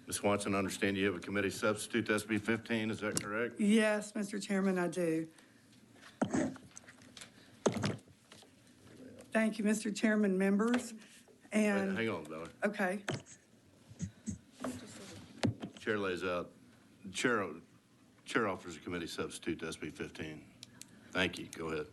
Ms. Swanson, I understand you have a committee substitute to SB15, is that correct? Yes, Mr. Chairman, I do. Thank you, Mr. Chairman, members. Wait, And, hang on, Valerie. okay, Chair lays out, Chair offers a committee substitute to SB15. Thank you, go ahead.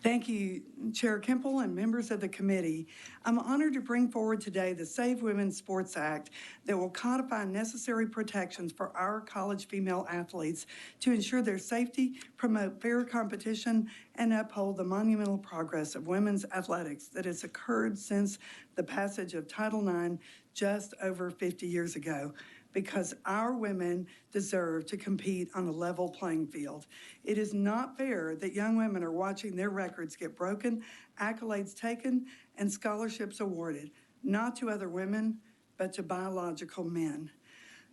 thank you, Chair Kemple and members of the committee. I'm honored to bring forward today the Save Women's Sports Act that will codify necessary protections for our college female athletes to ensure their safety, promote fair competition, and uphold the monumental progress of women's athletics that has occurred since the passage of Title IX just over 50 years ago, because our women deserve to compete on a level playing field. It is not fair that young women are watching their records get broken, accolades taken, and scholarships awarded, not to other women, but to biological men.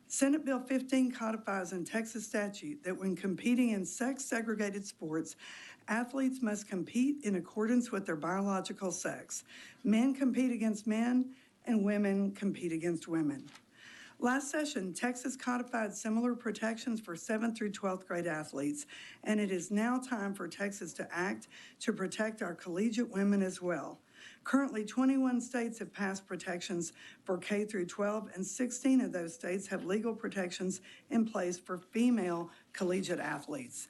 Senate Bill 15 codifies in Texas statute that when competing in sex-segregated sports, athletes must compete in accordance with their biological sex. Men compete against men, and women compete against women. Last session, Texas codified similar protections for 7th through 12th grade athletes, and it is now time for Texas to act to protect our collegiate women as well. Currently, 21 states have passed protections for K through 12, and 16 of those states have legal protections in place for female collegiate athletes.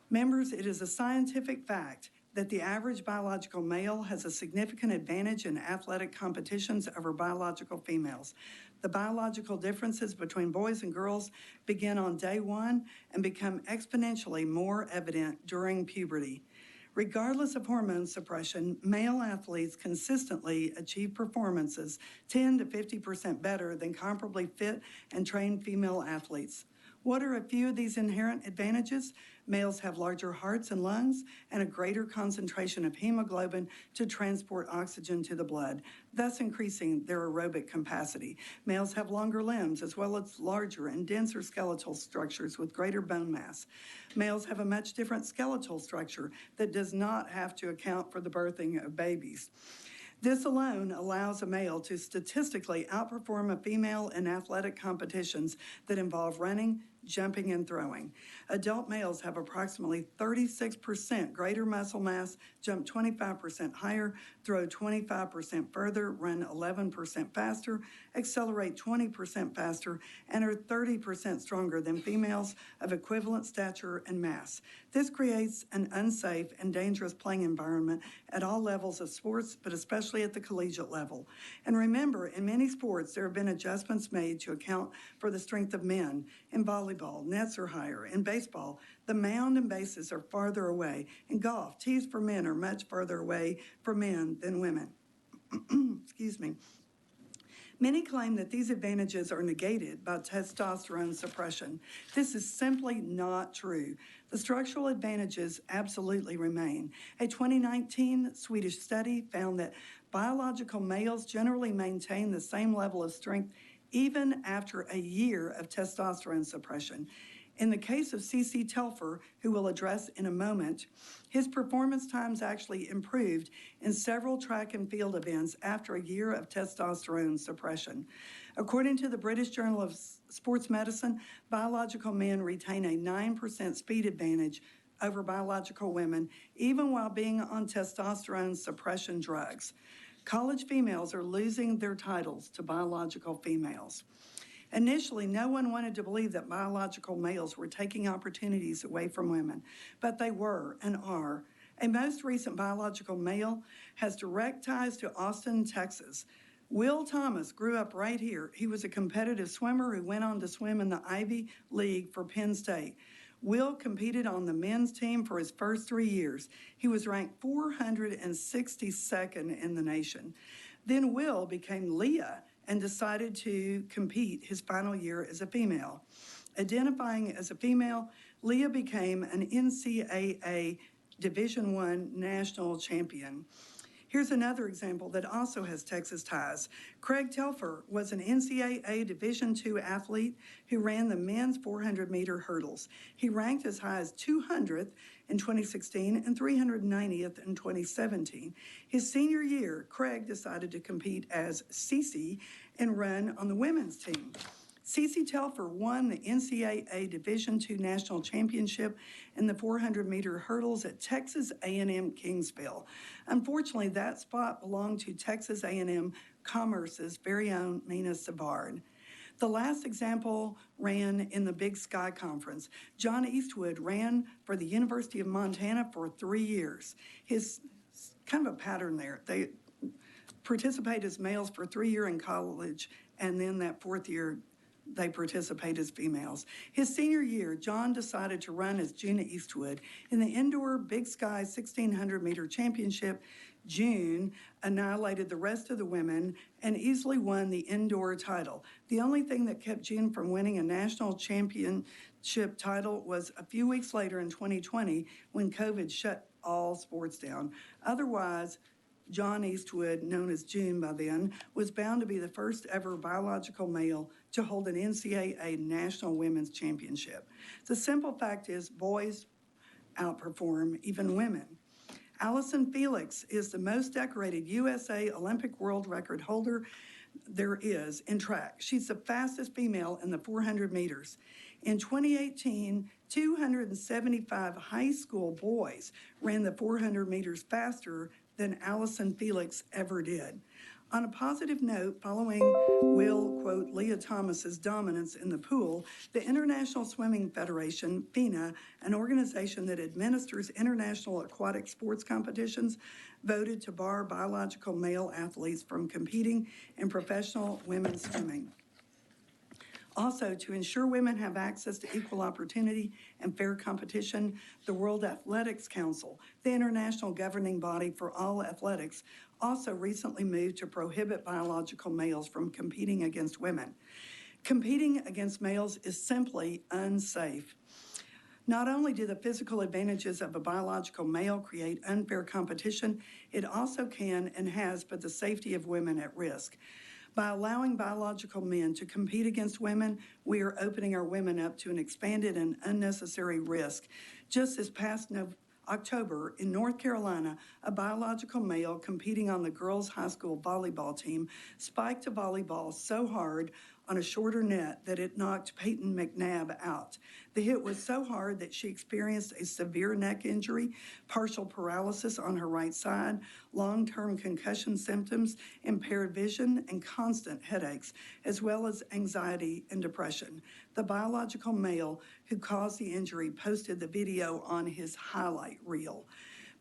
Members, it is a scientific fact that the average biological male has a significant advantage in athletic competitions over biological females. The biological differences between boys and girls begin on day one and become exponentially more evident during puberty. Regardless of hormone suppression, male athletes consistently achieve performances 10 to 50% better than comparably fit and trained female athletes. What are a few of these inherent advantages? Males have larger hearts and lungs and a greater concentration of hemoglobin to transport oxygen to the blood, thus increasing their aerobic capacity. Males have longer limbs as well as larger and denser skeletal structures with greater bone mass. Males have a much different skeletal structure that does not have to account for the birthing of babies. This alone allows a male to statistically outperform a female in athletic competitions that involve running, jumping, and throwing. Adult males have approximately 36% greater muscle mass, jump 25% higher, throw 25% further, run 11% faster, accelerate 20% faster, and are 30% stronger than females of equivalent stature and mass. This creates an unsafe and dangerous playing environment at all levels of sports, but especially at the collegiate level. And remember, in many sports, there have been adjustments made to account for the strength of men. In volleyball, nets are higher. In baseball, the mound and bases are farther away. In golf, tees for men are much further away for men than women. Excuse me. Many claim that these advantages are negated by testosterone suppression. This is simply not true. The structural advantages absolutely remain. A 2019 Swedish study found that biological males generally maintain the same level of strength even after a year of testosterone suppression. In the case of C.C. Telfer, who we'll address in a moment, his performance times actually improved in several track and field events after a year of testosterone suppression. According to the British Journal of Sports Medicine, biological men retain a 9% speed advantage over biological women, even while being on testosterone suppression drugs. College females are losing their titles to biological females. Initially, no one wanted to believe that biological males were taking opportunities away from women, but they were and are. A most recent biological male has direct ties to Austin, Texas. Will Thomas grew up right here. He was a competitive swimmer who went on to swim in the Ivy League for Penn State. Will competed on the men's team for his first 3 years. He was ranked 462nd in the nation. Then Will became Leah and decided to compete his final year as a female. Identifying as a female, Leah became an NCAA Division I national champion. Here's another example that also has Texas ties. Craig Telfer was an NCAA Division II athlete who ran the men's 400-meter hurdles. He ranked as high as 200th in 2016 and 390th in 2017. His senior year, Craig decided to compete as Cece and run on the women's team. Cece Telfer won the NCAA Division II National Championship in the 400-meter hurdles at Texas A&M Kingsville. Unfortunately, that spot belonged to Texas A&M Commerce's very own Mina Savard. The last example ran in the Big Sky Conference. John Eastwood ran for the University of Montana for 3 years. His kind of a pattern there. They participate as males for 3 years in college, and then that fourth year they participate as females. His senior year, John decided to run as Juna Eastwood. In the indoor Big Sky 1,600-meter championship, June annihilated the rest of the women and easily won the indoor title. The only thing that kept June from winning a national championship title was a few weeks later in 2020 when COVID shut all sports down. Otherwise, John Eastwood, known as June by then, was bound to be the first ever biological male to hold an NCAA National Women's Championship. The simple fact is boys outperform even women. Allison Felix is the most decorated USA Olympic world record holder there is in track. She's the fastest female in the 400 meters. In 2018, 275 high school boys ran the 400 meters faster than Allison Felix ever did. On a positive note, following Will, quote, Leah Thomas's dominance in the pool, the International Swimming Federation, FINA, an organization that administers international aquatic sports competitions, voted to bar biological male athletes from competing in professional women's swimming. Also, to ensure women have access to equal opportunity and fair competition, the World Athletics Council, the international governing body for all athletics, also recently moved to prohibit biological males from competing against women. Competing against males is simply unsafe. Not only do the physical advantages of a biological male create unfair competition, it also can and has put the safety of women at risk. By allowing biological men to compete against women, we are opening our women up to an expanded and unnecessary risk. Just this past October, in North Carolina, a biological male competing on the girls' high school volleyball team spiked a volleyball so hard on a shorter net that it knocked Peyton McNabb out. The hit was so hard that she experienced a severe neck injury, partial paralysis on her right side, long-term concussion symptoms, impaired vision, and constant headaches, as well as anxiety and depression. The biological male who caused the injury posted the video on his highlight reel.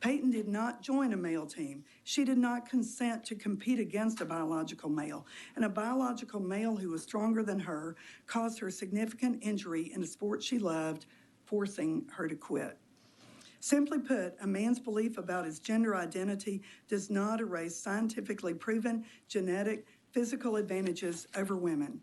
Peyton did not join a male team. She did not consent to compete against a biological male, and a biological male who was stronger than her caused her significant injury in a sport she loved, forcing her to quit. Simply put, a man's belief about his gender identity does not erase scientifically proven genetic, physical advantages over women.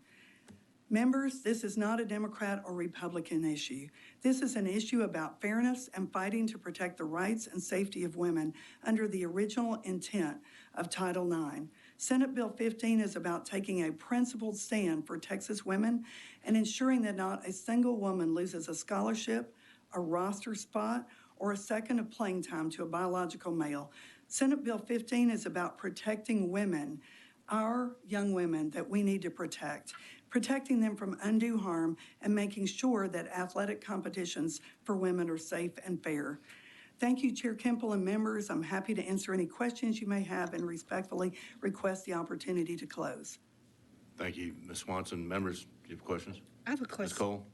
Members, this is not a Democrat or Republican issue. This is an issue about fairness and fighting to protect the rights and safety of women under the original intent of Title IX. Senate Bill 15 is about taking a principled stand for Texas women and ensuring that not a single woman loses a scholarship, a roster spot, or a second of playing time to a biological male. Senate Bill 15 is about protecting women, our young women that we need to protect, protecting them from undue harm and making sure that athletic competitions for women are safe and fair. Thank you, Chair Kemple and members. I'm happy to answer any questions you may have and respectfully request the opportunity to close. Thank you, Ms. Swanson. Members, do you have questions? I have a Ms. question. Cole?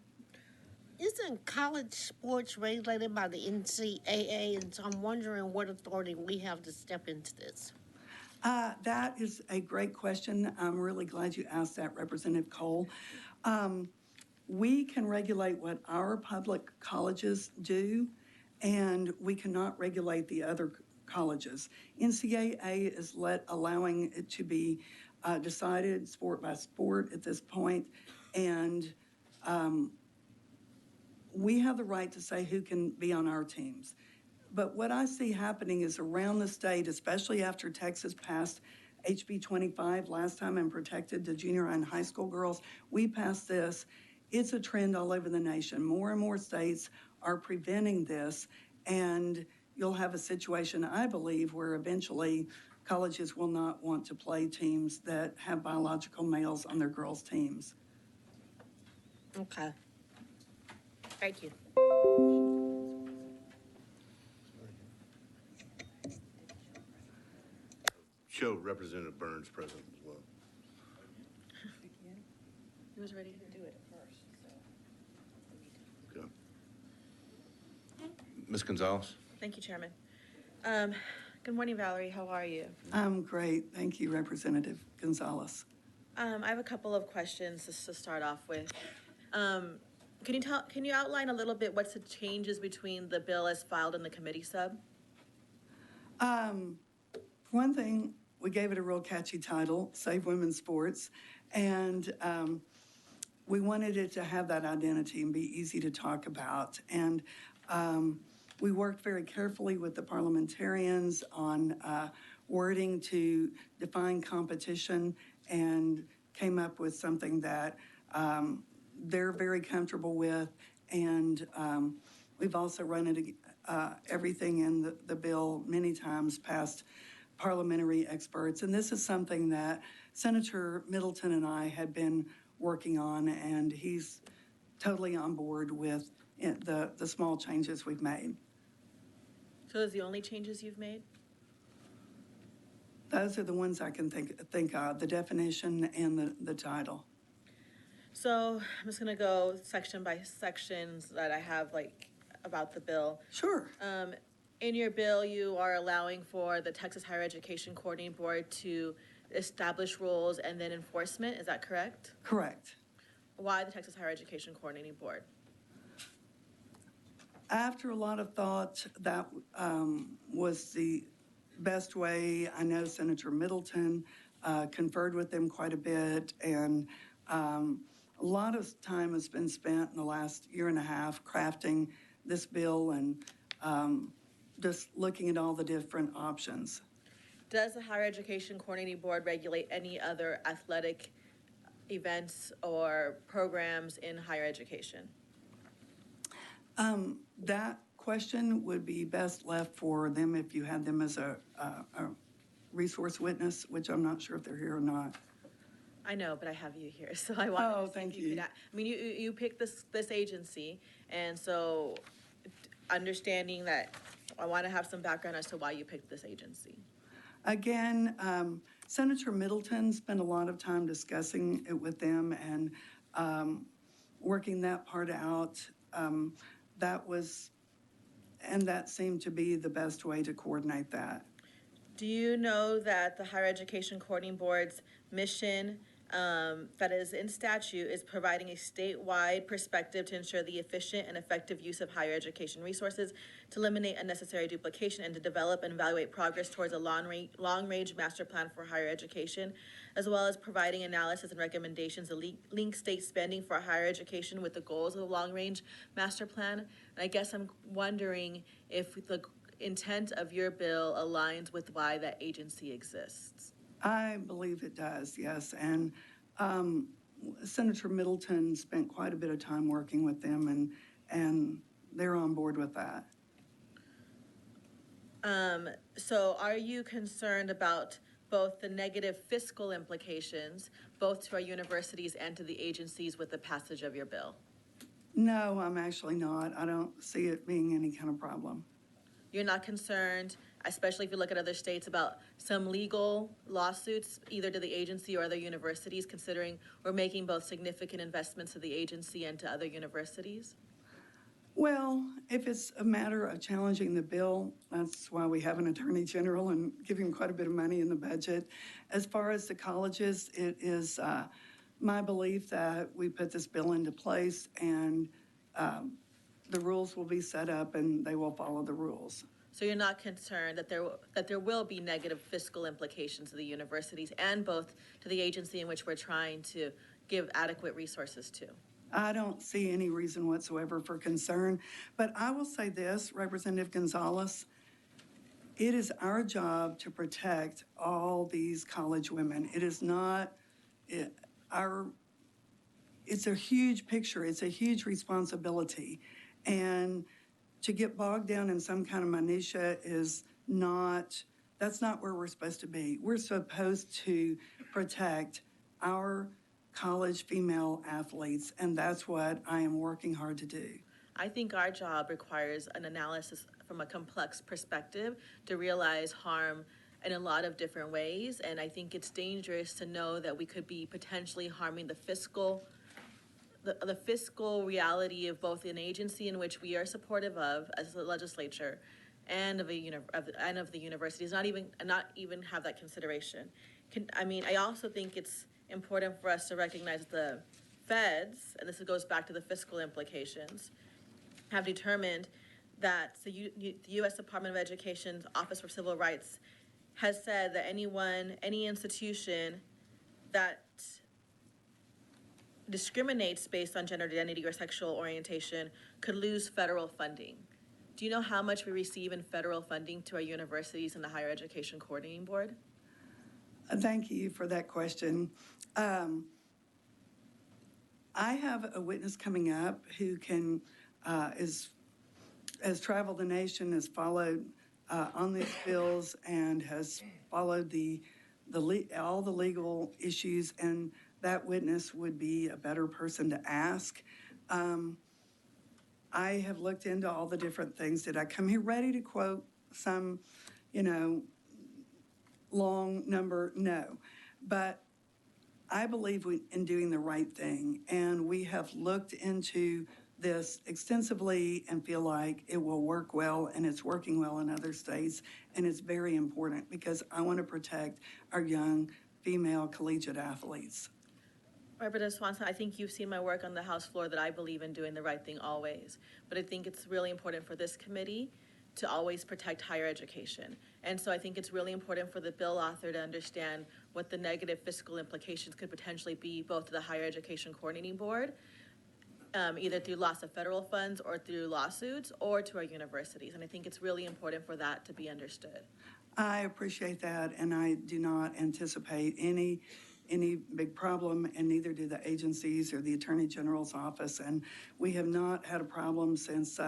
Isn't college sports regulated by the NCAA? And so I'm wondering what authority we have to step into this. That is a great question. I'm really glad you asked that, Representative Cole. We can regulate what our public colleges do, and we cannot regulate the other colleges. NCAA is allowing it to be decided sport by sport at this point, and we have the right to say who can be on our teams. But what I see happening is around the state, especially after Texas passed HB 25 last time and protected the junior and high school girls, we passed this. It's a trend all over the nation. More and more states are preventing this, and you'll have a situation, I believe, where eventually colleges will not want to play teams that have biological males on their girls' teams. Okay. Thank you. Show Representative Burns present as well. He was ready to do it first, so. Okay. Ms. Gonzalez? Thank you, Chairman. Good morning, Valerie. How are you? I'm great. Thank you, Representative Gonzalez. I have a couple of questions just to start off with. Can you outline a little bit what's the changes between the bill as filed in the committee sub? One thing, we gave it a real catchy title, Save Women's Sports, and we wanted it to have that identity and be easy to talk about. And we worked very carefully with the parliamentarians on wording to define competition and came up with something that they're very comfortable with. And we've also run it, everything in the bill many times past parliamentary experts. And this is something that Senator Middleton and I had been working on, and he's totally on board with the small changes we've made. So those are the only changes you've made? Those are the ones I can think of, the definition and the title. So I'm just gonna go section by sections that I have about the bill. Sure. In your bill, you are allowing for the Texas Higher Education Coordinating Board to establish rules and then enforcement, is that correct? Correct. Why the Texas Higher Education Coordinating Board? After a lot of thought, that was the best way. I know Senator Middleton conferred with them quite a bit, and a lot of time has been spent in the last year and a half crafting this bill and just looking at all the different options. Does the Higher Education Coordinating Board regulate any other athletic events or programs in higher education? That question would be best left for them if you had them as a resource witness, which I'm not sure if they're here or not. I know, but I have you here, so I wanted to see thank if you could. you. I mean, you picked this agency, and so understanding that, I want to have some background as to why you picked this agency. Again, Senator Middleton spent a lot of time discussing it with them and working that part out. That seemed to be the best way to coordinate that. Do you know that the Higher Education Coordinating Board's mission that is in statute is providing a statewide perspective to ensure the efficient and effective use of higher education resources, to eliminate unnecessary duplication, and to develop and evaluate progress towards a long-range master plan for higher education, as well as providing analysis and recommendations to link state spending for higher education with the goals of the long-range master plan? And I guess I'm wondering if the intent of your bill aligns with why that agency exists. I believe it does, yes. And Senator Middleton spent quite a bit of time working with them, and they're on board with that. So are you concerned about both the negative fiscal implications, both to our universities and to the agencies with the passage of your bill? No, I'm actually not. I don't see it being any kind of problem. You're not concerned, especially if you look at other states, about some legal lawsuits, either to the agency or other universities, considering we're making both significant investments to the agency and to other universities? Well, if it's a matter of challenging the bill, that's why we have an attorney general and give him quite a bit of money in the budget. As far as the colleges, it is my belief that we put this bill into place and the rules will be set up and they will follow the rules. So you're not concerned that there will be negative fiscal implications to the universities and both to the agency in which we're trying to give adequate resources to? I don't see any reason whatsoever for concern. But I will say this, Representative Gonzalez, it is our job to protect all these college women. It is not our, it's a huge picture, it's a huge responsibility. And to get bogged down in some kind of minutia is not, that's not where we're supposed to be. We're supposed to protect our college female athletes, and that's what I am working hard to do. I think our job requires an analysis from a complex perspective to realize harm in a lot of different ways. And I think it's dangerous to know that we could be potentially harming the fiscal reality of both an agency in which we are supportive of as the legislature and of the universities, not even have that consideration. I also think it's important for us to recognize the feds, and this goes back to the fiscal implications, have determined that the U.S. Department of Education's Office for Civil Rights has said that any institution that discriminates based on gender identity or sexual orientation could lose federal funding. Do you know how much we receive in federal funding to our universities and the Higher Education Coordinating Board? Thank you for that question. I have a witness coming up who has traveled the nation, has followed on these bills, and has followed all the legal issues, and that witness would be a better person to ask. I have looked into all the different things. Did I come here ready to quote some, long number? No. But I believe in doing the right thing, and we have looked into this extensively and feel like it will work well, and it's working well in other states, and it's very important because I want to protect our young female collegiate athletes. Representative Swanson, I think you've seen my work on the House floor that I believe in doing the right thing always. But I think it's really important for this committee to always protect higher education. And so I think it's really important for the bill author to understand what the negative fiscal implications could potentially be both to the Higher Education Coordinating Board, either through loss of federal funds or through lawsuits, or to our universities. And I think it's really important for that to be understood. I appreciate that, and I do not anticipate any big problem, and neither do the agencies or the Attorney General's office. And we have not had a problem since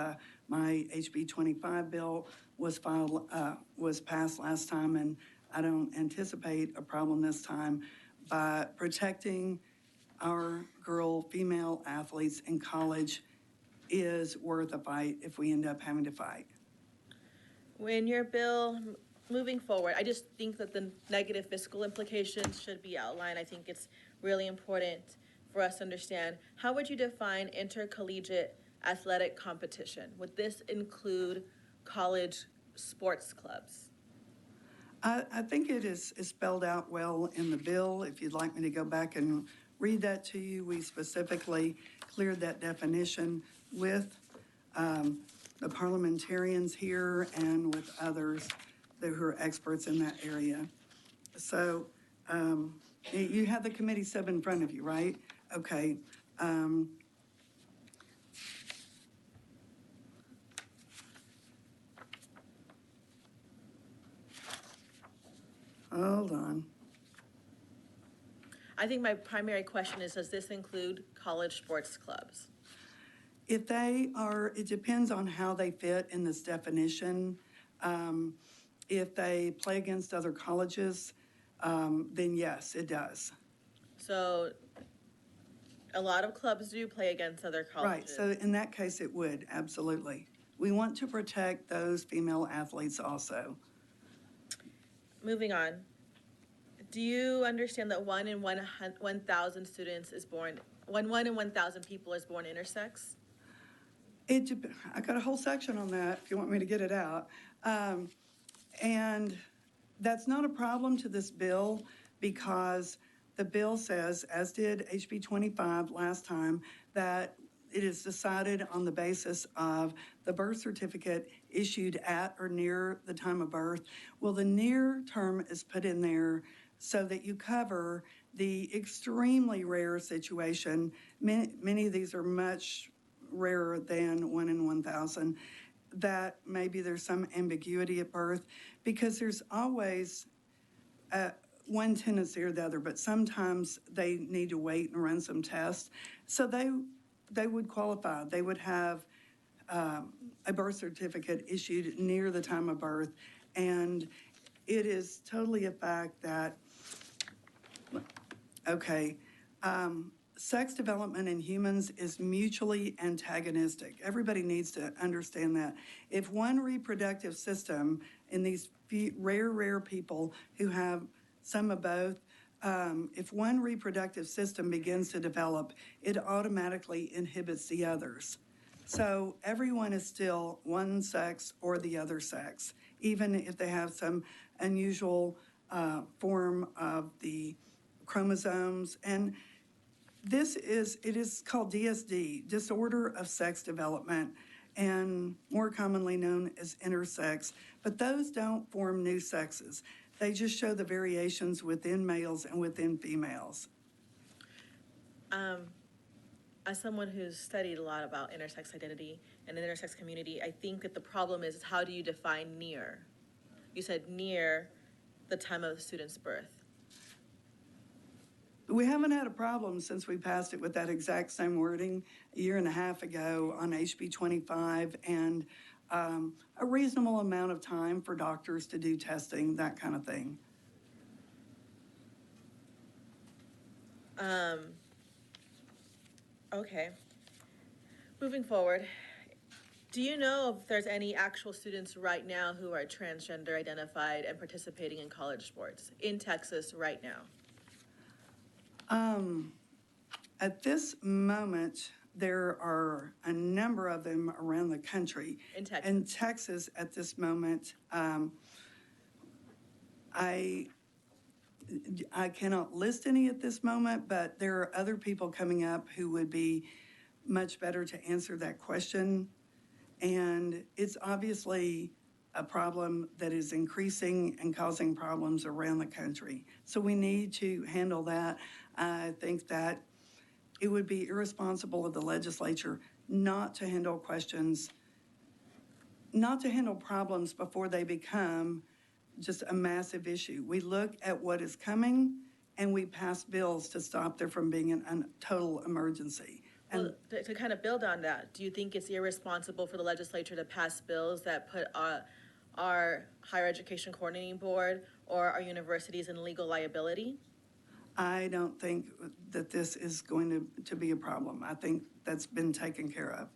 my SB15 bill was passed last time, and I don't anticipate a problem this time. But protecting our female athletes in college is worth a fight if we end up having to fight. When your bill, moving forward, I just think that the negative fiscal implications should be outlined. I think it's really important for us to understand. How would you define intercollegiate athletic competition? Would this include college sports clubs? I think it is spelled out well in the bill. If you'd like me to go back and read that to you, we specifically cleared that definition with the parliamentarians here and with others who are experts in that area. So you have the committee sub in front of you, right? Okay. Hold on. I think my primary question is, does this include college sports clubs? If they are, it depends on how they fit in this definition. If they play against other colleges, then yes, it does. So a lot of clubs do play against other colleges. Right, so in that case, it would, absolutely. We want to protect those female athletes also. Moving on. Do you understand that 1 in 1,000 students is born, 1 in 1,000 people is born intersex? I got a whole section on that if you want me to get it out. And that's not a problem to this bill because the bill says, as did HB 25 last time, that it is decided on the basis of the birth certificate issued at or near the time of birth. Well, the near term is put in there so that you cover the extremely rare situation. Many of these are much rarer than 1 in 1,000, that maybe there's some ambiguity at birth, because there's always one tendency or the other, but sometimes they need to wait and run some tests. So they would qualify. They would have a birth certificate issued near the time of birth. And it is totally a fact that, okay, sex development in humans is mutually antagonistic. Everybody needs to understand that. If one reproductive system in these rare people who have some of both, if one reproductive system begins to develop, it automatically inhibits the others. So everyone is still one sex or the other sex, even if they have some unusual form of the chromosomes. And it is called DSD, disorder of sex development, and more commonly known as intersex. But those don't form new sexes. They just show the variations within males and within females. As someone who's studied a lot about intersex identity and the intersex community, I think that the problem is how do you define near? You said near the time of the student's birth. We haven't had a problem since we passed it with that exact same wording a year and a half ago on SB15, and a reasonable amount of time for doctors to do testing, that kind of thing. Okay. Moving forward, do you know if there's any actual students right now who are transgender identified and participating in college sports in Texas right now? At this moment, there are a number of them around the country. In Texas. In Texas, at this moment, I cannot list any at this moment, but there are other people coming up who would be much better to answer that question. And it's obviously a problem that is increasing and causing problems around the country. So we need to handle that. I think that it would be irresponsible of the legislature not to handle questions, not to handle problems before they become just a massive issue. We look at what is coming and we pass bills to stop there from being a total emergency. And well, to kind of build on that, do you think it's irresponsible for the legislature to pass bills that put our higher education coordinating board or our universities in legal liability? I don't think that this is going to be a problem. I think that's been taken care of.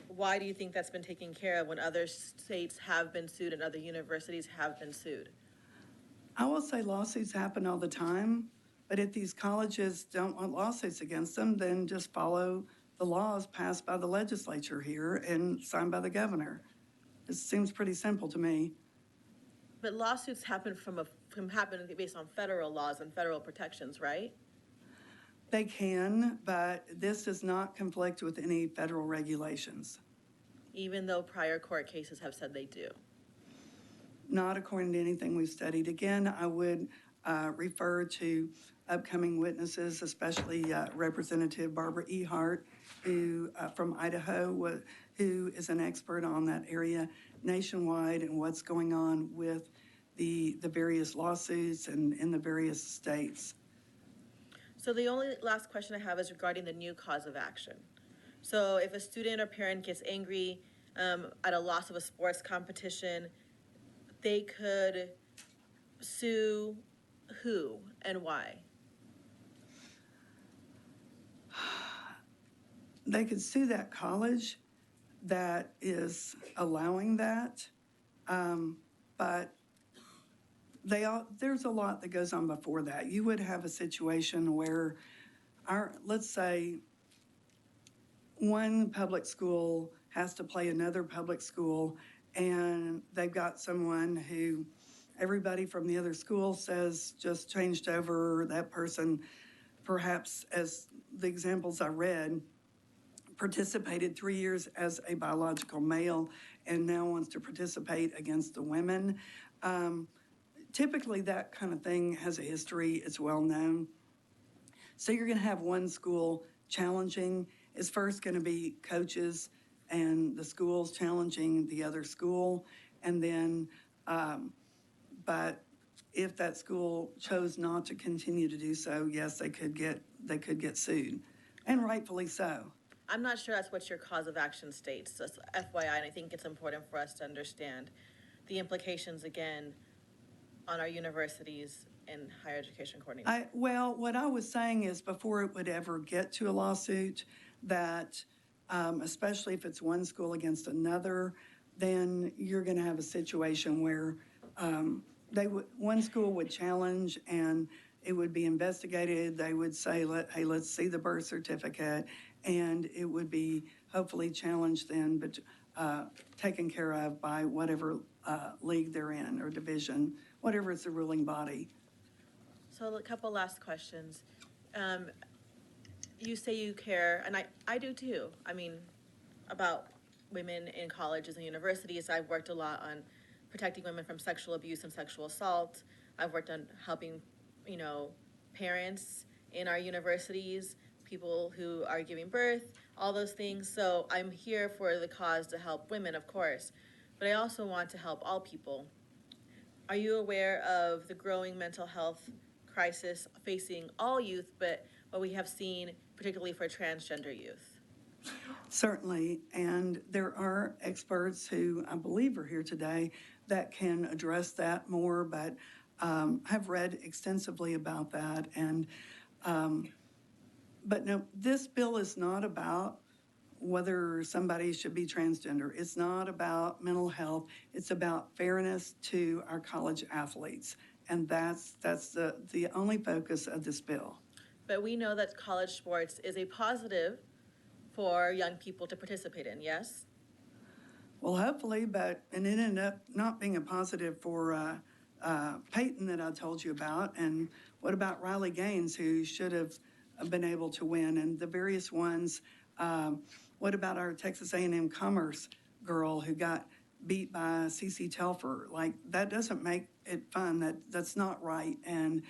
Why do you think that's been taken care of when other states have been sued and other universities have been sued? I will say lawsuits happen all the time, but if these colleges don't want lawsuits against them, then just follow the laws passed by the legislature here and signed by the governor. It seems pretty simple to me. But lawsuits happen happen based on federal laws and federal protections, right? They can, but this does not conflict with any federal regulations. Even though prior court cases have said they do. Not according to anything we've studied. Again, I would refer to upcoming witnesses, especially Representative Barbara Ehart, who from Idaho, who is an expert on that area nationwide and what's going on with the various lawsuits and in the various states. So the only last question I have is regarding the new cause of action. So if a student or parent gets angry at a loss of a sports competition, they could sue who and why? They could sue that college that is allowing that, but there's a lot that goes on before that. You would have a situation where let's say one public school has to play another public school, and they've got someone who everybody from the other school says just changed over. That person, perhaps, as the examples I read, participated 3 years as a biological male and now wants to participate against the women. Typically, that kind of thing has a history. It's well known. So you're going to have one school challenging. It's first going to be coaches and the schools challenging the other school. And then, but if that school chose not to continue to do so, yes, they could get sued, and rightfully so. I'm not sure that's what your cause of action states, just FYI, and I think it's important for us to understand the implications, again, on our universities and higher education coordinators. Well, what I was saying is before it would ever get to a lawsuit, that especially if it's one school against another, then you're going to have a situation where one school would challenge and it would be investigated. They would say, hey, let's see the birth certificate, and it would be hopefully challenged then, but taken care of by whatever league they're in or division, whatever is the ruling body. So a couple last questions. You say you care, and I do too. I mean, about women in colleges and universities. I've worked a lot on protecting women from sexual abuse and sexual assault. I've worked on helping, parents in our universities, people who are giving birth, all those things. So I'm here for the cause to help women, of course, but I also want to help all people. Are you aware of the growing mental health crisis facing all youth, but what we have seen particularly for transgender youth? Certainly, and there are experts who I believe are here today that can address that more, but have read extensively about that. And but no, this bill is not about whether somebody should be transgender. It's not about mental health. It's about fairness to our college athletes, and that's the only focus of this bill. But we know that college sports is a positive for young people to participate in, yes? Well, hopefully, and it ended up not being a positive for Peyton that I told you about. And what about Riley Gaines, who should have been able to win, and the various ones? What about our Texas A&M Commerce girl who got beat by CC Telfer? Like, that doesn't make it fun. That's not right. And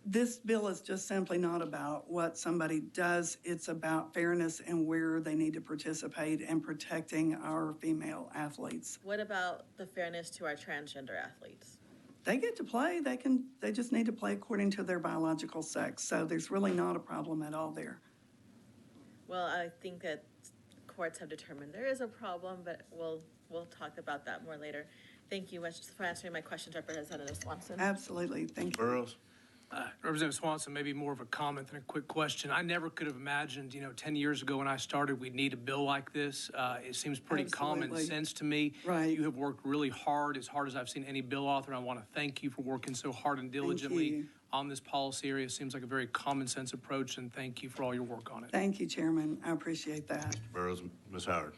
this bill is just simply not about what somebody does. It's about fairness and where they need to participate and protecting our female athletes. What about the fairness to our transgender athletes? They get to play. They just need to play according to their biological sex. So there's really not a problem at all there. Well, I think that courts have determined there is a problem, but we'll talk about that more later. Thank you much for answering my questions, Representative Swanson. Absolutely. Thank you. Burrows? Representative Swanson, maybe more of a comment than a quick question. I never could have imagined, 10 years ago when I started, we'd need a bill like this. It seems pretty common Absolutely. sense to me. Right. You have worked really hard as I've seen any bill author. And I want to thank you for working so hard and diligently you. on this policy area. It seems like a very common sense approach, and thank you for all your work on it. Thank you, Chairman. I appreciate that. Burrows, Ms. Howard.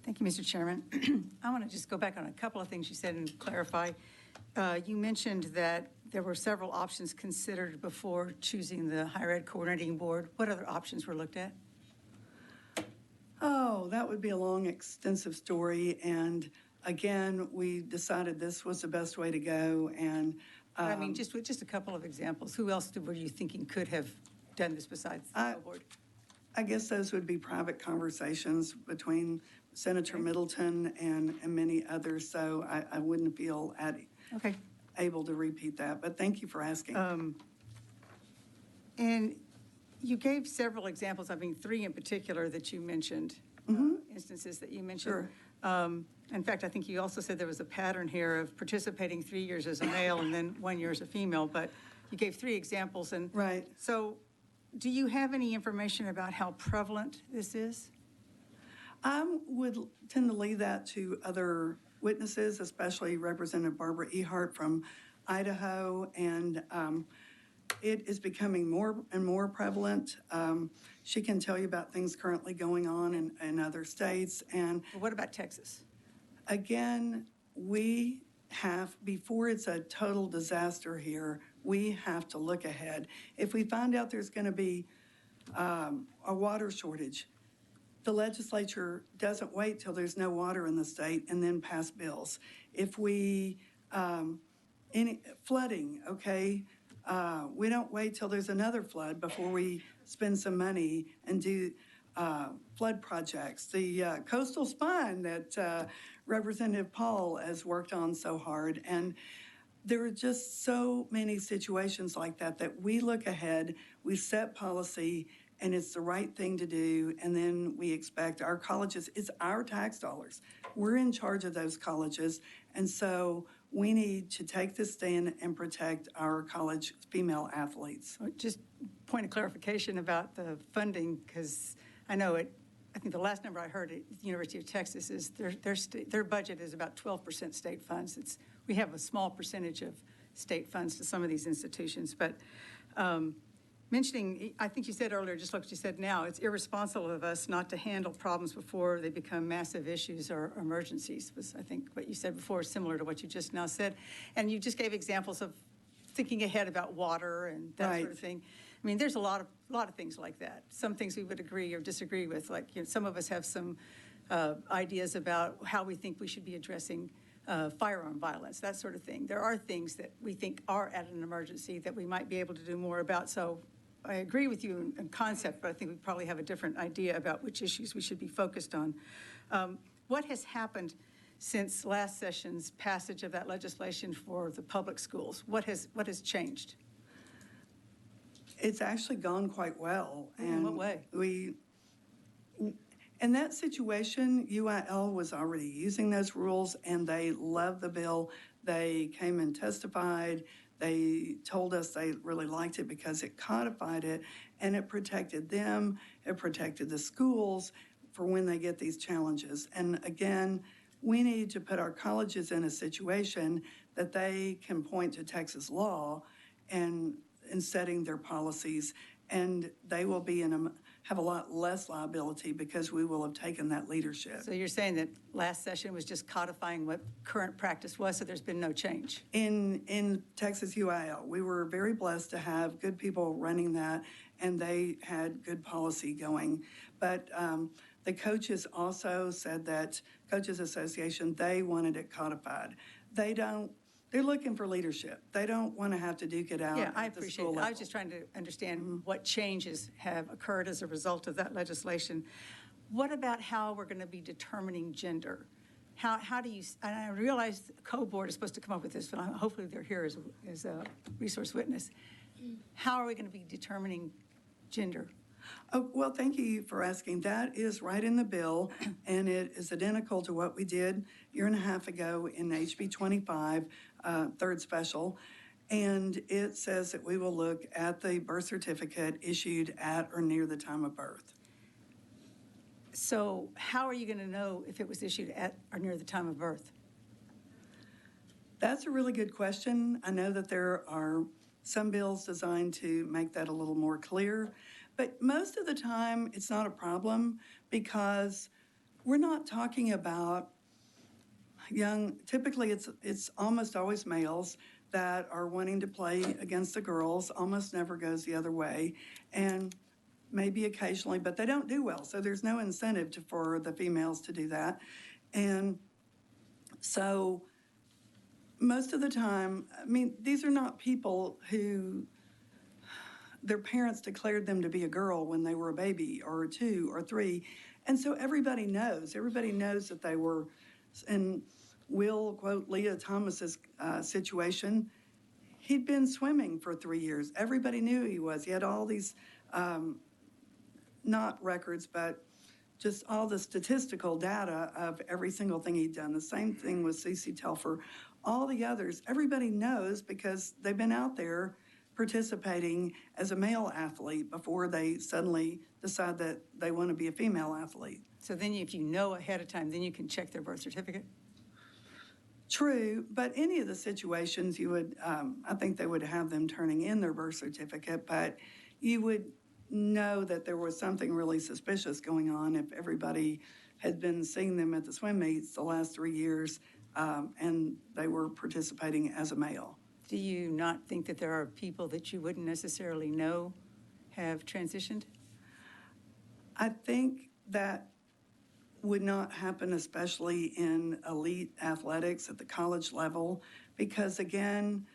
Thank you, Mr. Chairman. I want to just go back on a couple of things you said and clarify. You mentioned that there were several options considered before choosing the higher ed coordinating board. What other options were looked at? Oh, that would be a long, extensive story. And again, we decided this was the best way to go. And I mean, just a couple of examples. Who else were you thinking could have done this besides the full board? I guess those would be private conversations between Senator Middleton and many others. So I wouldn't feel Okay. able to repeat that. But thank you for asking. And you gave several examples, I mean, 3 in particular that you mentioned, instances that you mentioned. Sure. In fact, I think you also said there was a pattern here of participating 3 years as a male and then 1 year as a female, but you gave 3 examples. And Right. So do you have any information about how prevalent this is? I would tend to leave that to other witnesses, especially Representative Barbara Ehart from Idaho, and it is becoming more and more prevalent. She can tell you about things currently going on in other states. And What about Texas? again, we have, before it's a total disaster here, we have to look ahead. If we find out there's going to be a water shortage. The legislature doesn't wait till there's no water in the state and then pass bills. If we, any flooding, okay, we don't wait till there's another flood before we spend some money and do flood projects. The coastal spine that Representative Paul has worked on so hard, and there are just so many situations like that that we look ahead, we set policy, and it's the right thing to do, and then we expect our colleges, it's our tax dollars. We're in charge of those colleges, and so we need to take this stand and protect our college female athletes. Just point of clarification about the funding, because I know it, I think the last number I heard at the University of Texas is their budget is about 12% state funds. We have a small percentage of state funds to some of these institutions, but mentioning, I think you said earlier, just like you said now, it's irresponsible of us not to handle problems before they become massive issues or emergencies, was I think what you said before, similar to what you just now said. And you just gave examples of thinking ahead about water and that sort of thing. I mean, there's a lot of things like that. Some things we would agree or disagree with, like, you know, some of us have some ideas about how we think we should be addressing firearm violence, that sort of thing. There are things that we think are at an emergency that we might be able to do more about. So I agree with you in concept, but I think we probably have a different idea about which issues we should be focused on. What has happened since last session's passage of that legislation for the public schools? What has changed? It's actually gone quite well. In what way? In that situation, UIL was already using those rules, and they loved the bill. They came and testified. They told us they really liked it because it codified it, and it protected them. It protected the schools for when they get these challenges. And again, we need to put our colleges in a situation that they can point to Texas law and in setting their policies, and they will be have a lot less liability because we will have taken that leadership. So you're saying that last session was just codifying what current practice was, so there's been no change? In Texas UIL, we were very blessed to have good people running that, and they had good policy going. But the coaches also said that, Coaches Association, they wanted it codified. They're looking for leadership. They don't want to have to duke it out Yeah, I at the appreciate school it. I level. was just trying to understand what changes have occurred as a result of that legislation. What about how we're going to be determining gender? How do you, and I realize the co-board is supposed to come up with this, but hopefully they're here as a resource witness. How are we going to be determining gender? Oh, well, thank you for asking. That is right in the bill, and it is identical to what we did a year and a half ago in SB15, third special. And it says that we will look at the birth certificate issued at or near the time of birth. So how are you going to know if it was issued at or near the time of birth? That's a really good question. I know that there are some bills designed to make that a little more clear, but most of the time it's not a problem because we're not talking about typically it's almost always males that are wanting to play against the girls, almost never goes the other way, and maybe occasionally, but they don't do well. So there's no incentive for the females to do that. And so most of the time, I mean, these are not people who their parents declared them to be a girl when they were a baby or 2 or 3. And so everybody knows that they were, and we'll quote Leah Thomas's situation, he'd been swimming for 3 years. Everybody knew he was. He had all these, not records, but just all the statistical data of every single thing he'd done. The same thing with CeCe Telfer. All the others, everybody knows because they've been out there participating as a male athlete before they suddenly decide that they want to be a female athlete. So then if you know ahead of time, then you can check their birth certificate? True, but any of the situations you would, I think they would have them turning in their birth certificate, but you would know that there was something really suspicious going on if everybody had been seeing them at the swim meets the last 3 years and they were participating as a male. Do you not think that there are people that you wouldn't necessarily know have transitioned? I think that would not happen, especially in elite athletics at the college level, because again,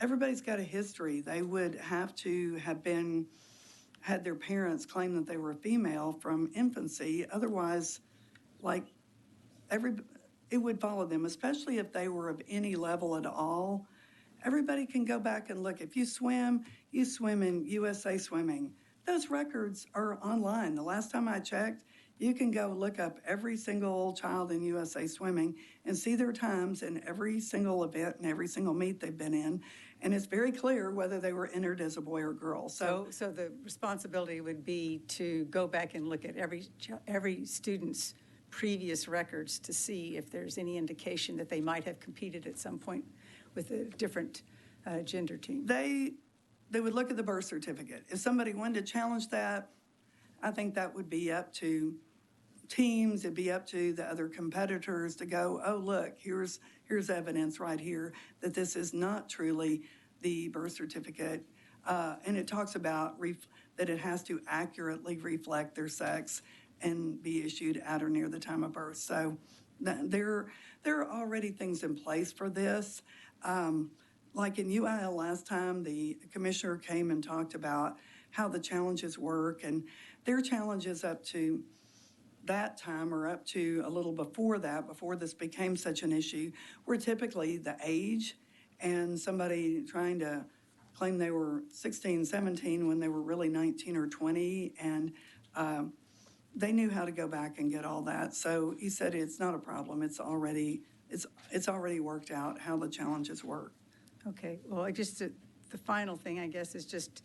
everybody's got a history. They would have to have had their parents claim that they were female from infancy. Otherwise, like it would follow them, especially if they were of any level at all. Everybody can go back and look. If you swim in USA Swimming. Those records are online. The last time I checked, you can go look up every single child in USA Swimming and see their times in every single event and every single meet they've been in. And it's very clear whether they were entered as a boy or girl. So the responsibility would be to go back and look at every student's previous records to see if there's any indication that they might have competed at some point with a different gender team. They would look at the birth certificate. If somebody wanted to challenge that, I think that would be up to teams, it'd be up to the other competitors to go, oh, look, here's evidence right here that this is not truly the birth certificate. And it talks about that it has to accurately reflect their sex and be issued at or near the time of birth. So there are already things in place for this. Like in UIL last time, the commissioner came and talked about how the challenges work, and their challenges up to that time or up to a little before that, before this became such an issue, were typically the age and somebody trying to claim they were 16, 17 when they were really 19 or 20, and they knew how to go back and get all that. So he said it's not a problem. It's already worked out how the challenges work. Okay, well, the final thing, I guess, is just,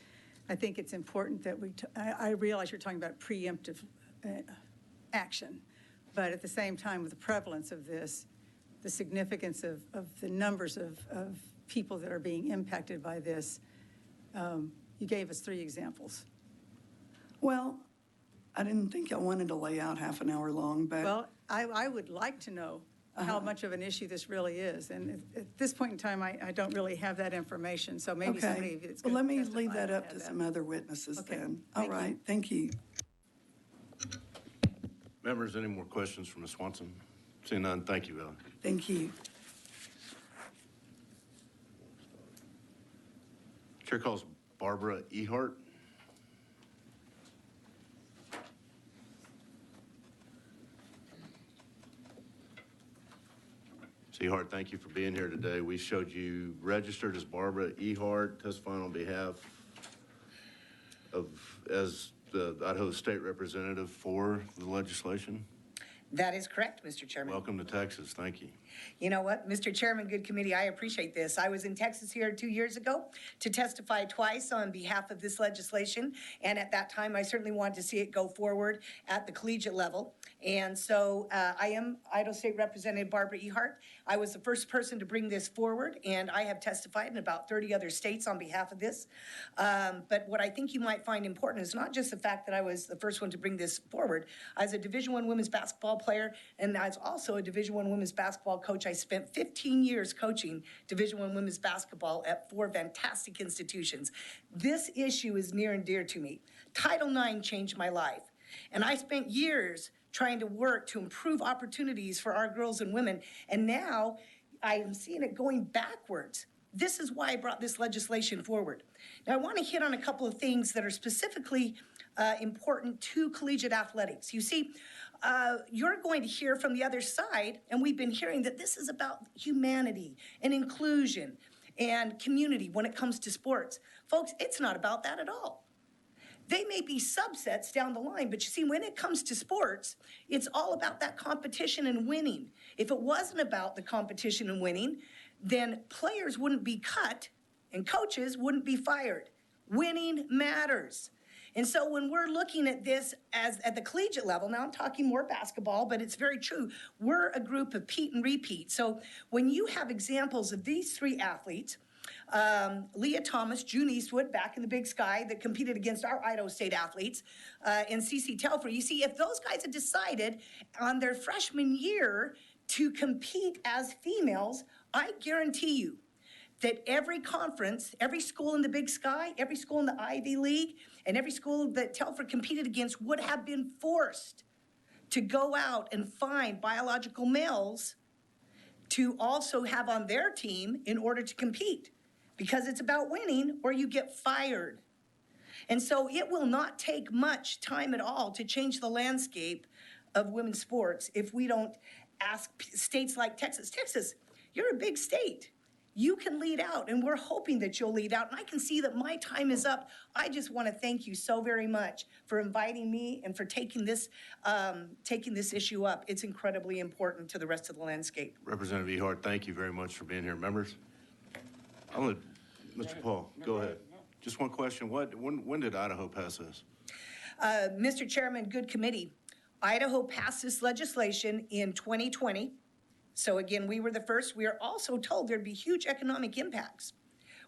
I think it's important that I realize you're talking about preemptive action, but at the same time, with the prevalence of this, the significance of the numbers of people that are being impacted by this, you gave us 3 examples. Well, I didn't think I wanted to lay out half an hour long, but... Well, I would like to know how much of an issue this really is. And at this point in time, I don't really have that information, so maybe somebody that's Well, going to let me leave that up to some other witnesses Okay. then. All Thank you. right, thank you. Members, any more questions for Ms. Swanson? Seeing none, thank you, Ellen. Thank you. Chair calls Barbara Ehart. Ms. Ehart, thank you for being here today. We showed you registered as Barbara Ehart, testifying on behalf of, as the Idaho State Representative for the legislation. That is correct, Mr. Chairman. Welcome to Texas. Thank you. You know what, Mr. Chairman, good committee, I appreciate this. I was in Texas here 2 years ago to testify twice on behalf of this legislation, and at that time, I certainly wanted to see it go forward at the collegiate level. And so I am Idaho State Representative Barbara Ehart. I was the first person to bring this forward, and I have testified in about 30 other states on behalf of this. But what I think you might find important is not just the fact that I was the first one to bring this forward. I was a Division I women's basketball player, and I was also a Division I women's basketball coach. I spent 15 years coaching Division I women's basketball at 4 fantastic institutions. This issue is near and dear to me. Title IX changed my life, and I spent years trying to work to improve opportunities for our girls and women, and now I am seeing it going backwards. This is why I brought this legislation forward. Now, I want to hit on a couple of things that are specifically important to collegiate athletics. You see, you're going to hear from the other side, and we've been hearing that this is about humanity and inclusion and community when it comes to sports. Folks, it's not about that at all. They may be subsets down the line, but you see, when it comes to sports, it's all about that competition and winning. If it wasn't about the competition and winning, then players wouldn't be cut and coaches wouldn't be fired. Winning matters. And so when we're looking at this as at the collegiate level, now I'm talking more basketball, but it's very true. We're a group of Pete and repeat. So when you have examples of these 3 athletes, Leah Thomas, June Eastwood, back in the Big Sky, that competed against our Idaho State athletes, and Cece Telfer. You see, if those guys had decided on their freshman year to compete as females, I guarantee you that every conference, every school in the Big Sky, every school in the Ivy League, and every school that Telford competed against would have been forced to go out and find biological males to also have on their team in order to compete, because it's about winning or you get fired. And so it will not take much time at all to change the landscape of women's sports if we don't ask states like Texas. Texas, you're a big state. You can lead out, and we're hoping that you'll lead out. And I can see that my time is up. I just want to thank you so very much for inviting me and for taking this issue up. It's incredibly important to the rest of the landscape. Representative Ehart, thank you very much for being here. Members? I'll let Mr. Paul, go ahead. Just one question. When did Idaho pass this? Mr. Chairman, good committee. Idaho passed this legislation in 2020. So again, we were the first. We are also told there'd be huge economic impacts.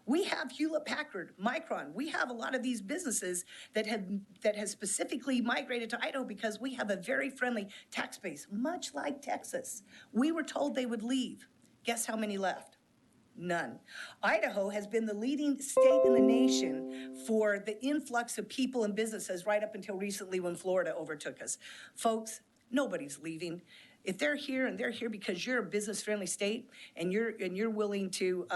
We have Hewlett-Packard, Micron. We have a lot of these businesses that have specifically migrated to Idaho because we have a very friendly tax base, much like Texas. We were told they would leave. Guess how many left? None. Idaho has been the leading state in the nation for the influx of people and businesses right up until recently when Florida overtook us. Folks, nobody's leaving. If they're here and they're here because you're a business-friendly state and you're willing to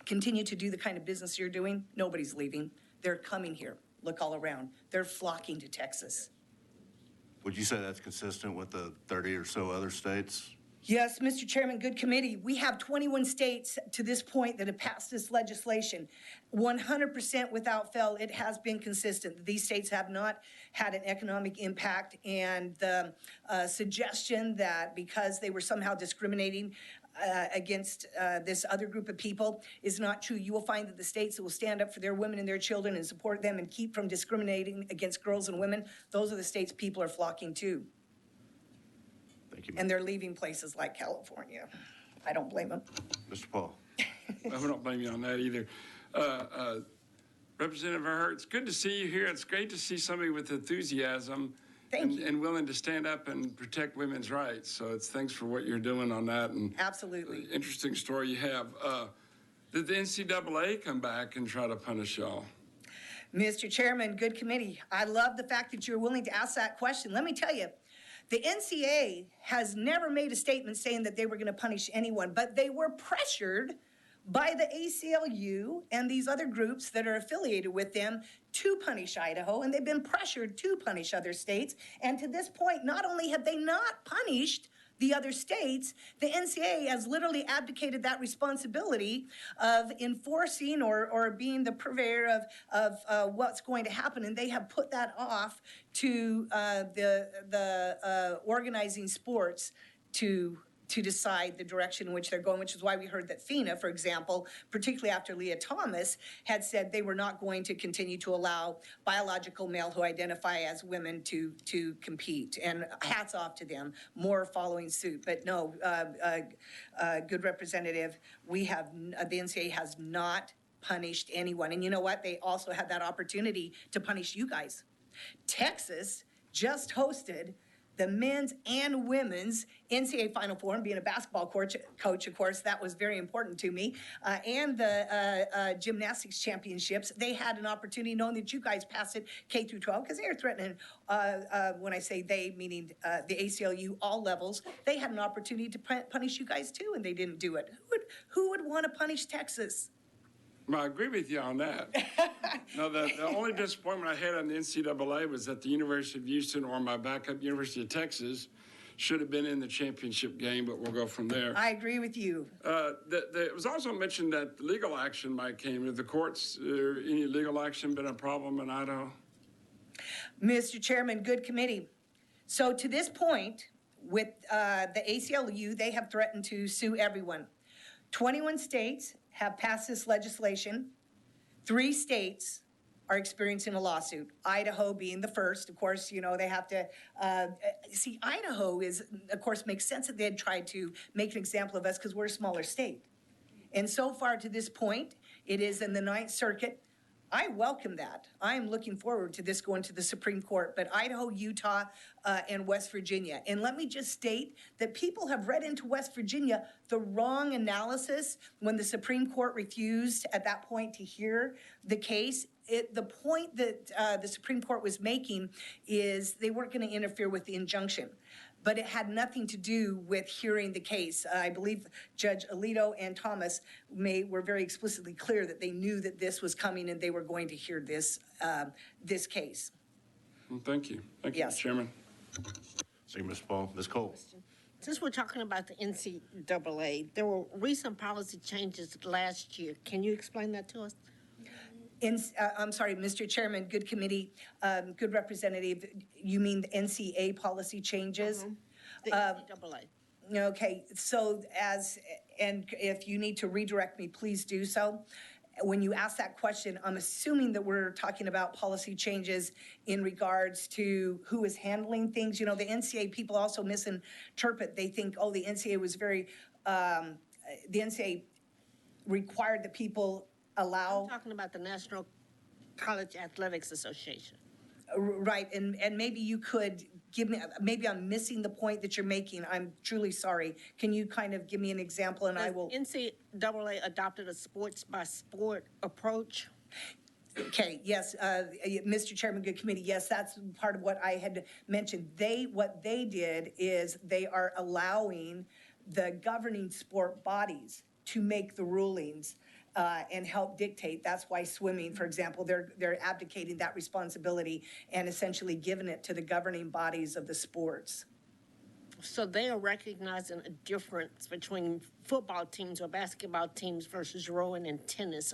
continue to do the kind of business you're doing, nobody's leaving. They're coming here. Look all around. They're flocking to Texas. Would you say that's consistent with the 30 or so other states? Yes, Mr. Chairman, good committee. We have 21 states to this point that have passed this legislation. 100% without fail, it has been consistent. These states have not had an economic impact, and the suggestion that because they were somehow discriminating against this other group of people is not true. You will find that the states that will stand up for their women and their children and support them and keep from discriminating against girls and women, those are the states people are flocking to. Thank you. And they're leaving places like California. I don't blame them. Mr. Paul? I don't blame you on that either. Representative Ehart, it's good to see you here. It's great to see somebody with enthusiasm Thank you. and willing to stand up and protect women's rights. So thanks for what you're doing on that. And Absolutely. interesting story you have. Did the NCAA come back and try to punish y'all? Mr. Chairman, good committee. I love the fact that you're willing to ask that question. Let me tell you, the NCAA has never made a statement saying that they were going to punish anyone, but they were pressured by the ACLU and these other groups that are affiliated with them to punish Idaho, and they've been pressured to punish other states. And to this point, not only have they not punished the other states, the NCAA has literally abdicated that responsibility of enforcing or being the purveyor of what's going to happen, and they have put that off to the organizing sports to decide the direction in which they're going, which is why we heard that FINA, for example, particularly after Leah Thomas, had said they were not going to continue to allow biological male who identify as women to compete. And hats off to them, more following suit. But no, good representative, the NCAA has not punished anyone. And you know what? They also had that opportunity to punish you guys. Texas just hosted the men's and women's NCAA Final Four, and being a basketball coach, of course, that was very important to me, and the gymnastics championships. They had an opportunity, knowing that you guys passed it K through 12, because they are threatening, when I say they, meaning the ACLU, all levels, they had an opportunity to punish you guys too, and they didn't do it. Who would want to punish Texas? Well, I agree with you on that. No, the only disappointment I had on the NCAA was that the University of Houston, or my backup University of Texas, should have been in the championship game, but we'll go from there. I agree with you. It was also mentioned that legal action might came. Have the courts, any legal action been a problem in Idaho? Mr. Chairman, good committee. So to this point, with the ACLU, they have threatened to sue everyone. 21 states have passed this legislation. 3 states are experiencing a lawsuit, Idaho being the first. Of course, you know, they have to, see, Idaho is, of course, makes sense that they'd try to make an example of us because we're a smaller state. And so far to this point, it is in the 9th Circuit. I welcome that. I'm looking forward to this going to the Supreme Court, but Idaho, Utah, and West Virginia. And let me just state that people have read into West Virginia the wrong analysis when the Supreme Court refused at that point to hear the case. The point that the Supreme Court was making is they weren't going to interfere with the injunction, but it had nothing to do with hearing the case. I believe Judge Alito and Thomas were very explicitly clear that they knew that this was coming and they were going to hear this case. Well, thank you. Thank you, Yes. Mr. Chairman. Thank you, Mr. Paul. Ms. Cole? Since we're talking about the NCAA, there were recent policy changes last year. Can you explain that to us? I'm sorry, Mr. Chairman, good committee, good representative. You mean the NCAA policy changes? The NCAA. Okay, so and if you need to redirect me, please do so. When you ask that question, I'm assuming that we're talking about policy changes in regards to who is handling things. You know, the NCAA people also misinterpret. They think, oh, the NCAA was the NCAA required that people allow. I'm talking about the National College Athletics Association. Right, and maybe you could give me, maybe I'm missing the point that you're making. I'm truly sorry. Can you kind of give me an example and I will. NCAA adopted a sports by sport approach. Okay, yes, Mr. Chairman, good committee, yes, that's part of what I had mentioned. What they did is they are allowing the governing sport bodies to make the rulings and help dictate. That's why swimming, for example, they're abdicating that responsibility and essentially giving it to the governing bodies of the sports. So they are recognizing a difference between football teams or basketball teams versus rowing and tennis.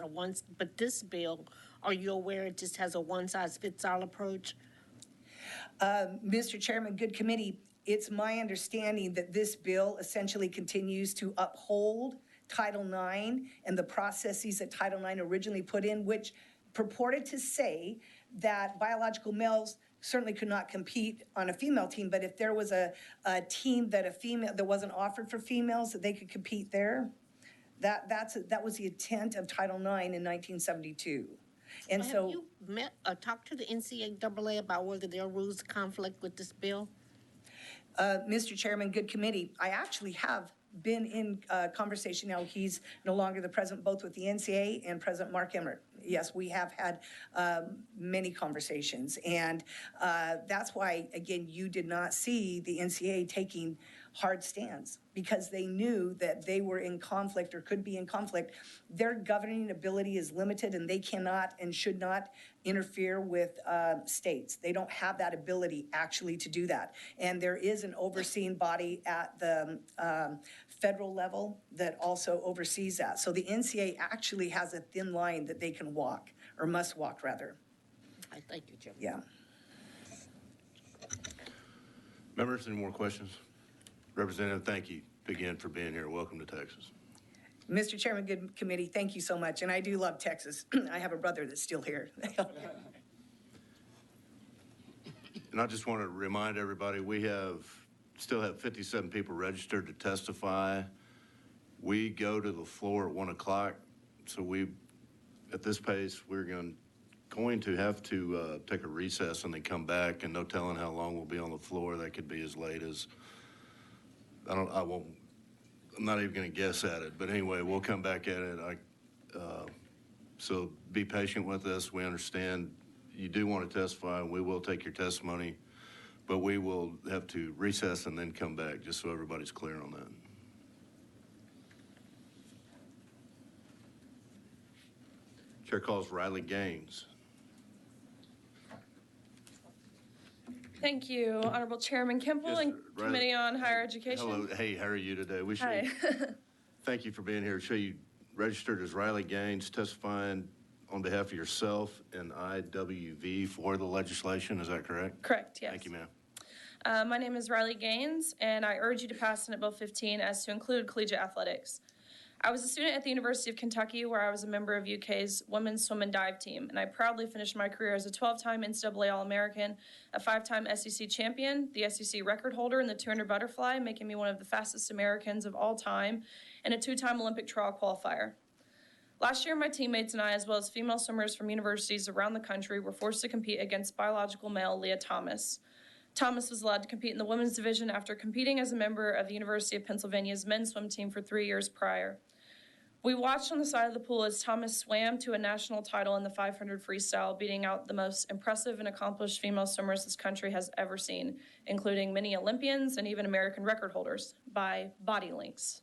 But this bill, are you aware it just has a one-size-fits-all approach? Mr. Chairman, good committee, it's my understanding that this bill essentially continues to uphold Title IX and the processes that Title IX originally put in, which purported to say that biological males certainly could not compete on a female team, but if there was a team that wasn't offered for females, that they could compete there. That was the intent of Title IX in 1972. And Have so, you talked to the NCAA about whether their rules conflict with this bill? Mr. Chairman, good committee, I actually have been in conversation now. He's no longer the president, both with the NCAA and President Mark Emmert. Yes, we have had many conversations. And that's why, again, you did not see the NCAA taking hard stands because they knew that they were in conflict or could be in conflict. Their governing ability is limited and they cannot and should not interfere with states. They don't have that ability actually to do that. And there is an overseeing body at the federal level that also oversees that. So the NCAA actually has a thin line that they can walk, or must walk rather. I thank you, Jim. Yeah. Members, any more questions? Representative, thank you again for being here. Welcome to Texas. Mr. Chairman, good committee, thank you so much. And I do love Texas. I have a brother that's still here. And I just want to remind everybody, we still have 57 people registered to testify. We go to the floor at 1 o'clock. So at this pace, we're going to have to take a recess and then come back, and no telling how long we'll be on the floor. That could be as late as, I'm not even going to guess at it, but anyway, we'll come back at it. So be patient with us. We understand you do want to testify, and we will take your testimony, but we will have to recess and then come back, just so everybody's clear on that. Chair calls Riley Gaines. Thank you, Honorable Chairman Kemple Yes, and Riley. Committee on Higher Education. Hello, hey, how are you today? Hi. Thank you for being here. So you registered as Riley Gaines, testifying on behalf of yourself and IWV for the legislation, is that correct? Correct, yes. Thank you, ma'am. My name is Riley Gaines, and I urge you to pass Senate Bill 15 as to include collegiate athletics. I was a student at the University of Kentucky, where I was a member of UK's women's swim and dive team, and I proudly finished my career as a 12-time NCAA All-American, a 5-time SEC champion, the SEC record holder in the 200 butterfly, making me one of the fastest Americans of all time, and a 2-time Olympic trial qualifier. Last year, my teammates and I, as well as female swimmers from universities around the country, were forced to compete against biological male Leah Thomas. Thomas was allowed to compete in the women's division after competing as a member of the University of Pennsylvania's men's swim team for 3 years prior. We watched on the side of the pool as Thomas swam to a national title in the 500 freestyle, beating out the most impressive and accomplished female swimmers this country has ever seen, including many Olympians and even American record holders by body lengths.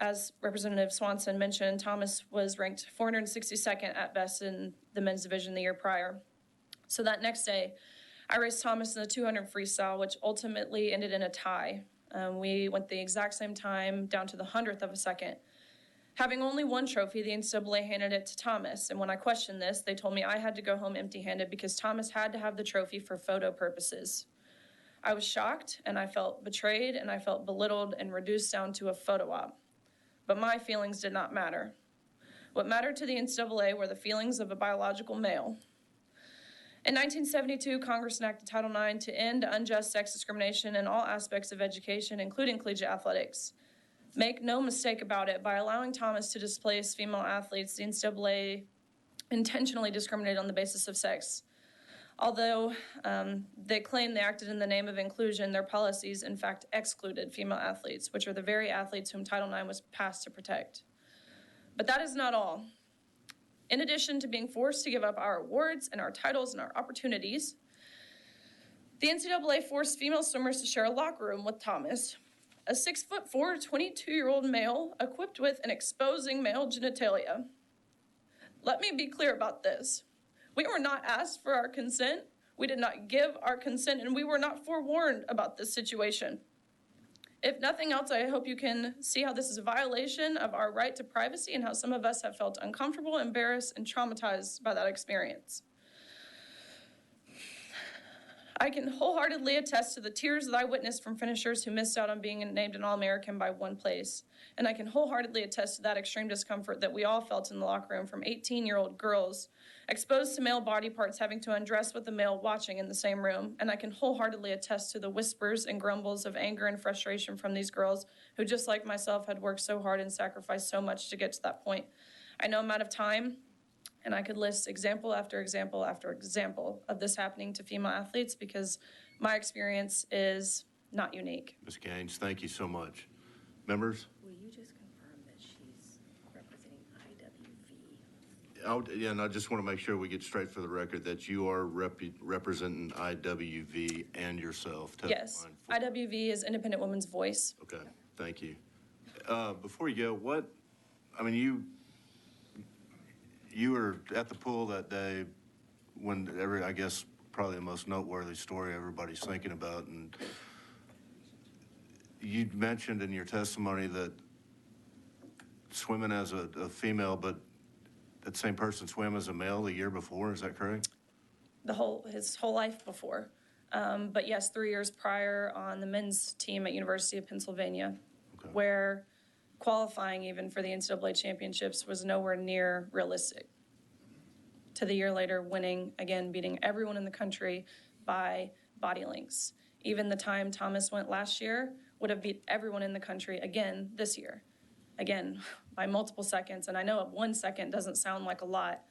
As Representative Swanson mentioned, Thomas was ranked 462nd at best in the men's division the year prior. So that next day, I raced Thomas in the 200 freestyle, which ultimately ended in a tie. We went the exact same time down to the 100th of a second. Having only one trophy, the NCAA handed it to Thomas, and when I questioned this, they told me I had to go home empty-handed because Thomas had to have the trophy for photo purposes. I was shocked, and I felt betrayed, and I felt belittled and reduced down to a photo op. But my feelings did not matter. What mattered to the NCAA were the feelings of a biological male. In 1972, Congress enacted Title IX to end unjust sex discrimination in all aspects of education, including collegiate athletics. Make no mistake about it, by allowing Thomas to displace female athletes, the NCAA intentionally discriminated on the basis of sex. Although they claim they acted in the name of inclusion, their policies in fact excluded female athletes, which are the very athletes whom Title IX was passed to protect. But that is not all. In addition to being forced to give up our awards and our titles and our opportunities, the NCAA forced female swimmers to share a locker room with Thomas, a 6'4", 22-year-old male equipped with an exposing male genitalia. Let me be clear about this. We were not asked for our consent, we did not give our consent, and we were not forewarned about this situation. If nothing else, I hope you can see how this is a violation of our right to privacy and how some of us have felt uncomfortable, embarrassed, and traumatized by that experience. I can wholeheartedly attest to the tears that I witnessed from finishers who missed out on being named an All-American by one place. And I can wholeheartedly attest to that extreme discomfort that we all felt in the locker room from 18-year-old girls exposed to male body parts having to undress with a male watching in the same room. And I can wholeheartedly attest to the whispers and grumbles of anger and frustration from these girls who, just like myself, had worked so hard and sacrificed so much to get to that point. I know I'm out of time, and I could list example after example after example of this happening to female athletes because my experience is not unique. Ms. Gaines, thank you so much. Members? Will you just confirm that she's representing IWV? Yeah, and I just want to make sure we get straight for the record that you are representing IWV and yourself. Yes, IWV is Independent Women's Voice. Okay, thank you. Before you go, you were at the pool that day when I guess probably the most noteworthy story everybody's thinking about, and you mentioned in your testimony that swimming as a female, but that same person swam as a male the year before, is that correct? His whole life before. But yes, 3 years prior on the men's team at University of Pennsylvania, Okay. where qualifying even for the NCAA championships was nowhere near realistic. To the year later, winning, again, beating everyone in the country by body lengths. Even the time Thomas went last year would have beat everyone in the country again this year. Again, by multiple seconds. And I know 1 second doesn't sound like a lot,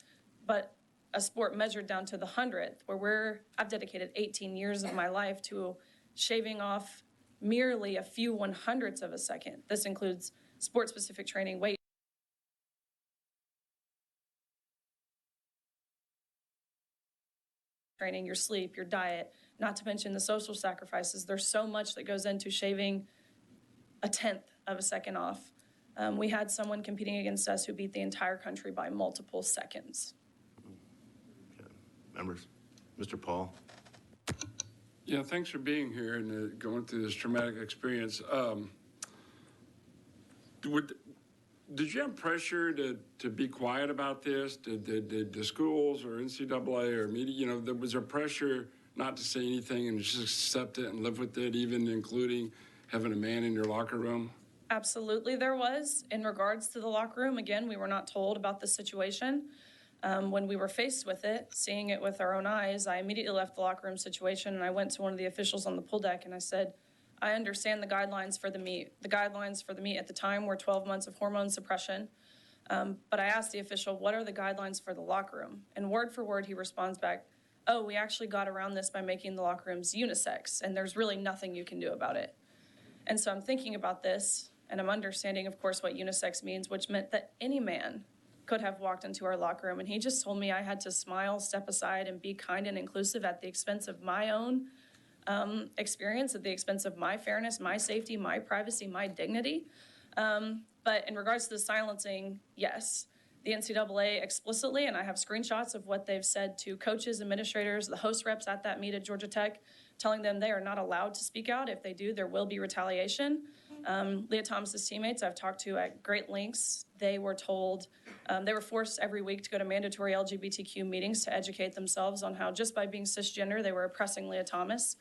but a sport measured down to the 100th, where I've dedicated 18 years of my life to shaving off merely a few 100ths of a second. This includes sport-specific training, weight training, your sleep, your diet, not to mention the social sacrifices. There's so much that goes into shaving a 1/10 of a second off. We had someone competing against us who beat the entire country by multiple seconds. Okay. Members? Mr. Paul? Yeah, thanks for being here and going through this traumatic experience. Did you have pressure to be quiet about this? Did the schools or NCAA or media, was there pressure not to say anything and just accept it and live with it, even including having a man in your locker room? Absolutely there was. In regards to the locker room, again, we were not told about the situation. When we were faced with it, seeing it with our own eyes, I immediately left the locker room situation and I went to one of the officials on the pool deck and I said, I understand the guidelines for the meet. The guidelines for the meet at the time were 12 months of hormone suppression. But I asked the official, what are the guidelines for the locker room? And word for word, he responds back, oh, we actually got around this by making the locker rooms unisex, and there's really nothing you can do about it. And so I'm thinking about this, and I'm understanding, of course, what unisex means, which meant that any man could have walked into our locker room. And he just told me I had to smile, step aside, and be kind and inclusive at the expense of my own experience, at the expense of my fairness, my safety, my privacy, my dignity. But in regards to the silencing, yes. The NCAA explicitly, and I have screenshots of what they've said to coaches, administrators, the host reps at that meet at Georgia Tech, telling them they are not allowed to speak out. If they do, there will be retaliation. Leah Thomas's teammates I've talked to at great lengths, they were told, they were forced every week to go to mandatory LGBTQ meetings to educate themselves on how just by being cisgender, they were oppressing Leah Thomas.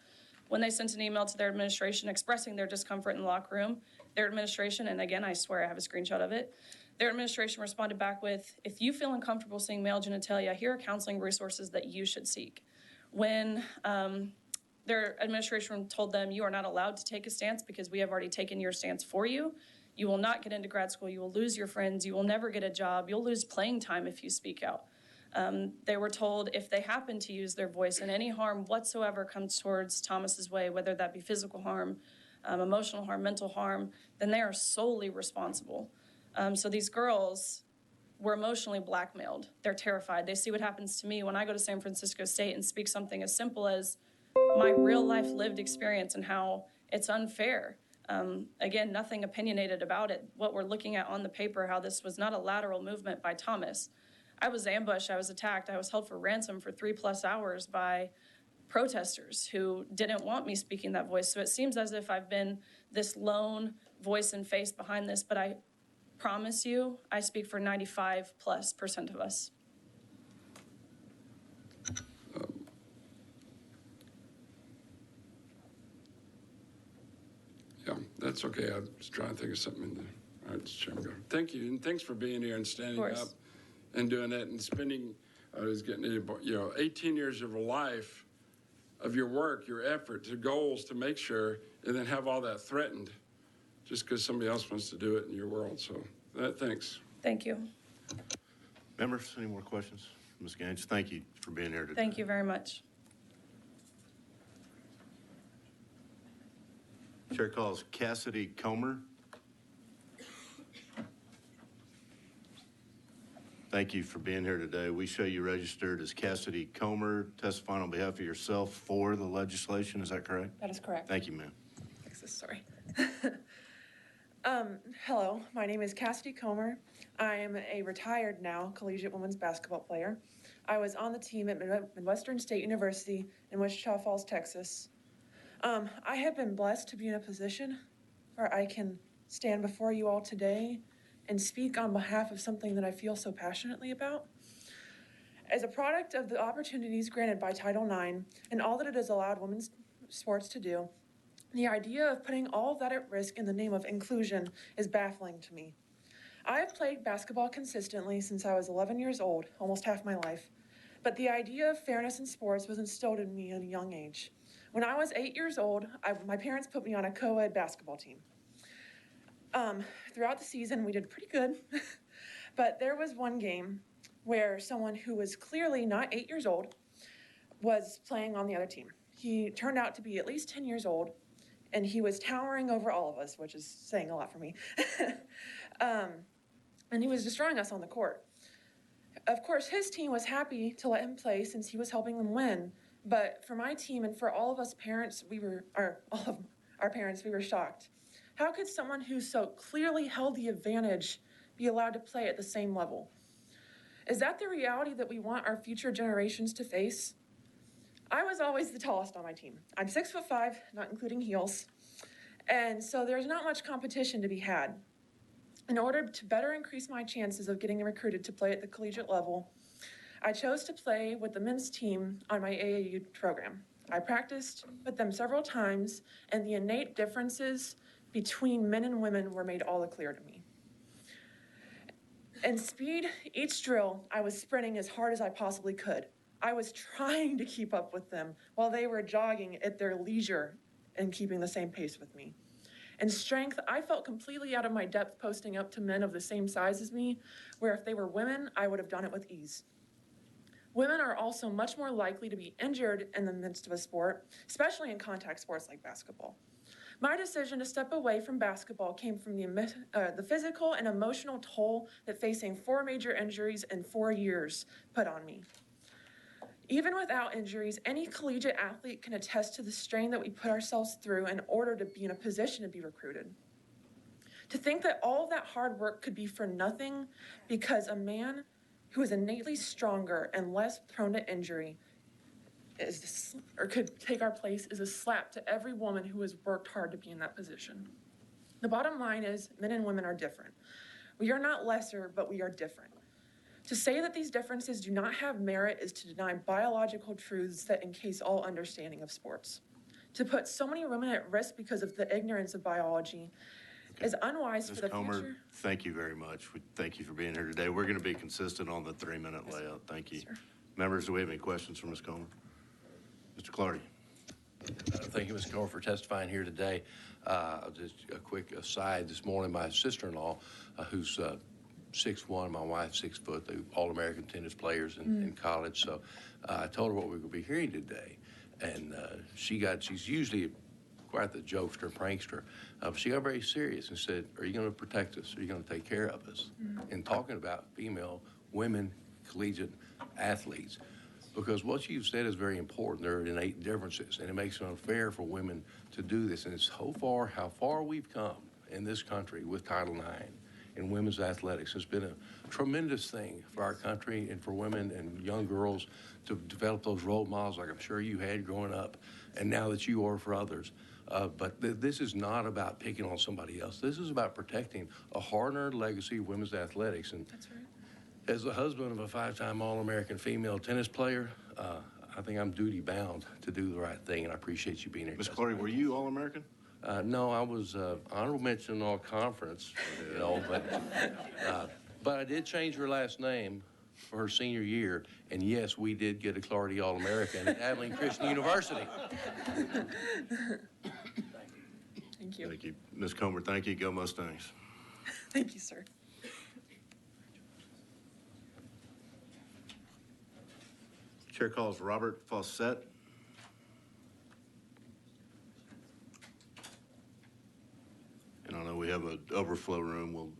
When they sent an email to their administration expressing their discomfort in the locker room, their administration, and again, I swear I have a screenshot of it, their administration responded back with, if you feel uncomfortable seeing male genitalia, here are counseling resources that you should seek. When their administration told them, you are not allowed to take a stance because we have already taken your stance for you. You will not get into grad school. You will lose your friends. You will never get a job. You'll lose playing time if you speak out. They were told if they happen to use their voice and any harm whatsoever comes towards Thomas's way, whether that be physical harm, emotional harm, mental harm, then they are solely responsible. So these girls were emotionally blackmailed. They're terrified. They see what happens to me when I go to San Francisco State and speak something as simple as my real life lived experience and how it's unfair. Again, nothing opinionated about it. What we're looking at on the paper, how this was not a lateral movement by Thomas. I was ambushed, I was attacked, I was held for ransom for 3+ hours by protesters who didn't want me speaking that voice. So it seems as if I've been this lone voice and face behind this, but I promise you, I speak for 95+% of us. Yeah, that's okay. I was trying to think of something in there. All right, Chairman, go. Thank you, and thanks for being here and standing up and doing that and spending, I was getting, 18 years of life, of your work, your effort, your goals to make sure, and then have all that threatened just because somebody else wants to do it in your world. So thanks. Thank you. Members, any more questions? Ms. Gaines, thank you for being here today. Thank you very much. Chair calls Cassidy Comer. Thank you for being here today. We show you registered as Cassidy Comer, testifying on behalf of yourself for the legislation. Is that correct? That is correct. Thank you, ma'am. Sorry. Hello, my name is Cassidy Comer. I am a retired now collegiate women's basketball player. I was on the team at Midwestern State University in Wichita Falls, Texas. I have been blessed to be in a position where I can stand before you all today and speak on behalf of something that I feel so passionately about. As a product of the opportunities granted by Title IX and all that it has allowed women's sports to do, the idea of putting all of that at risk in the name of inclusion is baffling to me. I have played basketball consistently since I was 11 years old, almost half my life, but the idea of fairness in sports was instilled in me at a young age. When I was 8 years old, my parents put me on a co-ed basketball team. Throughout the season, we did pretty good, but there was one game where someone who was clearly not 8 years old was playing on the other team. He turned out to be at least 10 years old, and he was towering over all of us, which is saying a lot for me. And he was destroying us on the court. Of course, his team was happy to let him play since he was helping them win. But for my team and for all of us parents, all of our parents, we were shocked. How could someone who so clearly held the advantage be allowed to play at the same level? Is that the reality that we want our future generations to face? I was always the tallest on my team. I'm 6'5", not including heels. And so there's not much competition to be had. In order to better increase my chances of getting recruited to play at the collegiate level, I chose to play with the men's team on my AAU program. I practiced with them several times, and the innate differences between men and women were made all clear to me. In speed, each drill, I was sprinting as hard as I possibly could. I was trying to keep up with them while they were jogging at their leisure and keeping the same pace with me. In strength, I felt completely out of my depth posting up to men of the same size as me, where if they were women, I would have done it with ease. Women are also much more likely to be injured in the midst of a sport, especially in contact sports like basketball. My decision to step away from basketball came from the physical and emotional toll that facing 4 major injuries in 4 years put on me. Even without injuries, any collegiate athlete can attest to the strain that we put ourselves through in order to be in a position to be recruited. To think that all of that hard work could be for nothing because a man who is innately stronger and less prone to injury could take our place is a slap to every woman who has worked hard to be in that position. The bottom line is men and women are different. We are not lesser, but we are different. To say that these differences do not have merit is to deny biological truths that encase all understanding of sports. To put so many women at risk because of the ignorance of biology is unwise for the Comer, future. thank you very much. We thank you for being here today. We're going to be consistent on the 3-minute layout. Thank you. Sir. Members, do we have any questions for Ms. Comer? Mr. Clardy. Thank you, Ms. Comer, for testifying here today. Just a quick aside, this morning, my sister-in-law, who's 6'1", my wife's 6 foot, they're all-American tennis players in college, so I told her what we were going to be hearing today, and she's usually quite the jokester and prankster. She got very serious and said, are you going to protect us? Are you going to take care of us? And talking about women, collegiate athletes. Because what you've said is very important. There are innate differences, and it makes it unfair for women to do this. And it's how far we've come in this country with Title IX and women's athletics. It's been a tremendous thing for our country and for women and young girls to develop those role models like I'm sure you had growing up, and now that you are for others. But this is not about picking on somebody else. This is about protecting a hard-earned legacy of women's athletics. And That's right. as the husband of a 5-time All-American female tennis player, I think I'm duty-bound to do the right thing, and I appreciate you being here. Ms. Clardy, were you All-American? No, I was honorable mention all conference, but I did change her last name for her senior year, and yes, we did get a Clardy All-American at Abilene Christian University. Thank you. Thank you. Ms. Comer, thank you. Go Mustangs. Thank you, sir. Chair calls Robert Fawcett. And I know we have an overflow room.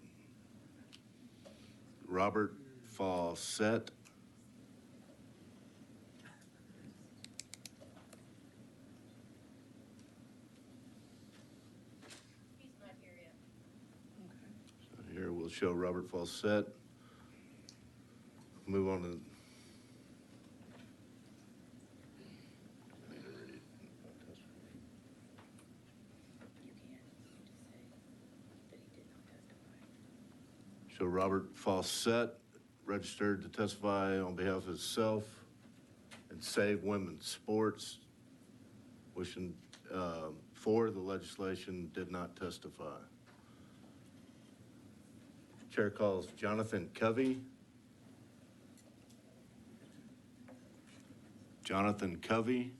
Robert Fawcett. He's not here yet. So here we'll show Robert Fawcett. Move on to So Robert Fawcett, registered to testify on behalf of himself and Save Women's Sports, wishing for the legislation, did not testify. Chair calls Jonathan Covey. Jonathan Covey.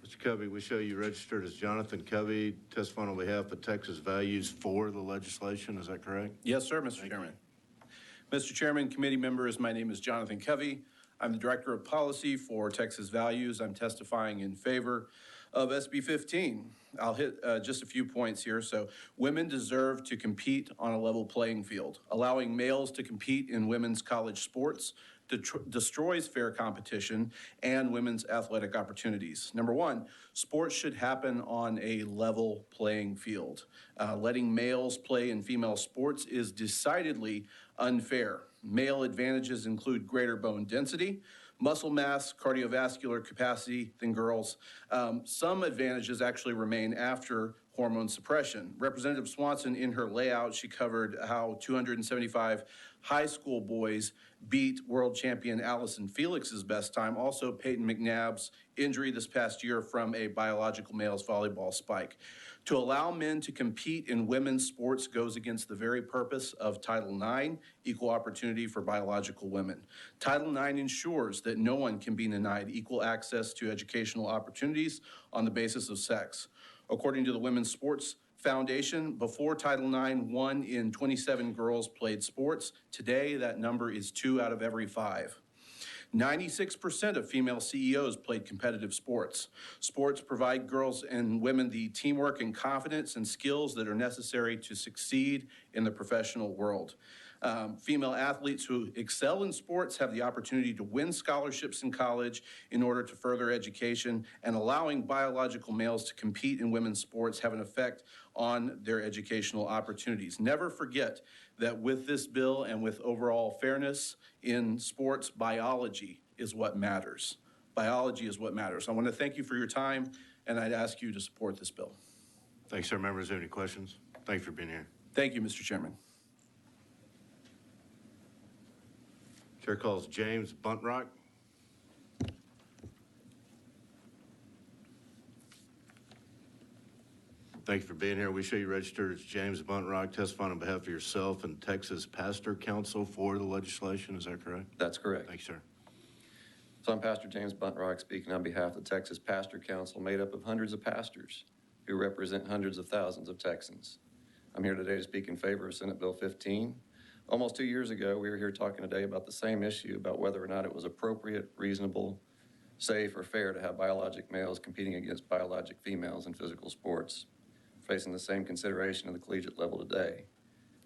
Mr. Covey, we show you registered as Jonathan Covey, testifying on behalf of Texas Values for the legislation. Is that correct? Yes, sir, Mr. Chairman. Mr. Chairman, committee members, my name is Jonathan Covey. I'm the Director of Policy for Texas Values. I'm testifying in favor of SB15. I'll hit just a few points here. So, women deserve to compete on a level playing field. Allowing males to compete in women's college sports destroys fair competition and women's athletic opportunities. Number one, sports should happen on a level playing field. Letting males play in female sports is decidedly unfair. Male advantages include greater bone density, muscle mass, cardiovascular capacity than girls. Some advantages actually remain after hormone suppression. Representative Swanson, in her layout, she covered how 275 high school boys beat world champion Allison Felix's best time. Also, Peyton McNabb's injury this past year from a biological male's volleyball spike. To allow men to compete in women's sports goes against the very purpose of Title IX, equal opportunity for biological women. Title IX ensures that no one can be denied equal access to educational opportunities on the basis of sex. According to the Women's Sports Foundation, before Title IX, 1 in 27 girls played sports. Today, that number is 2 out of every 5. 96% of female CEOs played competitive sports. Sports provide girls and women the teamwork and confidence and skills that are necessary to succeed in the professional world. Female athletes who excel in sports have the opportunity to win scholarships in college in order to further education, and allowing biological males to compete in women's sports have an effect on their educational opportunities. Never forget that with this bill and with overall fairness in sports, biology is what matters. Biology is what matters. I want to thank you for your time, and I'd ask you to support this bill. Thanks, sir. Members, any questions? Thanks for being here. Thank you, Mr. Chairman. Chair calls James Buntrock. Thank you for being here. We show you registered as James Buntrock, testifying on behalf of yourself and Texas Pastor Council for the legislation. Is that correct? That's correct. Thanks, sir. So I'm Pastor James Buntrock, speaking on behalf of the Texas Pastor Council, made up of hundreds of pastors who represent hundreds of thousands of Texans. I'm here today to speak in favor of Senate Bill 15. Almost 2 years ago, we were here talking today about the same issue, about whether or not it was appropriate, reasonable, safe, or fair to have biologic males competing against biologic females in physical sports, facing the same consideration at the collegiate level today.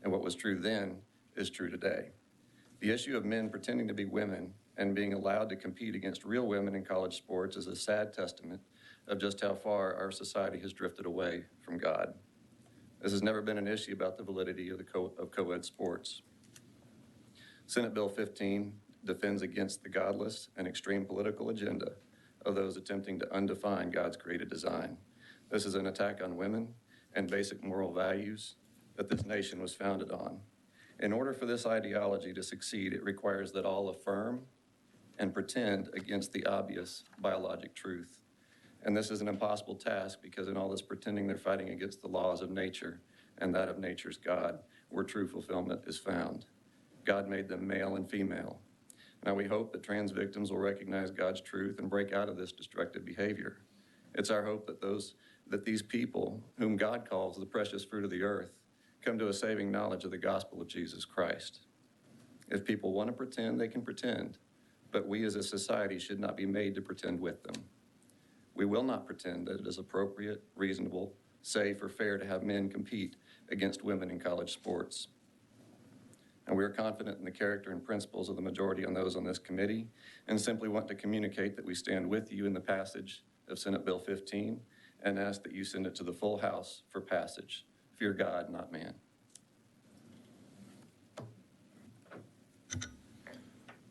And what was true then is true today. The issue of men pretending to be women and being allowed to compete against real women in college sports is a sad testament of just how far our society has drifted away from God. This has never been an issue about the validity of co-ed sports. Senate Bill 15 defends against the godless and extreme political agenda of those attempting to undefine God's created design. This is an attack on women and basic moral values that this nation was founded on. In order for this ideology to succeed, it requires that all affirm and pretend against the obvious biologic truth. And this is an impossible task because in all this pretending, they're fighting against the laws of nature and that of nature's God, where true fulfillment is found. God made them male and female. Now we hope that trans victims will recognize God's truth and break out of this destructive behavior. It's our hope that these people, whom God calls the precious fruit of the earth, come to a saving knowledge of the gospel of Jesus Christ. If people want to pretend, they can pretend, but we as a society should not be made to pretend with them. We will not pretend that it is appropriate, reasonable, safe, or fair to have men compete against women in college sports. And we are confident in the character and principles of the majority on those on this committee, and simply want to communicate that we stand with you in the passage of Senate Bill 15 and ask that you send it to the full House for passage. Fear God, not man.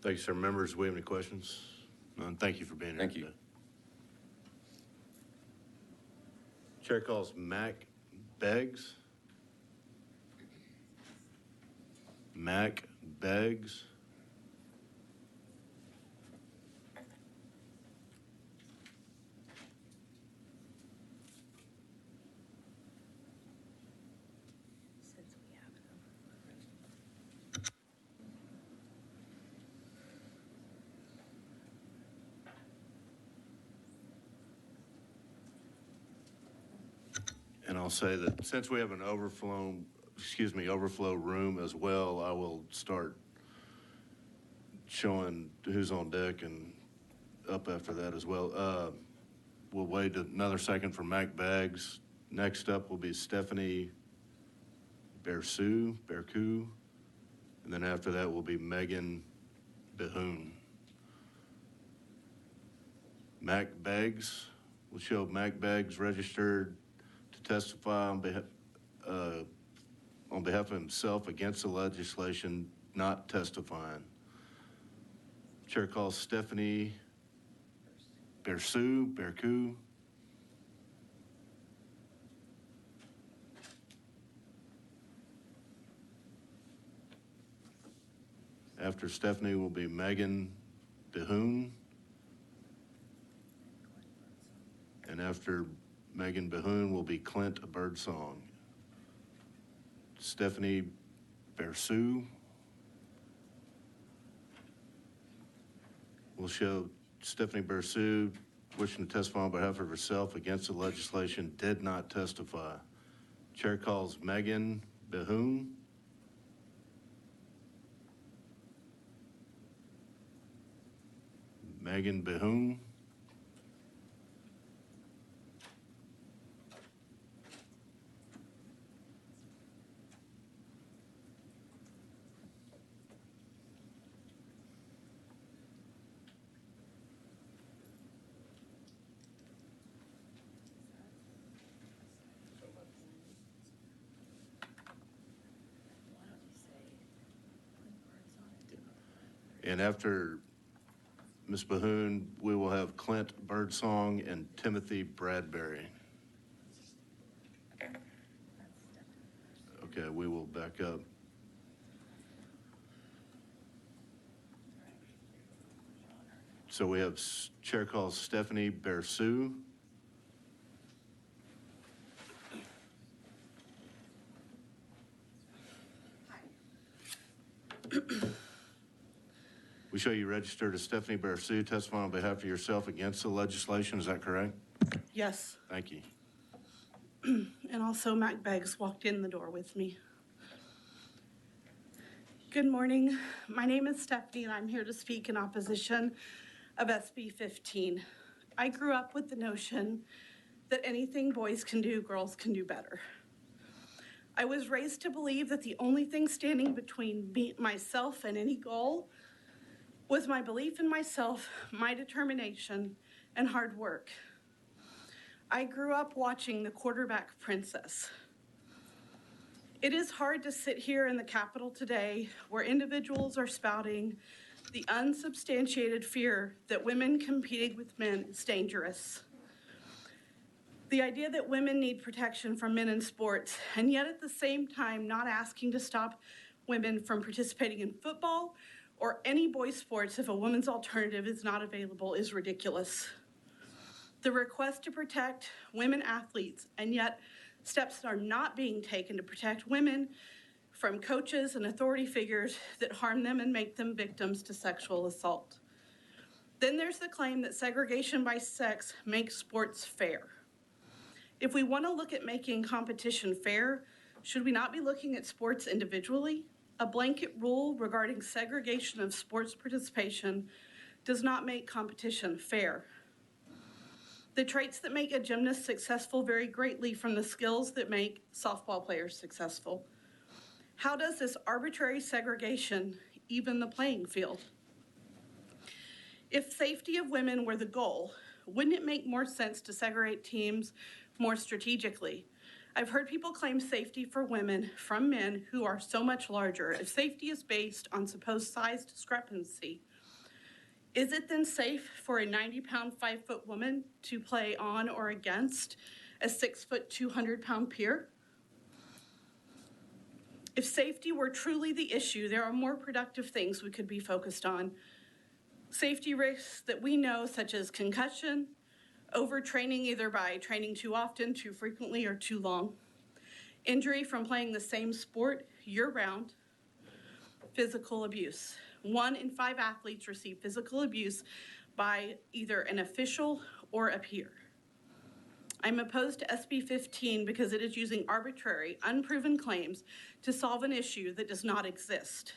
Thank you, sir. Members, do we have any questions? None. Thank you for being here. Thank you. Today. Chair calls Mac Beggs. Mac Beggs. Since we have it. And I'll say that since we have an overflow room as well, I will start showing who's on deck and up after that as well. We'll wait another second for Mac Baggs. Next up will be Stephanie Bercu, and then after that will be Megan Behoon. Mac Baggs, we'll show Mac Baggs registered to testify on behalf of himself against the legislation, not testifying. Chair calls Stephanie Bercu. After Stephanie will be Megan Behoon. And after Megan Behoon will be Clint Birdsong. Stephanie Bersu will show Stephanie Bersu wishing to testify on behalf of herself against the legislation, did not testify. Chair calls Megan Behoon. Megan Behoon. And after Ms. Behoon, we will have Clint Birdsong and Timothy Bradbury. Okay, we will back up. So we have chair calls Stephanie Bersu. We show you registered as Stephanie Bersu, testifying on behalf of yourself against the legislation. Is that correct? Yes, Thank you. and also Mac Beggs walked in the door with me. Good morning. My name is Stephanie, and I'm here to speak in opposition of SB15. I grew up with the notion that anything boys can do, girls can do better. I was raised to believe that the only thing standing between myself and any goal was my belief in myself, my determination, and hard work. I grew up watching The Quarterback Princess. It is hard to sit here in the Capitol today where individuals are spouting the unsubstantiated fear that women competing with men is dangerous. The idea that women need protection from men in sports, and yet at the same time not asking to stop women from participating in football or any boys' sports if a woman's alternative is not available, is ridiculous. The request to protect women athletes, and yet steps are not being taken to protect women from coaches and authority figures that harm them and make them victims to sexual assault. Then there's the claim that segregation by sex makes sports fair. If we want to look at making competition fair, should we not be looking at sports individually? A blanket rule regarding segregation of sports participation does not make competition fair. The traits that make a gymnast successful vary greatly from the skills that make softball players successful. How does this arbitrary segregation even the playing field? If safety of women were the goal, wouldn't it make more sense to segregate teams more strategically? I've heard people claim safety for women from men who are so much larger. If safety is based on supposed size discrepancy, is it then safe for a 90-pound, 5-foot woman to play on or against a 6-foot, 200-pound peer? If safety were truly the issue, there are more productive things we could be focused on. Safety risks that we know, such as concussion, overtraining either by training too often, too frequently, or too long, injury from playing the same sport year-round, physical abuse. 1 in 5 athletes receive physical abuse by either an official or a peer. I'm opposed to SB15 because it is using arbitrary, unproven claims to solve an issue that does not exist.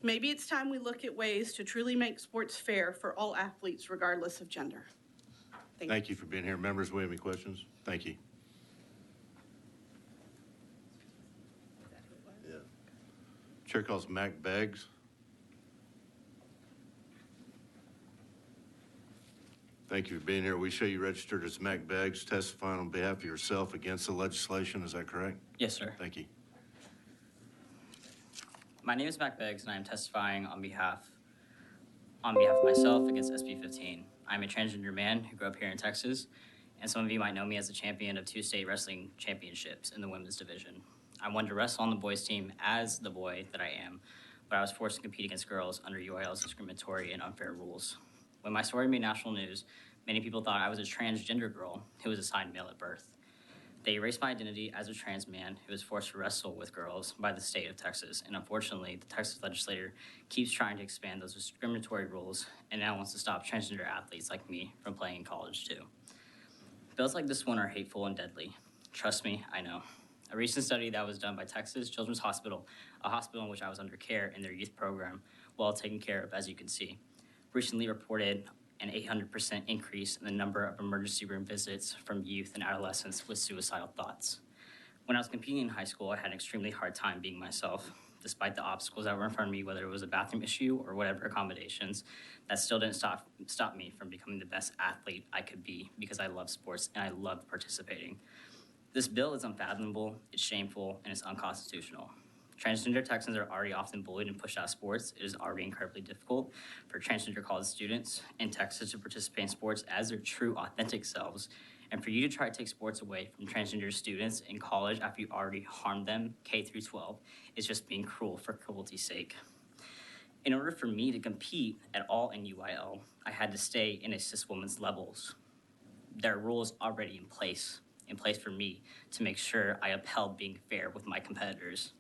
Maybe it's time we look at ways to truly make sports fair for all athletes, regardless of gender. Thank you for being here. Members, we have any questions? Thank you. Yeah. Chair calls Mac Beggs. Thank you for being here. We show you registered as Mac Beggs, testifying on behalf of yourself against the legislation. Is that correct? Yes, sir. Thank you. My name is Mac Beggs, and I am testifying on behalf of myself against SB 15. I'm a transgender man who grew up here in Texas, and some of you might know me as the champion of 2 state wrestling championships in the women's division. I wanted to wrestle on the boys team as the boy that I am, but I was forced to compete against girls under UIL's discriminatory and unfair rules. When my story made national news, many people thought I was a transgender girl who was assigned male at birth. They erased my identity as a trans man who was forced to wrestle with girls by the state of Texas. And unfortunately, the Texas legislature keeps trying to expand those discriminatory rules and now wants to stop transgender athletes like me from playing in college too. Bills like this one are hateful and deadly. Trust me, I know. A recent study that was done by Texas Children's Hospital, a hospital in which I was under care in their youth program, well taken care of, as you can see, recently reported an 800% increase in the number of emergency room visits from youth and adolescents with suicidal thoughts. When I was competing in high school, I had an extremely hard time being myself, despite the obstacles that were in front of me, whether it was a bathroom issue or whatever accommodations. That still didn't stop me from becoming the best athlete I could be because I love sports and I loved participating. This bill is unfathomable, it's shameful, and it's unconstitutional. Transgender Texans are already often bullied and pushed out of sports. It is already incredibly difficult for transgender college students in Texas to participate in sports as their true, authentic selves. And for you to try to take sports away from transgender students in college after you already harmed them, K through 12, is just being cruel for cruelty's sake. In order for me to compete at all in UIL, I had to stay in a cis woman's levels. There are rules already in place for me to make sure I upheld being fair with my competitors.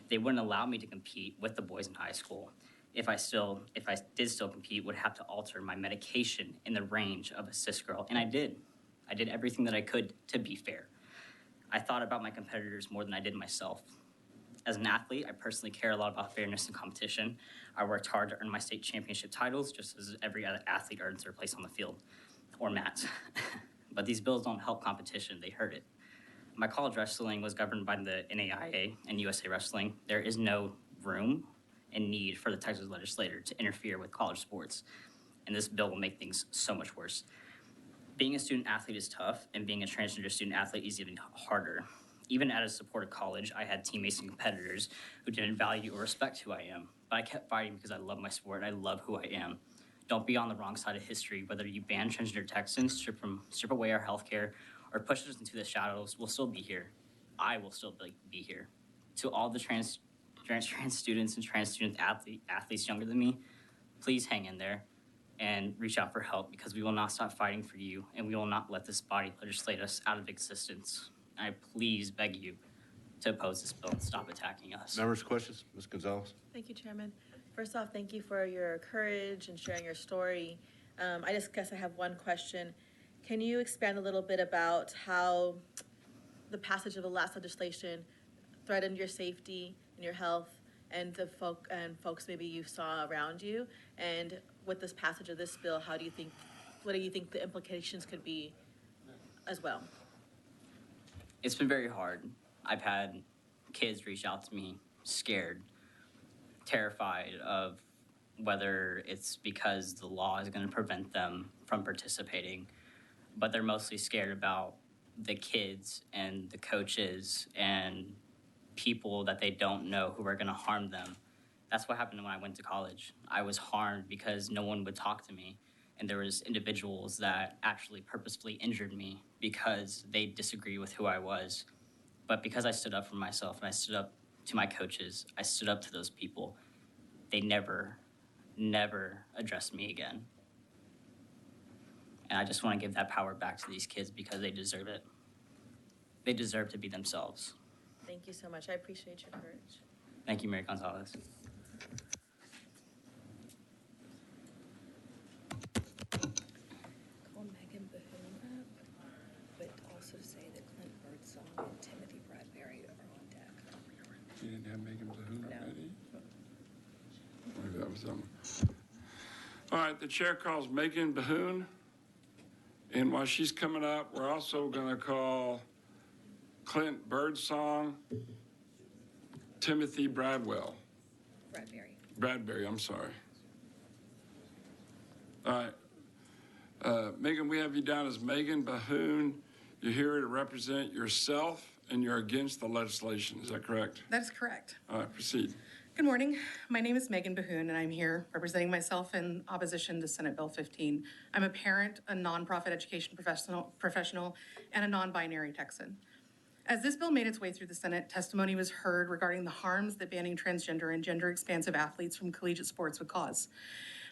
They wouldn't allow me to compete with the boys in high school. If I did still compete, would have to alter my medication in the range of a cis girl, and I did. I did everything that I could to be fair. I thought about my competitors more than I did myself. As an athlete, I personally care a lot about fairness and competition. I worked hard to earn my state championship titles, just as every other athlete earns their place on the field, or mat. But these bills don't help competition, they hurt it. My college wrestling was governed by the NAIA and USA Wrestling. There is no room and need for the Texas legislature to interfere with college sports, and this bill will make things so much worse. Being a student athlete is tough, and being a transgender student athlete is even harder. Even at a supported college, I had teammates and competitors who didn't value or respect who I am, but I kept fighting because I love my sport and I love who I am. Don't be on the wrong side of history. Whether you ban transgender Texans, strip away our health care, or push us into the shadows, we'll still be here. I will still be here. To all the trans students and trans student athletes younger than me, please hang in there and reach out for help, because we will not stop fighting for you, and we will not let this body legislate us out of existence. I please beg you to oppose this bill and stop attacking us. Members, questions? Ms. Gonzalez? Thank you, Chairman. First off, thank you for your courage and sharing your story. I just guess I have one question. Can you expand a little bit about how the passage of the last legislation threatened your safety and your health and the folks maybe you saw around you? And with this passage of this bill, what do you think the implications could be as well? It's been very hard. I've had kids reach out to me scared, terrified of whether it's because the law is going to prevent them from participating, but they're mostly scared about the kids and the coaches and people that they don't know who are going to harm them. That's what happened when I went to college. I was harmed because no one would talk to me, and there was individuals that actually purposefully injured me because they disagree with who I was. But because I stood up for myself and I stood up to my coaches, I stood up to those people, they never addressed me again. And I just want to give that power back to these kids because they deserve it. They deserve to be themselves. Thank you so much. I appreciate your courage. Thank you, Mary Gonzalez. Call Megan Bahoon up, but also say that Clint Birdsong and Timothy Bradbury are on deck. You didn't have Megan Bahoon No. already? Maybe that was something. All right, the chair calls Megan Bahoon. And while she's coming up, we're also going to call Clint Birdsong, Timothy Bradbury, I'm sorry. All right. Megan, we have you down as Megan Bahoon. You're here to represent yourself, and you're against the legislation. Is that correct? That is correct. All right, proceed. Good morning. My name is Megan Bahoon, and I'm here representing myself in opposition to Senate Bill 15. I'm a parent, a nonprofit education professional, and a non-binary Texan. As this bill made its way through the Senate, testimony was heard regarding the harms that banning transgender and gender-expansive athletes from collegiate sports would cause.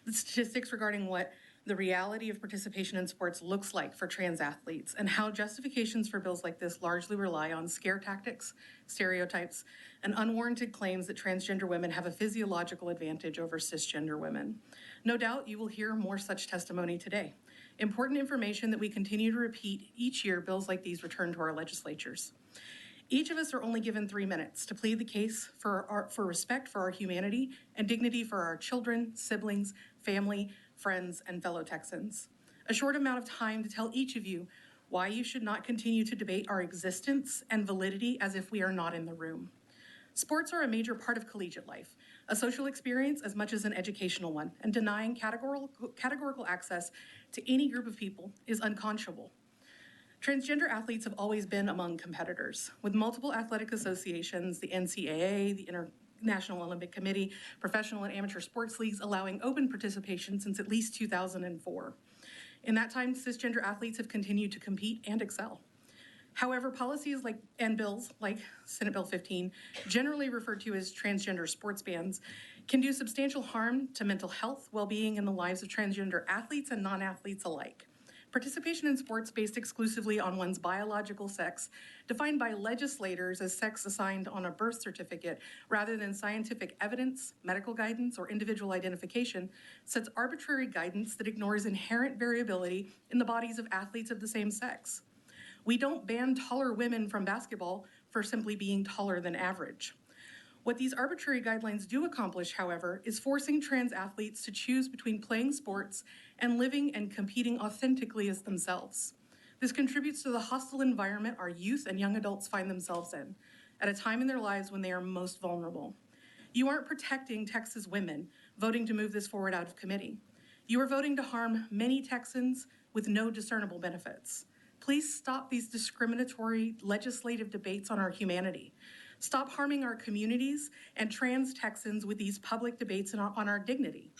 The statistics regarding what the reality of participation in sports looks like for trans athletes and how justifications for bills like this largely rely on scare tactics, stereotypes, and unwarranted claims that transgender women have a physiological advantage over cisgender women. No doubt you will hear more such testimony today. Important information that we continue to repeat each year bills like these return to our legislatures. Each of us are only given 3 minutes to plead the case for respect for our humanity and dignity for our children, siblings, family, friends, and fellow Texans. A short amount of time to tell each of you why you should not continue to debate our existence and validity as if we are not in the room. Sports are a major part of collegiate life, a social experience as much as an educational one, and denying categorical access to any group of people is unconscionable. Transgender athletes have always been among competitors, with multiple athletic associations, the NCAA, the International Olympic Committee, professional and amateur sports leagues allowing open participation since at least 2004. In that time, cisgender athletes have continued to compete and excel. However, policies and bills like Senate Bill 15, generally referred to as transgender sports bans, can do substantial harm to mental health, well-being, and the lives of transgender athletes and non-athletes alike. Participation in sports based exclusively on one's biological sex, defined by legislators as sex assigned on a birth certificate rather than scientific evidence, medical guidance, or individual identification, sets arbitrary guidance that ignores inherent variability in the bodies of athletes of the same sex. We don't ban taller women from basketball for simply being taller than average. What these arbitrary guidelines do accomplish, however, is forcing trans athletes to choose between playing sports and living and competing authentically as themselves. This contributes to the hostile environment our youth and young adults find themselves in, at a time in their lives when they are most vulnerable. You aren't protecting Texas women voting to move this forward out of committee. You are voting to harm many Texans with no discernible benefits. Please stop these discriminatory legislative debates on our humanity. Stop harming our communities and trans Texans with these public debates on our dignity.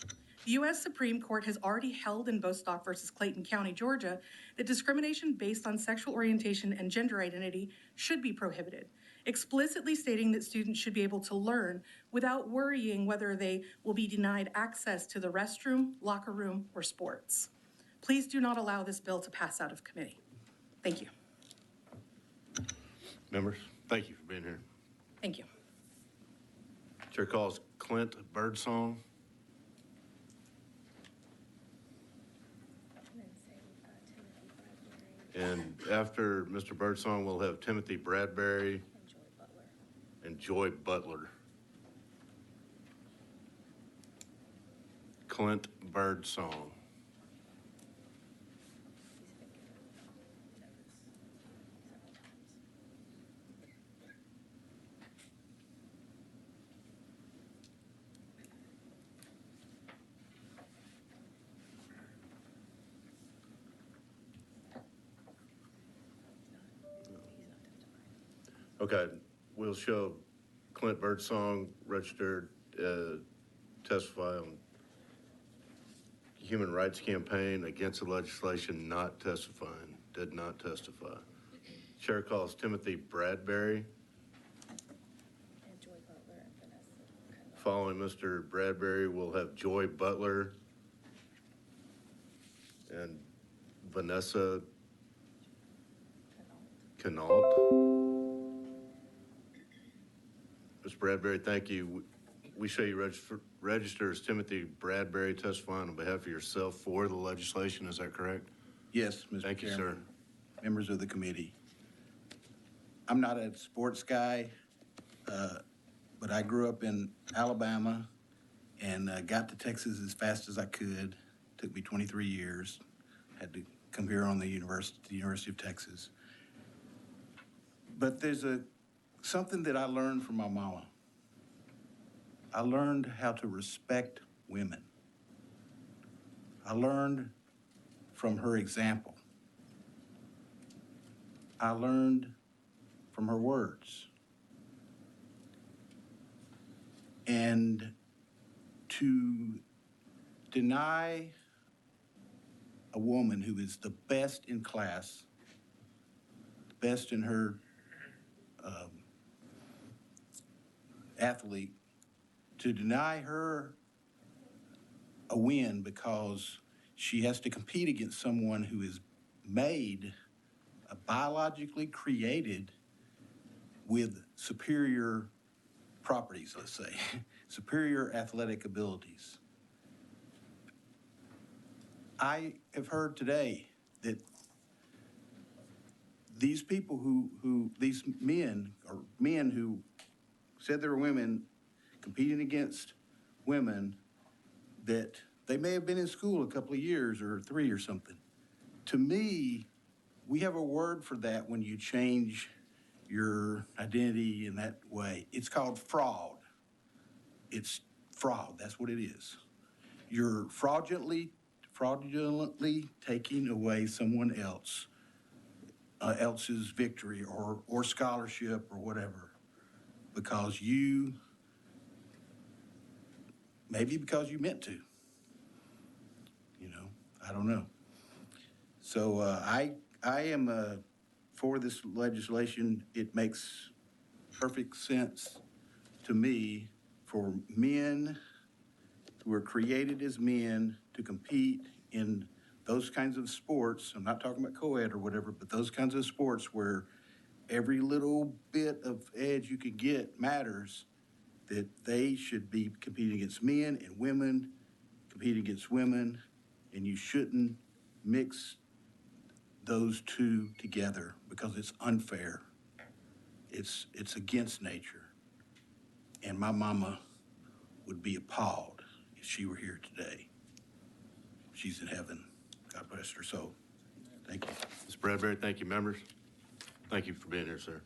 The U.S. Supreme Court has already held in Bostock versus Clayton County, Georgia, that discrimination based on sexual orientation and gender identity should be prohibited, explicitly stating that students should be able to learn without worrying whether they will be denied access to the restroom, locker room, or sports. Please do not allow this bill to pass out of committee. Thank you. Members, thank you for being here. Thank you. Chair calls Clint Birdsong. And after Mr. Birdsong, we'll have Timothy Bradbury and Joy Butler. Clint Birdsong. Okay, we'll show Clint Birdsong registered, testify on Human Rights Campaign against the legislation, not testifying, did not testify. Chair calls Timothy Bradbury. And Joy Butler and Vanessa. Following Mr. Bradbury, we'll have Joy Butler and Vanessa Kanault. Mr. Bradbury, thank you. We show you register as Timothy Bradbury testifying on behalf of yourself for the legislation. Is that correct? Yes, Mr. Thank you, sir. Chairman, members of the committee. I'm not a sports guy, but I grew up in Alabama and got to Texas as fast as I could. Took me 23 years. Had to come here on the University of Texas. But there's something that I learned from my mama. I learned how to respect women. I learned from her example. I learned from her words. And to deny a woman who is the best in class, the best in her athlete, to deny her a win because she has to compete against someone who is made, biologically created with superior properties, let's say, superior athletic abilities. I have heard today that these people these men, or men who said they were women competing against women, that they may have been in school a couple of years or 3 or something. To me, we have a word for that when you change your identity in that way. It's called fraud. It's fraud. That's what it is. You're fraudulently taking away someone else's victory or scholarship or whatever, because maybe because you meant to. I don't know. So I am for this legislation. It makes perfect sense to me for men who are created as men to compete in those kinds of sports. I'm not talking about co-ed or whatever, but those kinds of sports where every little bit of edge you can get matters, that they should be competing against men, and women competing against women, and you shouldn't mix those two together because it's unfair. It's against nature. And my mama would be appalled if she were here today. She's in heaven. God bless her soul. Thank you. Ms. Bradbury, thank you, members. Thank you for being here, sir.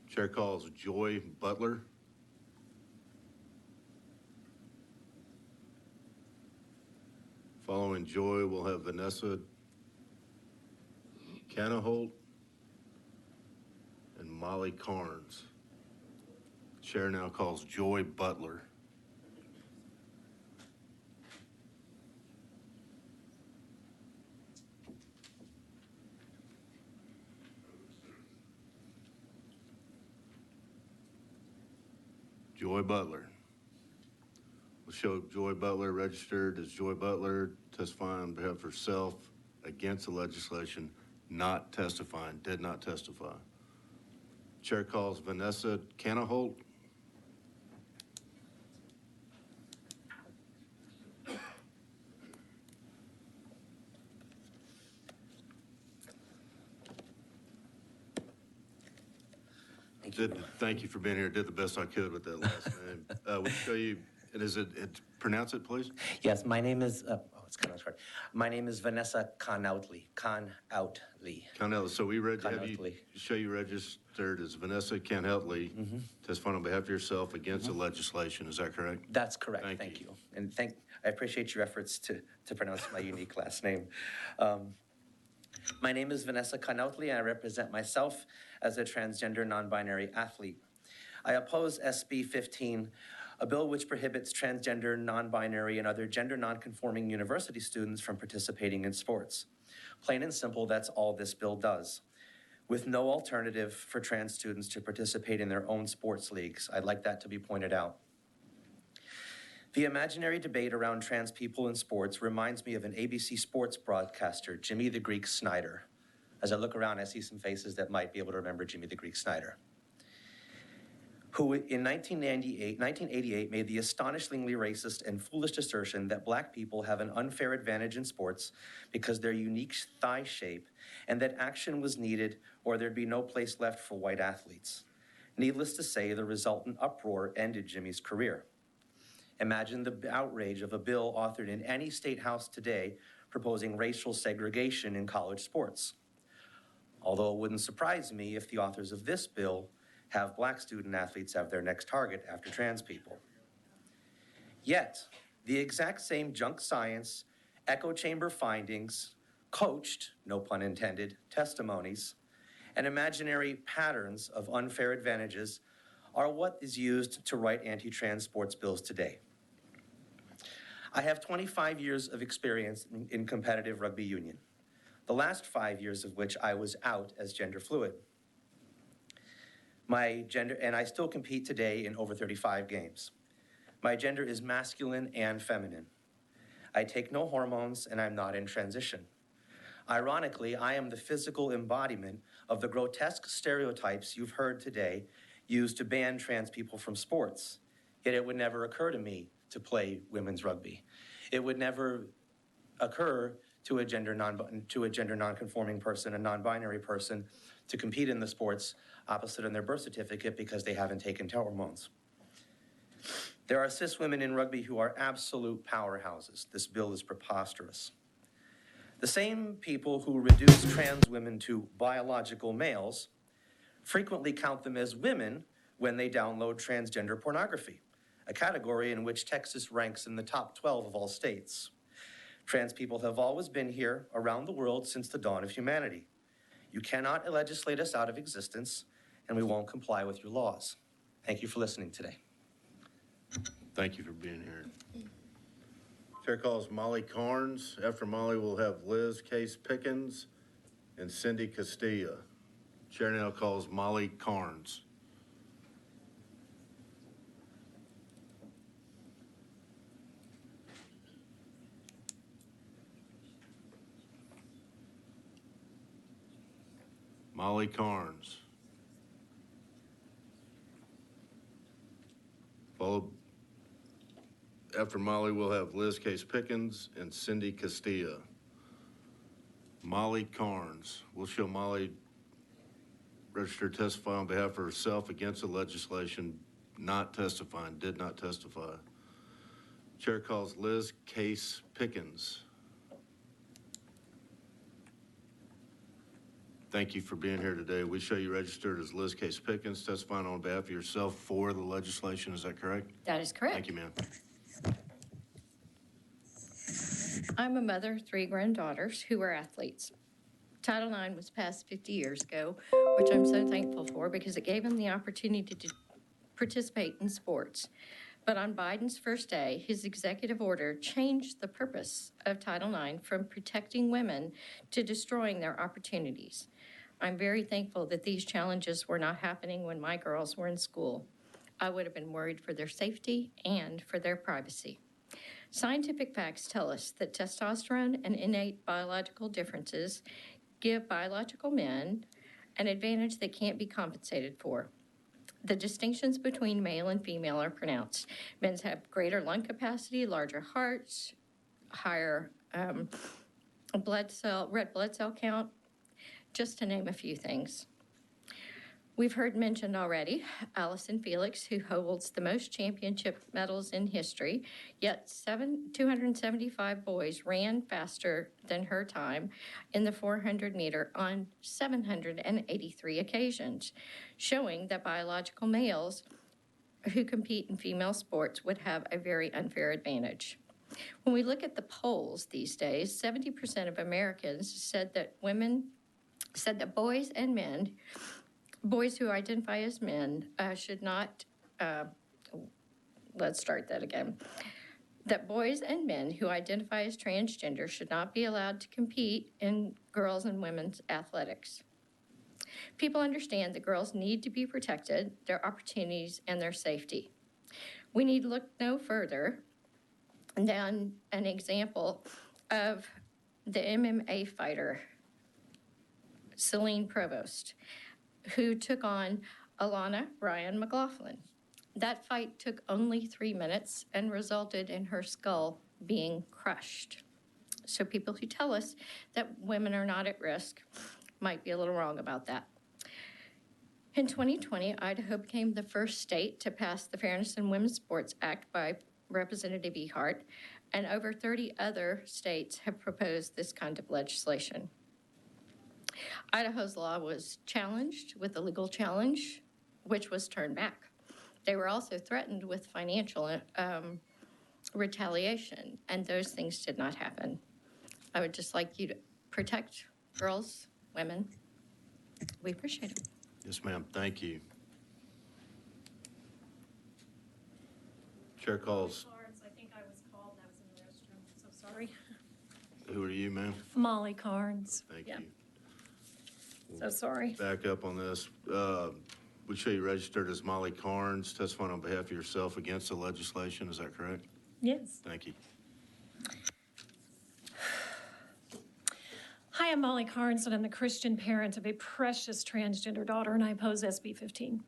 Chair calls Joy Butler. Following Joy, we'll have Vanessa Canaholt and Molly Carnes. Chair now calls Joy Butler. Joy Butler. We'll show Joy Butler registered as Joy Butler, testifying on behalf of herself against the legislation, not testifying, did not testify. Chair calls Vanessa Canaholt. Thank you for being here. Did the best I could with that last name. We'll show you, and pronounce it, please? Yes, my name is, it's kind of hard. My name is Vanessa Canaholt. Canaholt. So have you show you registered as Vanessa Canaholt, testifying on behalf of yourself against the legislation. Is that correct? That's correct. Thank you. And I appreciate your efforts to pronounce my unique last name. My name is Vanessa Canaholt, and I represent myself as a transgender non-binary athlete. I oppose SB15, a bill which prohibits transgender, non-binary, and other gender non-conforming university students from participating in sports. Plain and simple, that's all this bill does. With no alternative for trans students to participate in their own sports leagues. I'd like that to be pointed out. The imaginary debate around trans people in sports reminds me of an ABC Sports broadcaster, Jimmy the Greek Snyder. As I look around, I see some faces that might be able to remember Jimmy the Greek Snyder, who in 1988 made the astonishingly racist and foolish assertion that black people have an unfair advantage in sports because their unique thigh shape, and that action was needed or there'd be no place left for white athletes. Needless to say, the resultant uproar ended Jimmy's career. Imagine the outrage of a bill authored in any state house today proposing racial segregation in college sports. Although it wouldn't surprise me if the authors of this bill have black student athletes as their next target after trans people. Yet, the exact same junk science, echo chamber findings, coached, no pun intended, testimonies, and imaginary patterns of unfair advantages are what is used to write anti-trans sports bills today. I have 25 years of experience in competitive rugby union, the last 5 years of which I was out as gender fluid. My gender, and I still compete today in over 35 games. My gender is masculine and feminine. I take no hormones and I'm not in transition. Ironically, I am the physical embodiment of the grotesque stereotypes you've heard today used to ban trans people from sports. Yet it would never occur to me to play women's rugby. It would never occur to a gender non-conforming person, a non-binary person, to compete in the sports opposite on their birth certificate because they haven't taken hormones. There are cis women in rugby who are absolute powerhouses. This bill is preposterous. The same people who reduce trans women to biological males frequently count them as women when they download transgender pornography, a category in which Texas ranks in the top 12 of all states. Trans people have always been here around the world since the dawn of humanity. You cannot legislate us out of existence, and we won't comply with your laws. Thank you for listening today. Thank you for being here. Chair calls Molly Carnes. After Molly, we'll have Liz Case Pickens and Cindy Castilla. Chair now calls Molly Carnes. Molly Carnes. Followed, after Molly, we'll have Liz Case Pickens and Cindy Castilla. Molly Carnes. We'll show Molly registered to testify on behalf of herself against the legislation, not testifying, did not testify. Chair calls Liz Case Pickens. Thank you for being here today. We show you registered as Liz Case Pickens, testifying on behalf of yourself for the legislation. Is that correct? That is correct. Thank you, ma'am. I'm a mother of 3 granddaughters who are athletes. Title IX was passed 50 years ago, which I'm so thankful for because it gave them the opportunity to participate in sports. But on Biden's first day, his executive order changed the purpose of Title IX from protecting women to destroying their opportunities. I'm very thankful that these challenges were not happening when my girls were in school. I would have been worried for their safety and for their privacy. Scientific facts tell us that testosterone and innate biological differences give biological men an advantage they can't be compensated for. The distinctions between male and female are pronounced. Men have greater lung capacity, larger hearts, higher red blood cell count, just to name a few things. We've heard mentioned already Allison Felix, who holds the most championship medals in history, yet 275 boys ran faster than her time in the 400 meter on 783 occasions, showing that biological males who compete in female sports would have a very unfair advantage. When we look at the polls these days, 70% of Americans said that boys and men, boys who identify as men should not, let's start that again, that boys and men who identify as transgender should not be allowed to compete in girls' and women's athletics. People understand that girls need to be protected, their opportunities, and their safety. We need to look no further than an example of the MMA fighter, Celine Provost, who took on Alana Ryan McLaughlin. That fight took only 3 minutes and resulted in her skull being crushed. So people who tell us that women are not at risk might be a little wrong about that. In 2020, Idaho became the first state to pass the Fairness in Women's Sports Act by Representative Ehart, and over 30 other states have proposed this kind of legislation. Idaho's law was challenged with a legal challenge, which was turned back. They were also threatened with financial retaliation, and those things did not happen. I would just like you to protect girls, women. We appreciate it. Yes, ma'am. Thank you. Chair calls. I think I was called and I was in the sorry. Who are you, ma'am? Molly Carnes. Thank Yeah. you. So sorry. Back up on this. We show you registered as Molly Carnes, testifying on behalf of yourself against the legislation. Is that correct? Yes. Thank you. Hi, I'm Molly Carnes, and I'm the Christian parent of a precious transgender daughter, and I oppose SB15.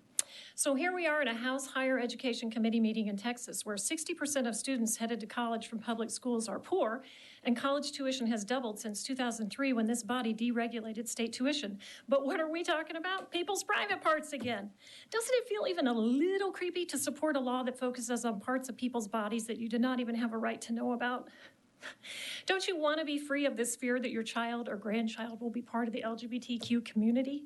So here we are in a House Higher Education Committee meeting in Texas, where 60% of students headed to college from public schools are poor, and college tuition has doubled since 2003 when this body deregulated state tuition. But what are we talking about? People's private parts again. Doesn't it feel even a little creepy to support a law that focuses on parts of people's bodies that you do not even have a right to know about? Don't you want to be free of this fear that your child or grandchild will be part of the LGBTQ community?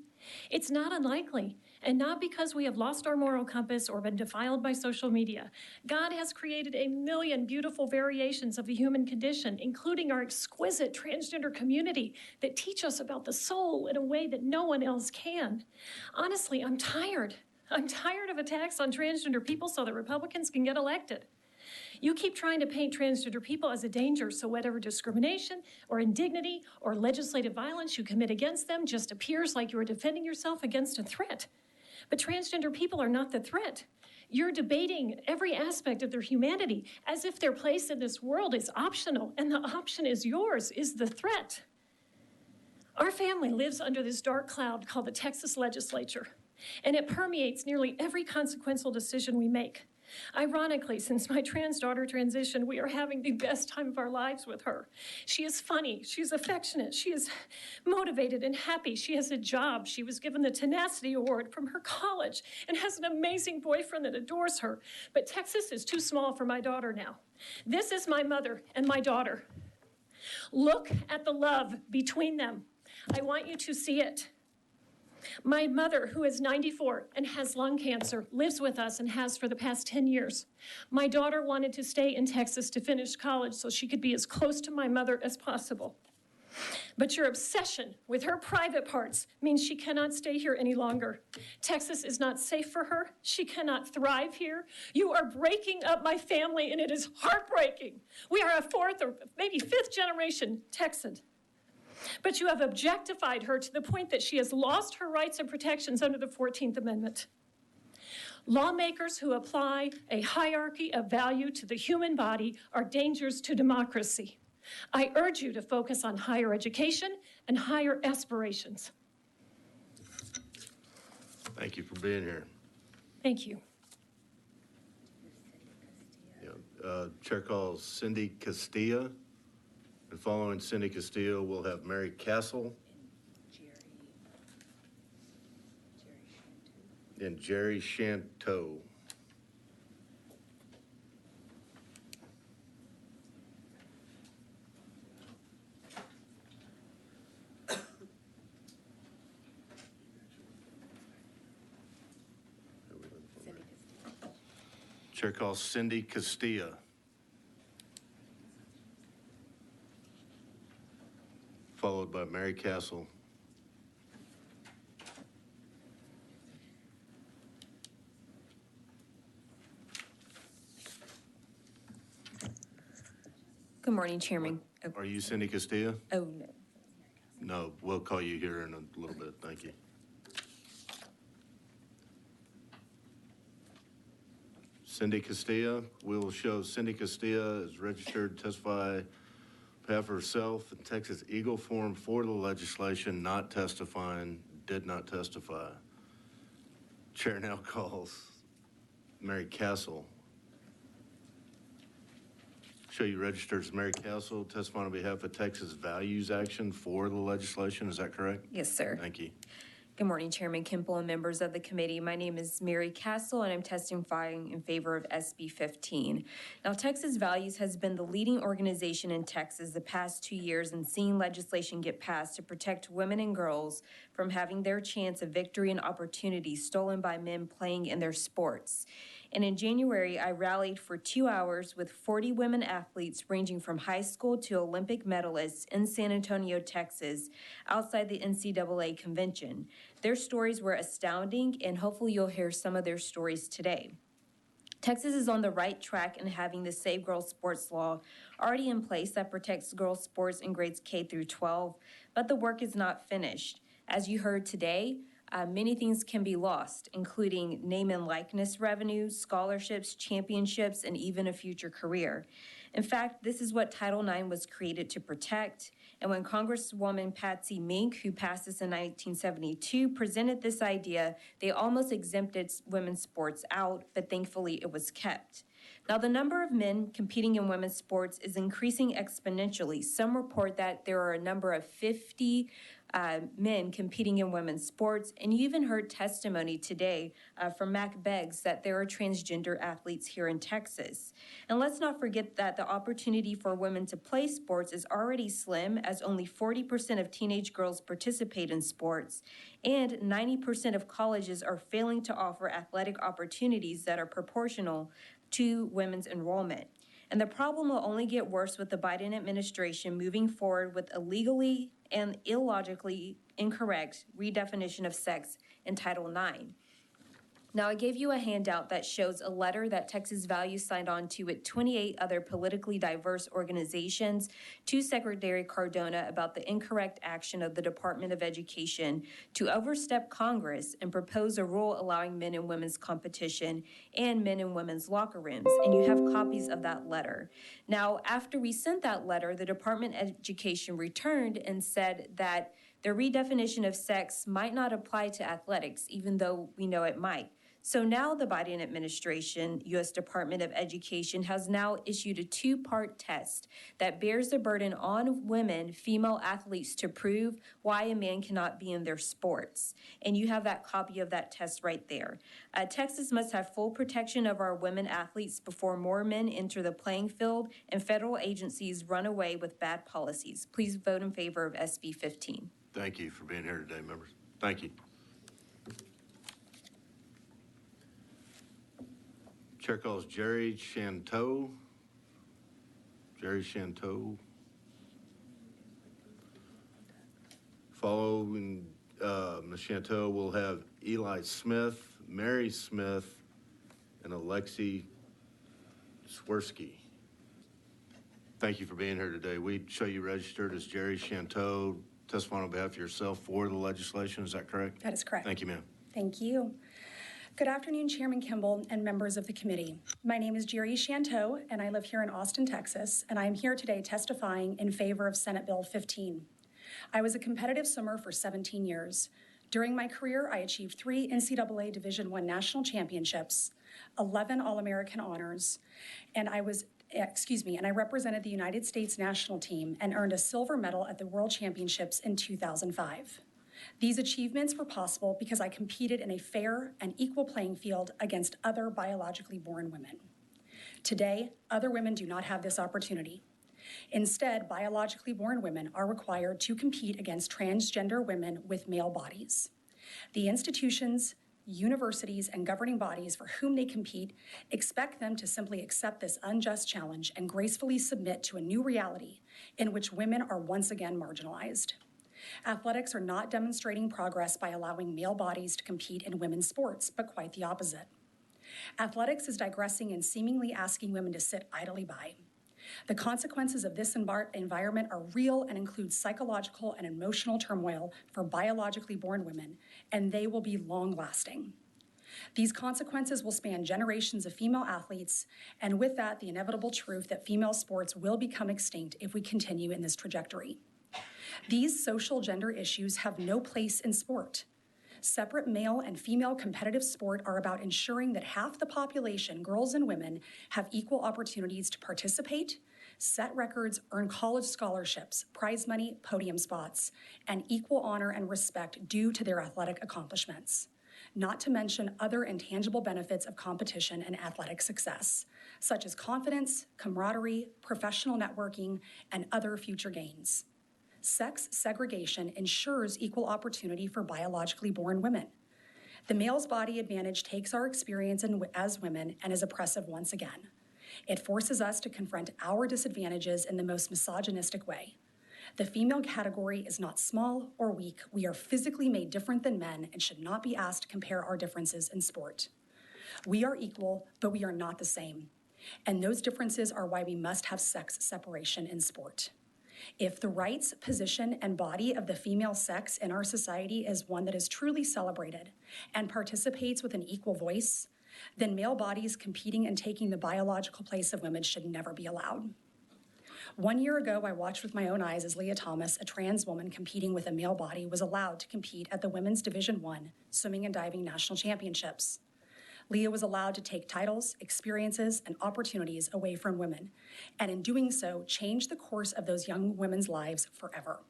It's not unlikely, and not because we have lost our moral compass or been defiled by social media. God has created a million beautiful variations of the human condition, including our exquisite transgender community, that teach us about the soul in a way that no one else can. Honestly, I'm tired. I'm tired of attacks on transgender people so that Republicans can get elected. You keep trying to paint transgender people as a danger, so whatever discrimination or indignity or legislative violence you commit against them just appears like you are defending yourself against a threat. But transgender people are not the threat. You're debating every aspect of their humanity as if their place in this world is optional, and the option is yours, is the threat. Our family lives under this dark cloud called the Texas legislature, and it permeates nearly every consequential decision we make. Ironically, since my trans daughter transitioned, we are having the best time of our lives with her. She is funny, she's affectionate, she is motivated and happy. She has a job. She was given the Tenacity Award from her college and has an amazing boyfriend that adores her. But Texas is too small for my daughter now. This is my mother and my daughter. Look at the love between them. I want you to see it. My mother, who is 94 and has lung cancer, lives with us and has for the past 10 years. My daughter wanted to stay in Texas to finish college so she could be as close to my mother as possible. But your obsession with her private parts means she cannot stay here any longer. Texas is not safe for her. She cannot thrive here. You are breaking up my family, and it is heartbreaking. We are a fourth or maybe fifth generation Texan. But you have objectified her to the point that she has lost her rights and protections under the 14th Amendment. Lawmakers who apply a hierarchy of value to the human body are dangers to democracy. I urge you to focus on higher education and higher aspirations. Thank you for being here. Thank you. Chair calls Cindy Castilla. And following Cindy Castillo, we'll have Mary Castle and Jerry Shanto. Chair calls Cindy Castilla. Followed by Mary Castle. Good morning, Chairman. Are you Cindy Castilla? Oh, no. No, we'll call you here in a little bit. Thank you. Cindy Castilla. We'll show Cindy Castilla is registered to testify on behalf of herself in Texas Eagle Forum for the legislation, not testifying, did not testify. Chair now calls Mary Castle. Show you registered as Mary Castle, testifying on behalf of Texas Values Action for the legislation. Is that correct? Yes, sir. Thank you. Good morning, Chairman Kimple and members of the committee. My name is Mary Castle, and I'm testifying in favor of SB 15. Now, Texas Values has been the leading organization in Texas the past 2 years in seeing legislation get passed to protect women and girls from having their chance of victory and opportunity stolen by men playing in their sports. And in January, I rallied for 2 hours with 40 women athletes ranging from high school to Olympic medalists in San Antonio, Texas, outside the NCAA convention. Their stories were astounding, and hopefully you'll hear some of their stories today. Texas is on the right track in having the Save Girls Sports Law already in place that protects girls' sports in grades K through 12, but the work is not finished. As you heard today, many things can be lost, including name and likeness revenue, scholarships, championships, and even a future career. In fact, this is what Title IX was created to protect. And when Congresswoman Patsy Mink, who passed this in 1972, presented this idea, they almost exempted women's sports out, but thankfully it was kept. Now, the number of men competing in women's sports is increasing exponentially. Some report that there are a number of 50 men competing in women's sports, and you even heard testimony today from Mac Beggs that there are transgender athletes here in Texas. And let's not forget that the opportunity for women to play sports is already slim, as only 40% of teenage girls participate in sports, and 90% of colleges are failing to offer athletic opportunities that are proportional to women's enrollment. And the problem will only get worse with the Biden administration moving forward with a legally and illogically incorrect redefinition of sex in Title IX. Now, I gave you a handout that shows a letter that Texas Values signed on to with 28 other politically diverse organizations to Secretary Cardona about the incorrect action of the Department of Education to overstep Congress and propose a rule allowing men and women's competition and men and women's locker rooms. And you have copies of that letter. Now, after we sent that letter, the Department of Education returned and said that the redefinition of sex might not apply to athletics, even though we know it might. So now the Biden administration, U.S. Department of Education, has now issued a two-part test that bears the burden on women, female athletes, to prove why a man cannot be in their sports. And you have that copy of that test right there. Texas must have full protection of our women athletes before more men enter the playing field and federal agencies run away with bad policies. Please vote in favor of SB 15. Thank you for being here today, members. Thank you. Chair calls Jerry Shanto. Jerry Shanto. Following Ms. Shanto, we'll have Eli Smith, Mary Smith, and Alexi Swirsky. Thank you for being here today. We show you registered as Jerry Shanto, testifying on behalf of yourself for the legislation. Is that correct? That is correct. Thank you, ma'am. Thank you. Good afternoon, Chairman Kimball and members of the committee. My name is Jerry Shanto, and I live here in Austin, Texas, and I am here today testifying in favor of Senate Bill 15. I was a competitive swimmer for 17 years. During my career, I achieved 3 NCAA Division I national championships, 11 All-American honors, and I represented the United States national team and earned a silver medal at the World Championships in 2005. These achievements were possible because I competed in a fair and equal playing field against other biologically born women. Today, other women do not have this opportunity. Instead, biologically born women are required to compete against transgender women with male bodies. The institutions, universities, and governing bodies for whom they compete expect them to simply accept this unjust challenge and gracefully submit to a new reality in which women are once again marginalized. Athletics are not demonstrating progress by allowing male bodies to compete in women's sports, but quite the opposite. Athletics is digressing and seemingly asking women to sit idly by. The consequences of this environment are real and include psychological and emotional turmoil for biologically born women, and they will be long-lasting. These consequences will span generations of female athletes, and with that, the inevitable truth that female sports will become extinct if we continue in this trajectory. These social gender issues have no place in sport. Separate male and female competitive sport are about ensuring that half the population, girls and women, have equal opportunities to participate, set records, earn college scholarships, prize money, podium spots, and equal honor and respect due to their athletic accomplishments. Not to mention other intangible benefits of competition and athletic success, such as confidence, camaraderie, professional networking, and other future gains. Sex segregation ensures equal opportunity for biologically born women. The male's body advantage takes our experience as women and is oppressive once again. It forces us to confront our disadvantages in the most misogynistic way. The female category is not small or weak. We are physically made different than men and should not be asked to compare our differences in sport. We are equal, but we are not the same. And those differences are why we must have sex separation in sport. If the rights, position, and body of the female sex in our society is one that is truly celebrated and participates with an equal voice, then male bodies competing and taking the biological place of women should never be allowed. 1 year ago, I watched with my own eyes as Leah Thomas, a trans woman competing with a male body, was allowed to compete at the Women's Division I Swimming and Diving National Championships. Leah was allowed to take titles, experiences, and opportunities away from women, and in doing so, changed the course of those young women's lives forever.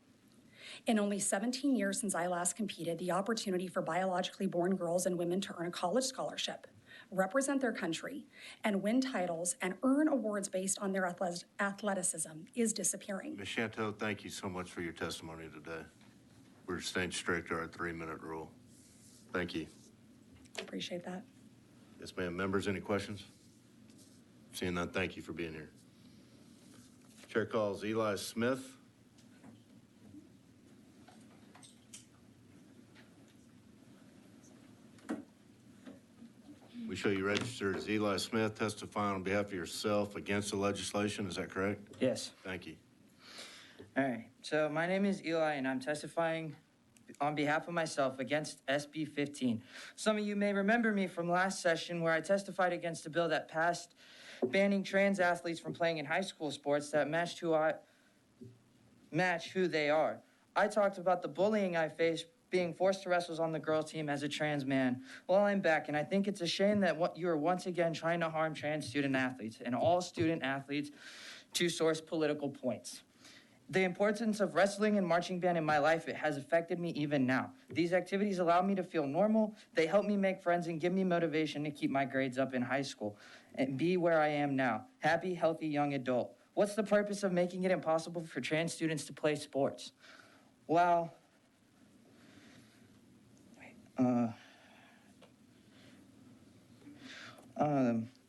In only 17 years since I last competed, the opportunity for biologically born girls and women to earn a college scholarship, represent their country, and win titles and earn awards based on their athleticism is disappearing. Ms. Shanto, thank you so much for your testimony today. We're staying strict to our 3-minute rule. Thank you. Appreciate that. Yes, ma'am. Members, any questions? Seeing none, thank you for being here. Chair calls Eli Smith. We show you registered as Eli Smith, testifying on behalf of yourself against the legislation. Is that correct? Yes. Thank you. All right. So my name is Eli, and I'm testifying on behalf of myself against SB15. Some of you may remember me from last session where I testified against a bill that passed banning trans athletes from playing in high school sports that match who they are. I talked about the bullying I faced being forced to wrestle on the girls' team as a trans man. Well, I'm back, and I think it's a shame that you are once again trying to harm trans student athletes and all student athletes to source political points. The importance of wrestling and marching band in my life, it has affected me even now. These activities allow me to feel normal. They help me make friends and give me motivation to keep my grades up in high school and be where I am now, happy, healthy, young adult. What's the purpose of making it impossible for trans students to play sports? Well,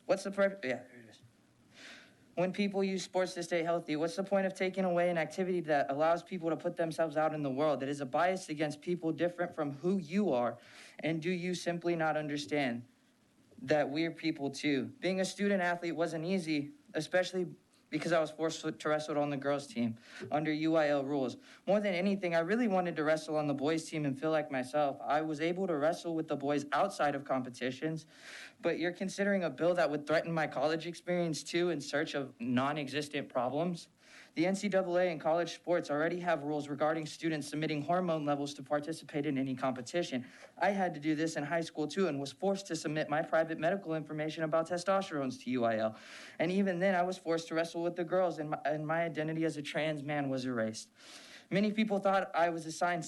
what's the purpose? Yeah, there it is. When people use sports to stay healthy, what's the point of taking away an activity that allows people to put themselves out in the world, that is a bias against people different from who you are? And do you simply not understand that we're people too? Being a student athlete wasn't easy, especially because I was forced to wrestle on the girls' team under UIL rules. More than anything, I really wanted to wrestle on the boys' team and feel like myself. I was able to wrestle with the boys outside of competitions, but you're considering a bill that would threaten my college experience too in search of non-existent problems? The NCAA and college sports already have rules regarding students submitting hormone levels to participate in any competition. I had to do this in high school too and was forced to submit my private medical information about testosterone to UIL. And even then, I was forced to wrestle with the girls and my identity as a trans man was erased. Many people thought I was assigned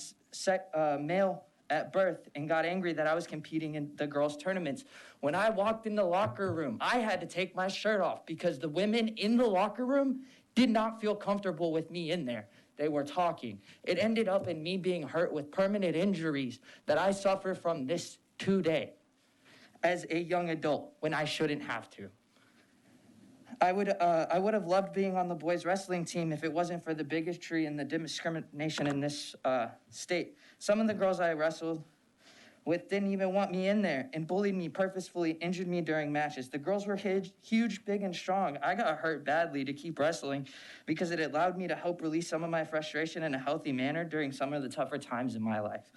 male at birth and got angry that I was competing in the girls' tournaments. When I walked in the locker room, I had to take my shirt off because the women in the locker room did not feel comfortable with me in there. They were talking. It ended up in me being hurt with permanent injuries that I suffer from this today as a young adult when I shouldn't have to. I would have loved being on the boys wrestling team if it wasn't for the bigotry and the discrimination in this state. Some of the girls I wrestled with didn't even want me in there and bullied me, purposefully injured me during matches. The girls were huge, big, and strong. I got hurt badly to keep wrestling because it allowed me to help release some of my frustration in a healthy manner during some of the tougher times in my life.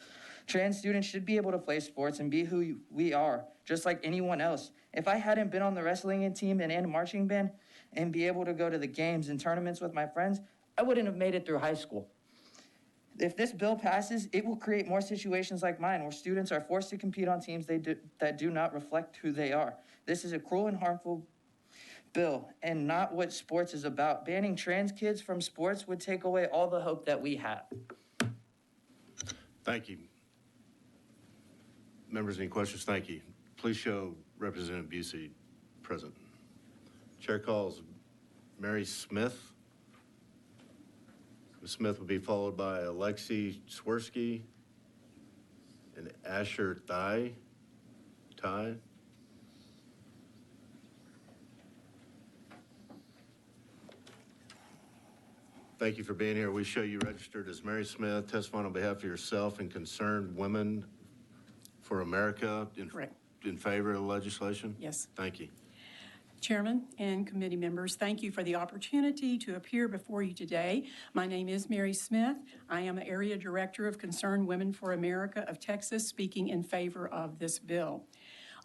Trans students should be able to play sports and be who we are, just like anyone else. If I hadn't been on the wrestling team and marching band and be able to go to the games and tournaments with my friends, I wouldn't have made it through high school. If this bill passes, it will create more situations like mine where students are forced to compete on teams that do not reflect who they are. This is a cruel and harmful bill and not what sports is about. Banning trans kids from sports would take away all the hope that we have. Thank you. Members, any questions? Thank you. Please show Representative Busey present. Chair calls Mary Smith. Ms. Smith will be followed by Alexi Swirsky and Asher Ty. Thank you for being here. We show you registered as Mary Smith, testifying on behalf of yourself and Concerned Women for America. Correct. in favor of the legislation? Yes. Thank you. Chairman and committee members, thank you for the opportunity to appear before you today. My name is Mary Smith. I am the Area Director of Concerned Women for America of Texas, speaking in favor of this bill.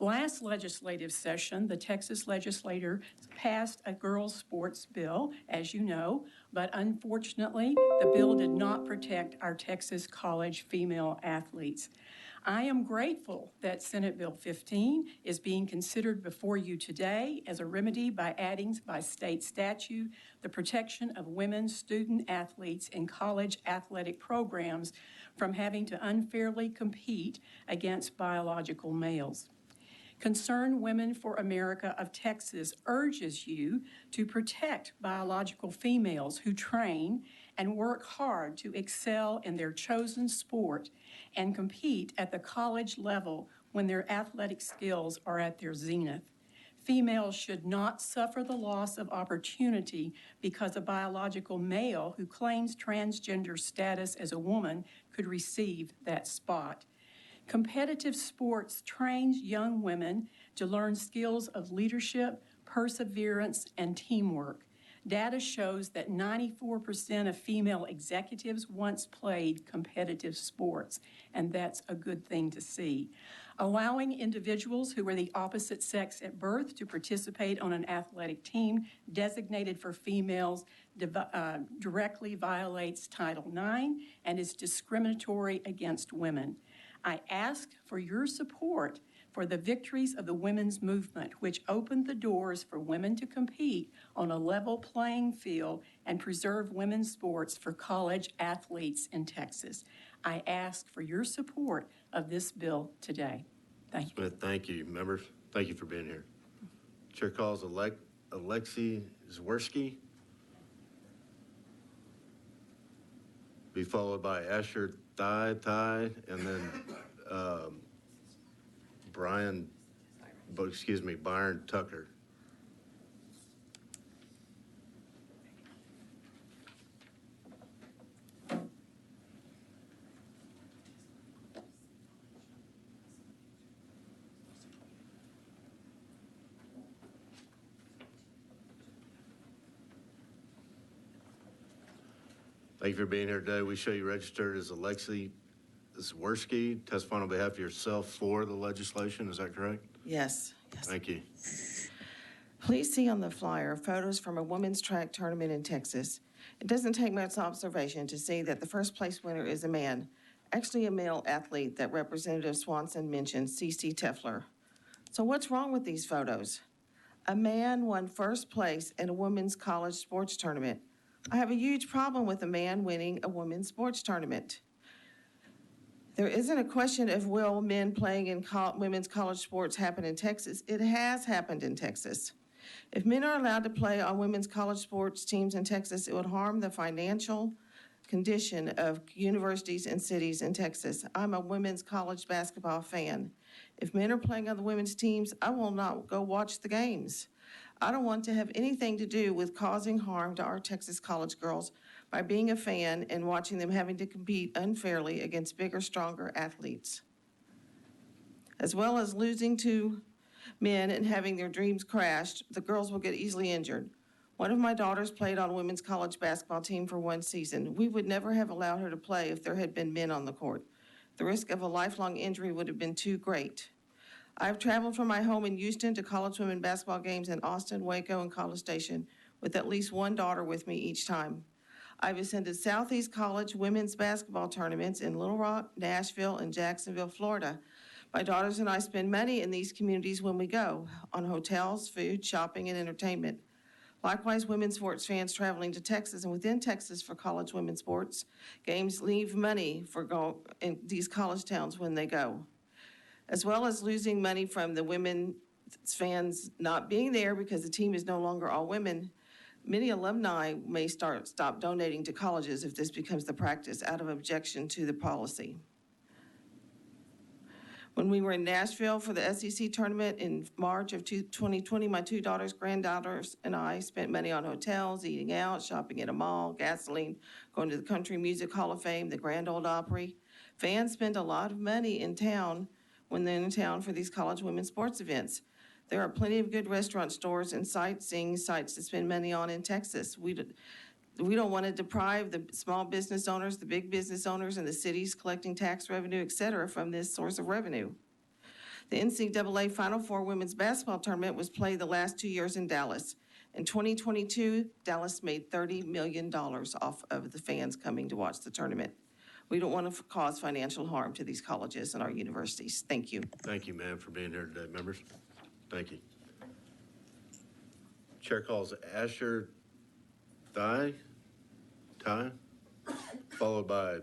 Last legislative session, the Texas legislature passed a girls' sports bill, as you know, but unfortunately, the bill did not protect our Texas college female athletes. I am grateful that Senate Bill 15 is being considered before you today as a remedy by adding by state statute the protection of women student athletes in college athletic programs from having to unfairly compete against biological males. Concerned Women for America of Texas urges you to protect biological females who train and work hard to excel in their chosen sport and compete at the college level when their athletic skills are at their zenith. Females should not suffer the loss of opportunity because a biological male who claims transgender status as a woman could receive that spot. Competitive sports trains young women to learn skills of leadership, perseverance, and teamwork. Data shows that 94% of female executives once played competitive sports, and that's a good thing to see. Allowing individuals who are the opposite sex at birth to participate on an athletic team designated for females directly violates Title IX and is discriminatory against women. I ask for your support for the victories of the women's movement, which opened the doors for women to compete on a level playing field and preserve women's sports for college athletes in Texas. I ask for your support of this bill today. Thank you. Smith, thank you. Members, thank you for being here. Chair calls Alexi Zwerski. Be followed by Asher Thai, and then Byron Tucker. Thank you for being here today. We show you registered as Alexi Zwerski, testifying on behalf of yourself for the legislation. Is that correct? Yes. Thank you. Please see on the flyer photos from a women's track tournament in Texas. It doesn't take much observation to see that the first place winner is a man, actually a male athlete that Representative Swanson mentioned, C.C. Tefler. So what's wrong with these photos? A man won first place in a women's college sports tournament. I have a huge problem with a man winning a women's sports tournament. There isn't a question of will men playing in women's college sports happen in Texas. It has happened in Texas. If men are allowed to play on women's college sports teams in Texas, it would harm the financial condition of universities and cities in Texas. I'm a women's college basketball fan. If men are playing on the women's teams, I will not go watch the games. I don't want to have anything to do with causing harm to our Texas college girls by being a fan and watching them having to compete unfairly against bigger, stronger athletes, as well as losing to men and having their dreams crashed. The girls will get easily injured. One of my daughters played on a women's college basketball team for one season. We would never have allowed her to play if there had been men on the court. The risk of a lifelong injury would have been too great. I've traveled from my home in Houston to college women basketball games in Austin, Waco, and College Station with at least one daughter with me each time. I've attended Southeast College women's basketball tournaments in Little Rock, Nashville, and Jacksonville, Florida. My daughters and I spend money in these communities when we go, on hotels, food, shopping, and entertainment. Likewise, women's sports fans traveling to Texas and within Texas for college women's sports games leave money for in these college towns when they go, as well as losing money from the women's fans not being there because the team is no longer all women. Many alumni may stop donating to colleges if this becomes the practice out of objection to the policy. When we were in Nashville for the SEC tournament in March of 2020, my two daughters, granddaughters, and I spent money on hotels, eating out, shopping at a mall, gasoline, going to the Country Music Hall of Fame, the Grand Ole Opry. Fans spend a lot of money in town when they're in town for these college women's sports events. There are plenty of good restaurant stores and sightseeing sites to spend money on in Texas. We don't want to deprive the small business owners, the big business owners, and the cities collecting tax revenue, et cetera, from this source of revenue. The NCAA Final Four women's basketball tournament was played the last 2 years in Dallas. In 2022, Dallas made $30 million off of the fans coming to watch the tournament. We don't want to cause financial harm to these colleges and our universities. Thank you. Thank you, ma'am, for being here today, members. Thank you. Chair calls Asher Ty, followed by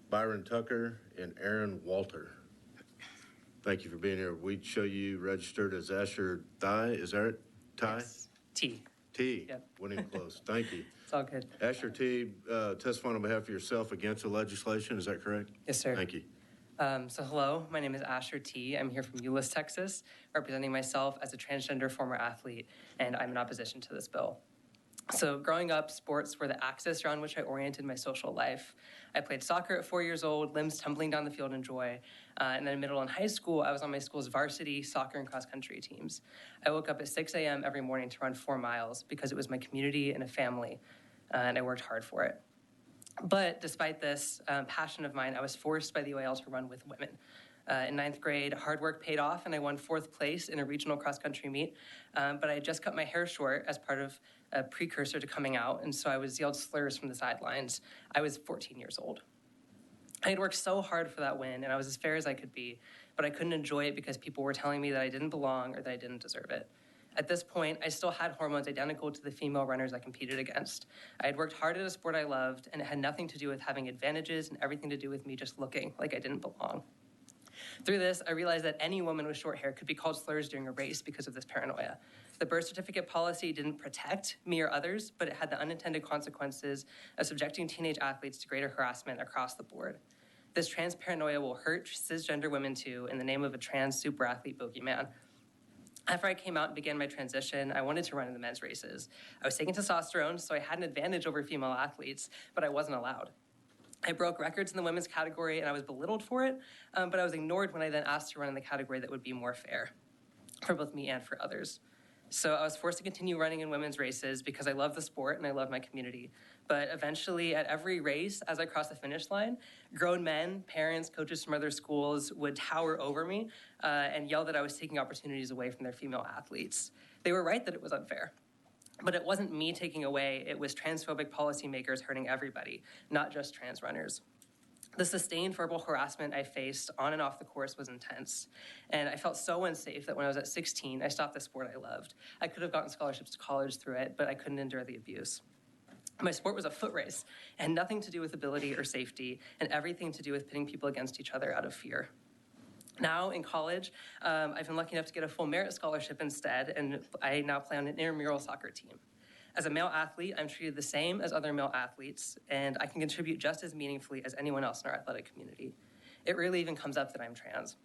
Byron Tucker and Aaron Walter. Thank you for being here. We show you registered as Asher Ty. Is that it? Ty? Yes. T. T. Yep. Wasn't even close. Thank you. It's all good. Asher T, testifying on behalf of yourself against the legislation. Is that correct? Yes, sir. Thank you. So hello, my name is Asher T. I'm here from Euless, Texas, representing myself as a transgender former athlete, and I'm in opposition to this bill. So growing up, sports were the axis around which I oriented my social life. I played soccer at 4 years old, limbs tumbling down the field in joy. And then middle and high school, I was on my school's varsity soccer and cross-country teams. I woke up at 6 a.m. every morning to run 4 miles because it was my community and a family, and I worked hard for it. But despite this passion of mine, I was forced by the UAL to run with women. In 9th grade, hard work paid off, and I won 4th place in a regional cross-country meet. But I had just cut my hair short as part of a precursor to coming out, and so I was yelled slurs from the sidelines. I was 14 years old. I had worked so hard for that win, and I was as fair as I could be, but I couldn't enjoy it because people were telling me that I didn't belong or that I didn't deserve it. At this point, I still had hormones identical to the female runners I competed against. I had worked hard at a sport I loved, and it had nothing to do with having advantages and everything to do with me just looking like I didn't belong. Through this, I realized that any woman with short hair could be called slurs during a race because of this paranoia. The birth certificate policy didn't protect me or others, but it had the unintended consequences of subjecting teenage athletes to greater harassment across the board. This trans paranoia will hurt cisgender women too in the name of a trans super athlete bogeyman. After I came out and began my transition, I wanted to run in the men's races. I was taking testosterone, so I had an advantage over female athletes, but I wasn't allowed. I broke records in the women's category, and I was belittled for it, but I was ignored when I then asked to run in the category that would be more fair for both me and for others. So I was forced to continue running in women's races because I love the sport and I love my community. But eventually, at every race, as I crossed the finish line, grown men, parents, coaches from other schools would tower over me and yell that I was taking opportunities away from their female athletes. They were right that it was unfair. But it wasn't me taking away, it was transphobic policymakers hurting everybody, not just trans runners. The sustained verbal harassment I faced on and off the course was intense, and I felt so unsafe that when I was at 16, I stopped the sport I loved. I could have gotten scholarships to college through it, but I couldn't endure the abuse. My sport was a foot race, and nothing to do with ability or safety, and everything to do with pitting people against each other out of fear. Now in college, I've been lucky enough to get a full merit scholarship instead, and I now play on an intramural soccer team. As a male athlete, I'm treated the same as other male athletes, and I can contribute just as meaningfully as anyone else in our athletic community. It rarely even comes up that I'm trans.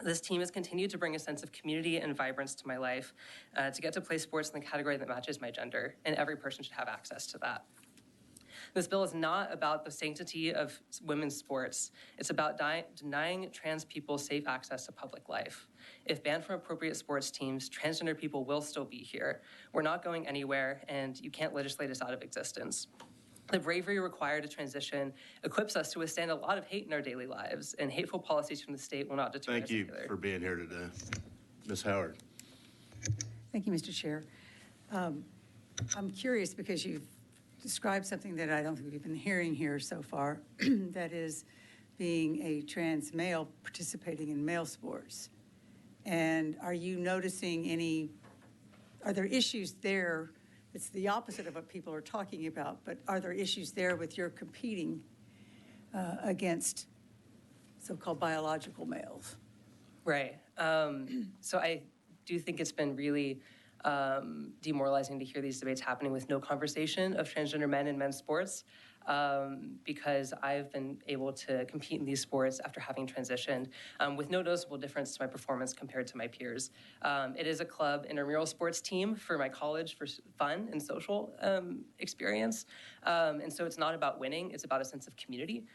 This team has continued to bring a sense of community and vibrance to my life, to get to play sports in the category that matches my gender, and every person should have access to that. This bill is not about the sanctity of women's sports. It's about denying trans people safe access to public life. If banned from appropriate sports teams, transgender people will still be here. We're not going anywhere, and you can't legislate us out of existence. The bravery required to transition equips us to withstand a lot of hate in our daily lives, and hateful policies from the state will not deter us either. Thank you for being here today. Ms. Howard. Thank you, Mr. Chair. I'm curious because you've described something that I don't think we've been hearing here so far, that is being a trans male participating in male sports. And are you noticing are there issues there? It's the opposite of what people are talking about, but are there issues there with your competing against so-called biological males? Right. So I do think it's been really demoralizing to hear these debates happening with no conversation of transgender men in men's sports. because I've been able to compete in these sports after having transitioned with no noticeable difference to my performance compared to my peers. It is a club intramural sports team for my college for fun and social experience. And so it's not about winning, it's about a sense of community.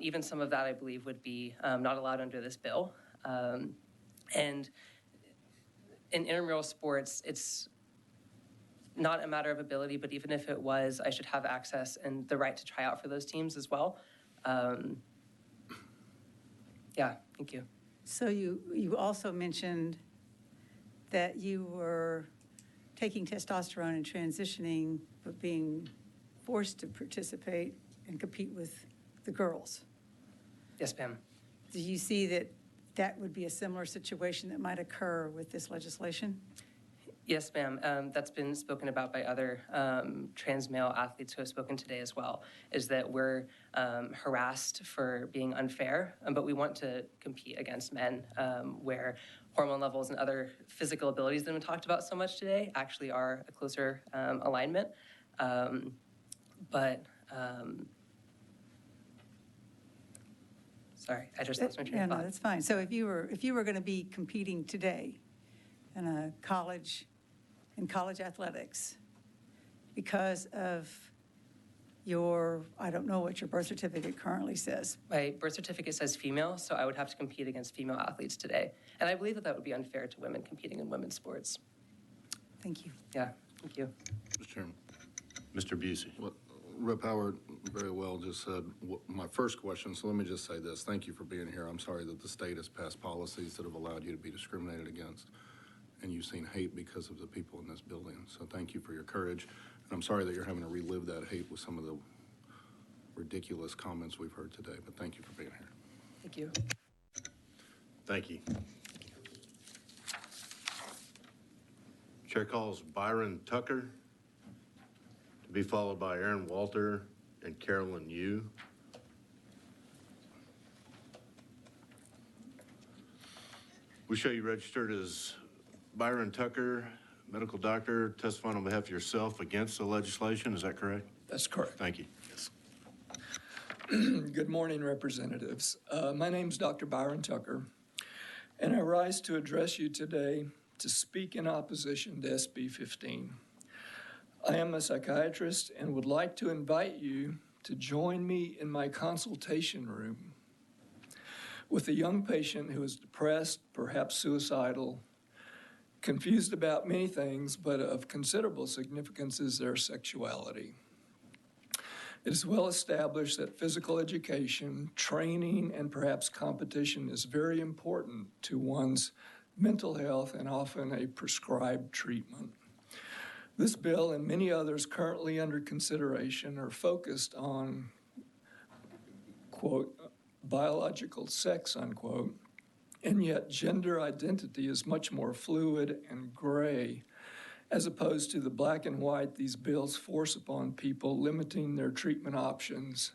Even some of that, I believe, would be not allowed under this bill. And in intramural sports, it's not a matter of ability, but even if it was, I should have access and the right to try out for those teams as well. Yeah, thank you. So you also mentioned that you were taking testosterone and transitioning, but being forced to participate and compete with the girls. Yes, ma'am. Do you see that that would be a similar situation that might occur with this legislation? Yes, ma'am. That's been spoken about by other trans male athletes who have spoken today as well, is that we're harassed for being unfair, but we want to compete against men where hormone levels and other physical abilities that have been talked about so much today actually are a closer alignment. Sorry, I just lost my train of thought. No, that's fine. So if you were going to be competing today in college athletics, because of I don't know what your birth certificate currently says. My birth certificate says female, so I would have to compete against female athletes today. And I believe that that would be unfair to women competing in women's sports. Thank you. Yeah, thank you. Mr. Chairman. Mr. Busey. Well, Rep. Howard very well just said my first question, so let me just say this. Thank you for being here. I'm sorry that the state has passed policies that have allowed you to be discriminated against, and you've seen hate because of the people in this building. So thank you for your courage. And I'm sorry that you're having to relive that hate with some of the ridiculous comments we've heard today, but thank you for being here. Thank you. Thank you. Chair calls Byron Tucker to be followed by Aaron Walter and Carolyn Yu. We show you registered as Byron Tucker, medical doctor, testifying on behalf of yourself against the legislation. Is that correct? That's correct. Thank you. Yes. Good morning, representatives. My name's Dr. Byron Tucker, and I rise to address you today to speak in opposition to SB15. I am a psychiatrist and would like to invite you to join me in my consultation room with a young patient who is depressed, perhaps suicidal, confused about many things, but of considerable significance is their sexuality. It is well established that physical education, training, and perhaps competition is very important to one's mental health and often a prescribed treatment. This bill and many others currently under consideration are focused on, quote, biological sex, unquote, and yet gender identity is much more fluid and gray, as opposed to the black and white these bills force upon people, limiting their treatment options.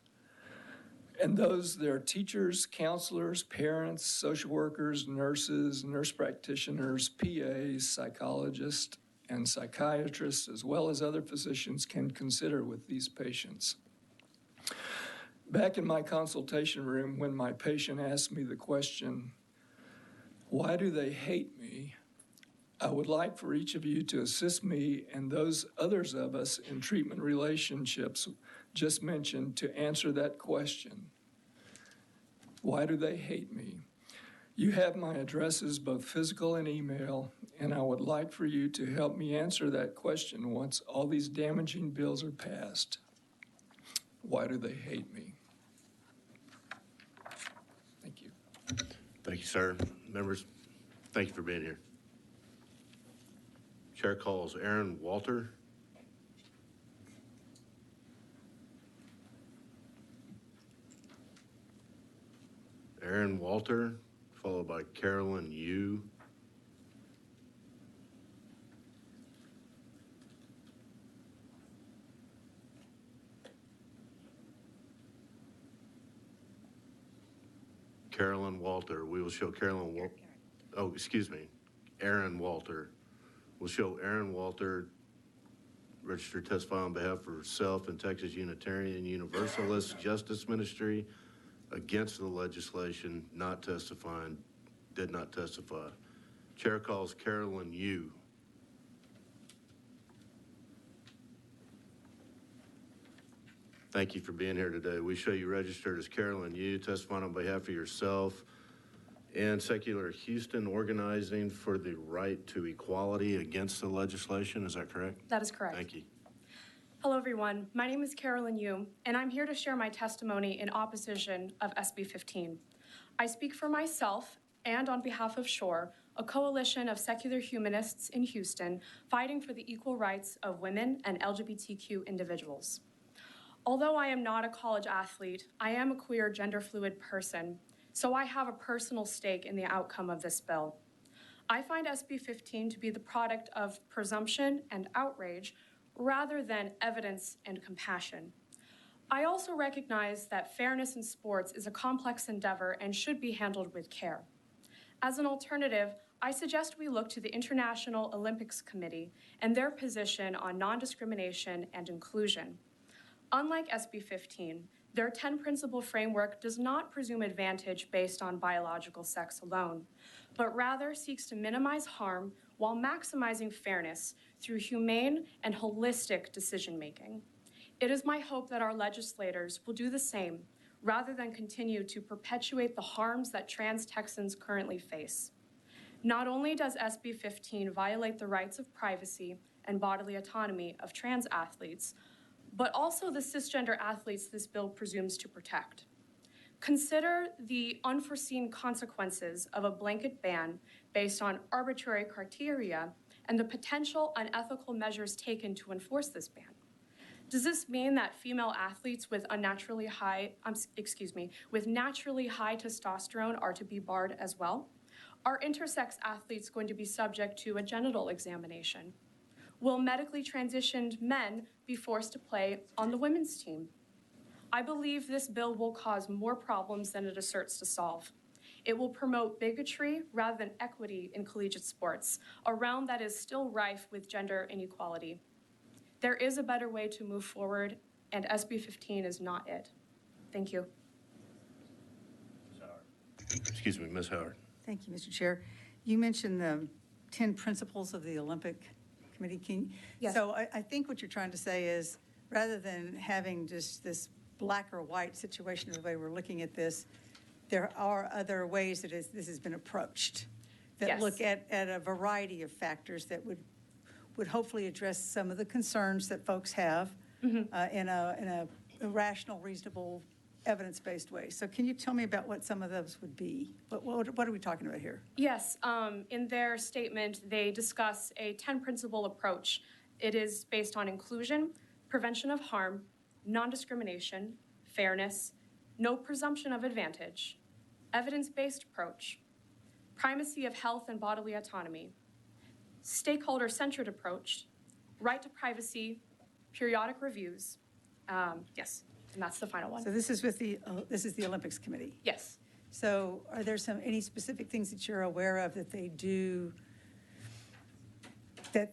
And those, their teachers, counselors, parents, social workers, nurses, nurse practitioners, PAs, psychologists, and psychiatrists, as well as other physicians, can consider with these patients. Back in my consultation room, when my patient asked me the question, why do they hate me? I would like for each of you to assist me and those others of us in treatment relationships just mentioned to answer that question. Why do they hate me? You have my addresses, both physical and email, and I would like for you to help me answer that question once all these damaging bills are passed. Why do they hate me? Thank you. Thank you, sir. Members, thank you for being here. Chair calls Aaron Walter. Aaron Walter, followed by Carolyn Yu. Carolyn Walter. We will show Carolyn Walter. Oh, excuse me. Aaron Walter. We'll show Aaron Walter registered to testify on behalf of herself and Texas Unitarian Universalist Justice Ministry against the legislation, not testifying, did not testify. Chair calls Carolyn Yu. Thank you for being here today. We show you registered as Carolyn Yu, testifying on behalf of yourself and Secular Houston, organizing for the right to equality against the legislation. Is that correct? That is correct. Thank you. Hello, everyone. My name is Carolyn Yu, and I'm here to share my testimony in opposition of SB 15. I speak for myself and on behalf of SHORE, a coalition of secular humanists in Houston fighting for the equal rights of women and LGBTQ individuals. Although I am not a college athlete, I am a queer, gender-fluid person, so I have a personal stake in the outcome of this bill. I find SB 15 to be the product of presumption and outrage rather than evidence and compassion. I also recognize that fairness in sports is a complex endeavor and should be handled with care. As an alternative, I suggest we look to the International Olympics Committee and their position on non-discrimination and inclusion. Unlike SB 15, their 10-principle framework does not presume advantage based on biological sex alone, but rather seeks to minimize harm while maximizing fairness through humane and holistic decision-making. It is my hope that our legislators will do the same rather than continue to perpetuate the harms that trans Texans currently face. Not only does SB 15 violate the rights of privacy and bodily autonomy of trans athletes, but also the cisgender athletes this bill presumes to protect. Consider the unforeseen consequences of a blanket ban based on arbitrary criteria and the potential unethical measures taken to enforce this ban. Does this mean that female athletes with naturally high testosterone are to be barred as well? Are intersex athletes going to be subject to a genital examination? Will medically transitioned men be forced to play on the women's team? I believe this bill will cause more problems than it asserts to solve. It will promote bigotry rather than equity in collegiate sports, a realm that is still rife with gender inequality. There is a better way to move forward, and SB 15 is not it. Thank you. Excuse me, Ms. Howard. Thank you, Mr. Chair. You mentioned the 10 principles of the Olympic Committee. Yes. So I think what you're trying to say is, rather than having just this black or white situation, the way we're looking at this, there are other ways that this has been approached that Yes. look at a variety of factors that would hopefully address some of the concerns that folks have in a rational, reasonable, evidence-based way. So can you tell me about what some of those would be? What are we talking about here? Yes, in their statement, they discuss a 10-principle approach. It is based on inclusion, prevention of harm, non-discrimination, fairness, no presumption of advantage, evidence-based approach, primacy of health and bodily autonomy, stakeholder-centered approach, right to privacy, periodic reviews. Yes, and that's the final one. So this is with this is the Olympics Committee. Yes. So are there any specific things that you're aware of that they do that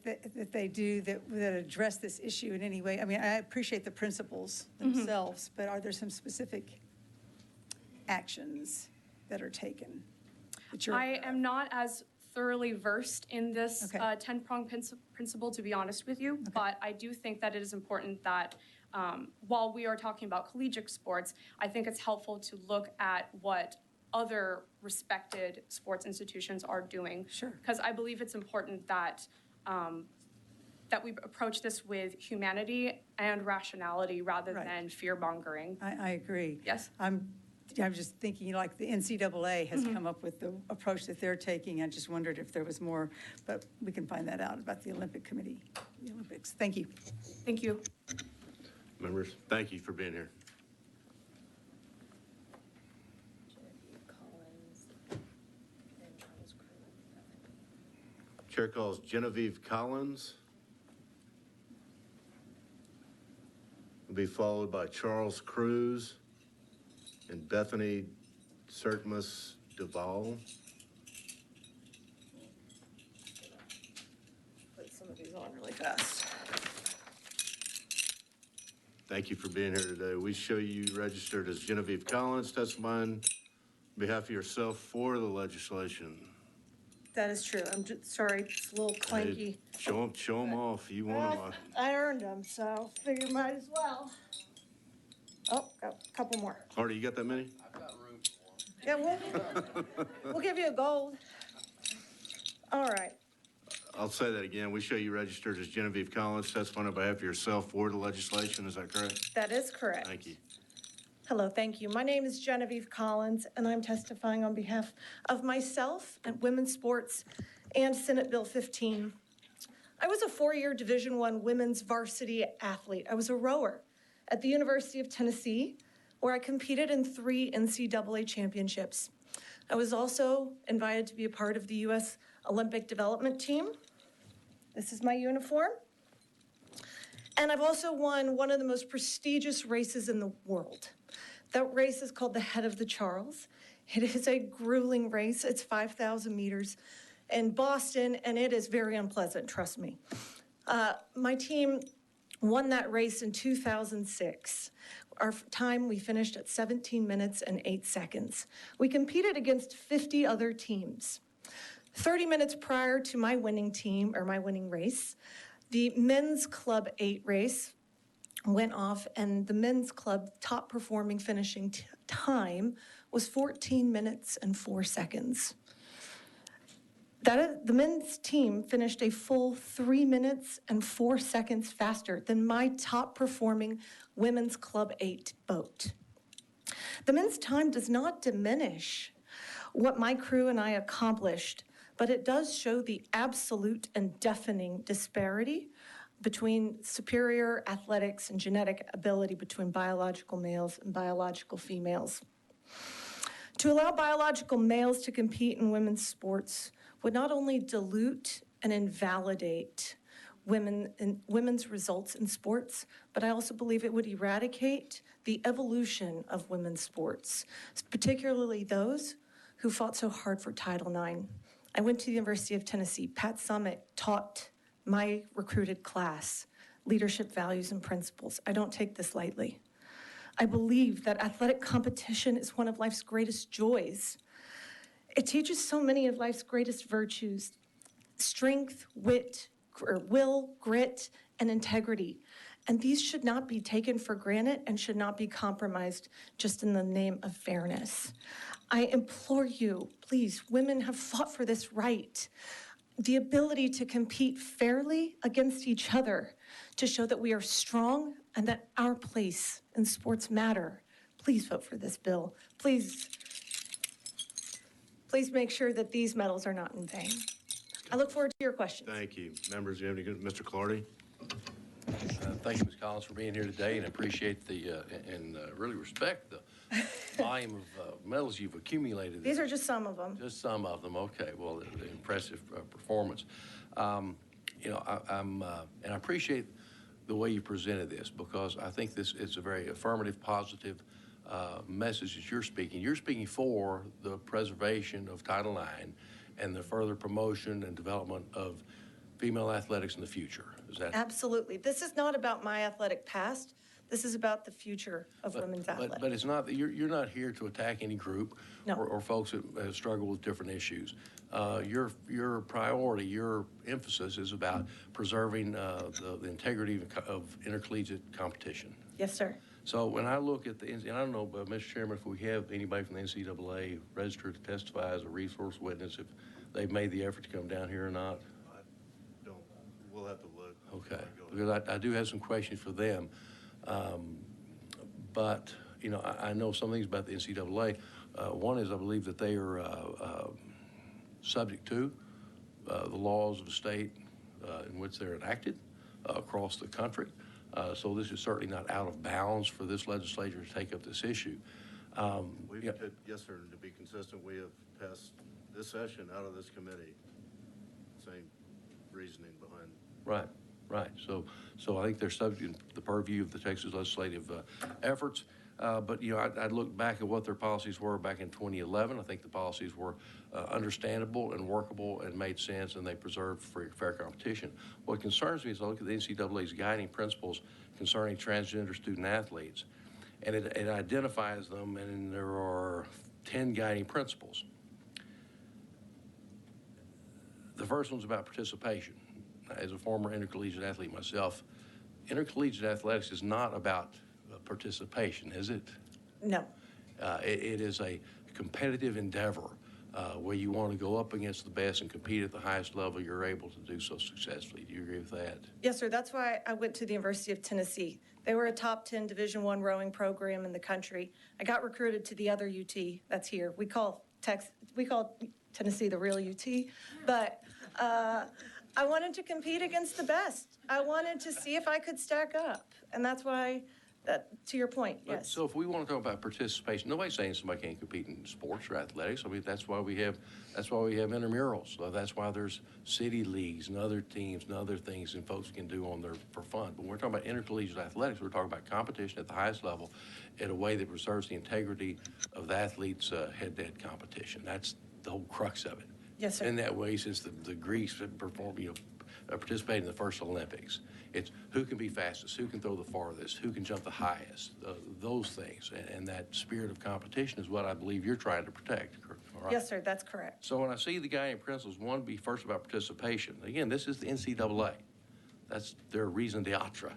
address this issue in any way? I mean, I appreciate the principles themselves, but are there some specific actions that are taken that you're I aware of? am not as thoroughly versed in this 10-prong principle, to be honest with you, but I do think that it is important that while we are talking about collegiate sports, I think it's helpful to look at what other respected sports institutions are doing. Sure. Because I believe it's important that that we approach this with humanity and rationality rather than fear-mongering. I agree. Yes. I'm just thinking, like, the NCAA has come up with the approach that they're taking. I just wondered if there was more, but we can find that out about the Olympic Committee, the Olympics. Thank you. Thank you. Members, thank you for being here. Chair calls Genevieve Collins. Will be followed by Charles Cruz and Bethany Sertmus Duval. Put some of these on really fast. Thank you for being here today. We show you registered as Genevieve Collins, testifying on behalf of yourself for the legislation. That is true. I'm just sorry, it's a little clanky. Hey, show them off. You want them. I earned them, so figure might as well. Oh, got a couple more. Hardy, you got that many? Yeah, we'll give you a gold. All right. I'll say that again. We show you registered as Genevieve Collins, testifying on behalf of yourself for the legislation. Is that correct? That is correct. Thank you. Hello, thank you. My name is Genevieve Collins, and I'm testifying on behalf of myself and women's sports and Senate Bill 15. I was a four-year Division I women's varsity athlete. I was a rower at the University of Tennessee, where I competed in 3 NCAA championships. I was also invited to be a part of the U.S. Olympic development team. This is my uniform. And I've also won one of the most prestigious races in the world. That race is called the Head of the Charles. It is a grueling race. It's 5,000 meters in Boston, and it is very unpleasant, trust me. My team won that race in 2006. Our time, we finished at 17 minutes and 8 seconds. We competed against 50 other teams. 30 minutes prior to my winning team, or my winning race, the men's Club 8 race went off, and the men's club top performing finishing time was 14 minutes and 4 seconds. The men's team finished a full 3 minutes and 4 seconds faster than my top performing women's Club 8 boat. The men's time does not diminish what my crew and I accomplished, but it does show the absolute and deafening disparity between superior athletics and genetic ability between biological males and biological females. To allow biological males to compete in women's sports would not only dilute and invalidate women's results in sports, but I also believe it would eradicate the evolution of women's sports, particularly those who fought so hard for Title IX. I went to the University of Tennessee. Pat Summitt taught my recruited class leadership values and principles. I don't take this lightly. I believe that athletic competition is one of life's greatest joys. It teaches so many of life's greatest virtues: strength, will, grit, and integrity. And these should not be taken for granted and should not be compromised just in the name of fairness. I implore you, please, women have fought for this right. The ability to compete fairly against each other, to show that we are strong and that our place in sports matter. Please vote for this bill. Please make sure that these medals are not in vain. I look forward to your questions. Thank you. Members, you have any good? Mr. Clardy? Thank you, Ms. Collins, for being here today, and appreciate and really respect the volume of medals you've accumulated. These are just some of them. Just some of them. Okay. Well, the impressive performance. And I appreciate the way you presented this, because I think it's a very affirmative, positive message that you're speaking. You're speaking for the preservation of Title IX and the further promotion and development of female athletics in the future. Is that? Absolutely. This is not about my athletic past. This is about the future of women's athletics. But it's not, you're not here to attack any group or folks that struggle with different issues. Your priority, your emphasis is about preserving the integrity of intercollegiate competition. Yes, sir. So when I look at and I don't know, Mr. Chairman, if we have anybody from the NCAA registered to testify as a resource witness, if they've made the effort to come down here or not? We'll have to look. Okay, because I do have some questions for them. But, I know some things about the NCAA. One is I believe that they are subject to the laws of the state in which they're enacted across the country. So this is certainly not out of bounds for this legislature to take up this issue. Yes, sir. To be consistent, we have passed this session out of this committee. Same reasoning behind. Right. So I think they're subject to the purview of the Texas legislative efforts. But, you know, I'd look back at what their policies were back in 2011. I think the policies were understandable and workable and made sense, and they preserved fair competition. What concerns me is I look at the NCAA's guiding principles concerning transgender student athletes, and it identifies them, and there are 10 guiding principles. The first one's about participation. As a former intercollegiate athlete myself, intercollegiate athletics is not about participation, is it? No. It is a competitive endeavor where you want to go up against the best and compete at the highest level. You're able to do so successfully. Do you agree with that? Yes, sir. That's why I went to the University of Tennessee. They were a top 10 Division I rowing program in the country. I got recruited to the other UT that's here. We call Tennessee the real UT, but I wanted to compete against the best. I wanted to see if I could stack up, and that's why. To your point, yes. So if we want to talk about participation, nobody's saying somebody can't compete in sports or athletics. I mean, that's why we have intramurals. That's why there's city leagues and other teams and other things and folks can do on there for fun. But when we're talking about intercollegiate athletics, we're talking about competition at the highest level in a way that preserves the integrity of the athlete's head-to-head competition. That's the whole crux of it. Yes, sir. In that way, since the Greeks participated in the first Olympics, it's who can be fastest, who can throw the farthest, who can jump the highest, those things. And that spirit of competition is what I believe you're trying to protect. All right? Yes, sir, that's correct. So when I see the guiding principles, one be first about participation. Again, this is the NCAA. That's their raison d'etre,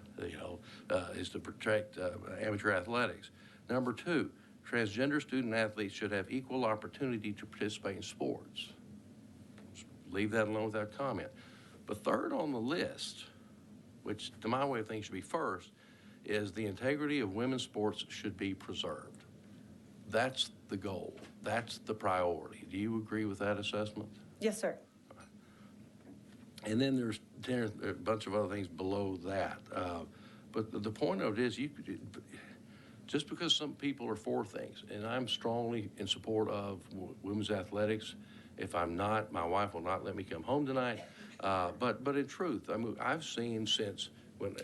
is to protect amateur athletics. Number two, transgender student athletes should have equal opportunity to participate in sports. Leave that alone without comment. But third on the list, which to my way of thinking should be first, is the integrity of women's sports should be preserved. That's the goal. That's the priority. Do you agree with that assessment? Yes, sir. And then there's a bunch of other things below that. But the point of it is, just because some people are for things, and I'm strongly in support of women's athletics. If I'm not, my wife will not let me come home tonight. But in truth, I mean, I've seen since when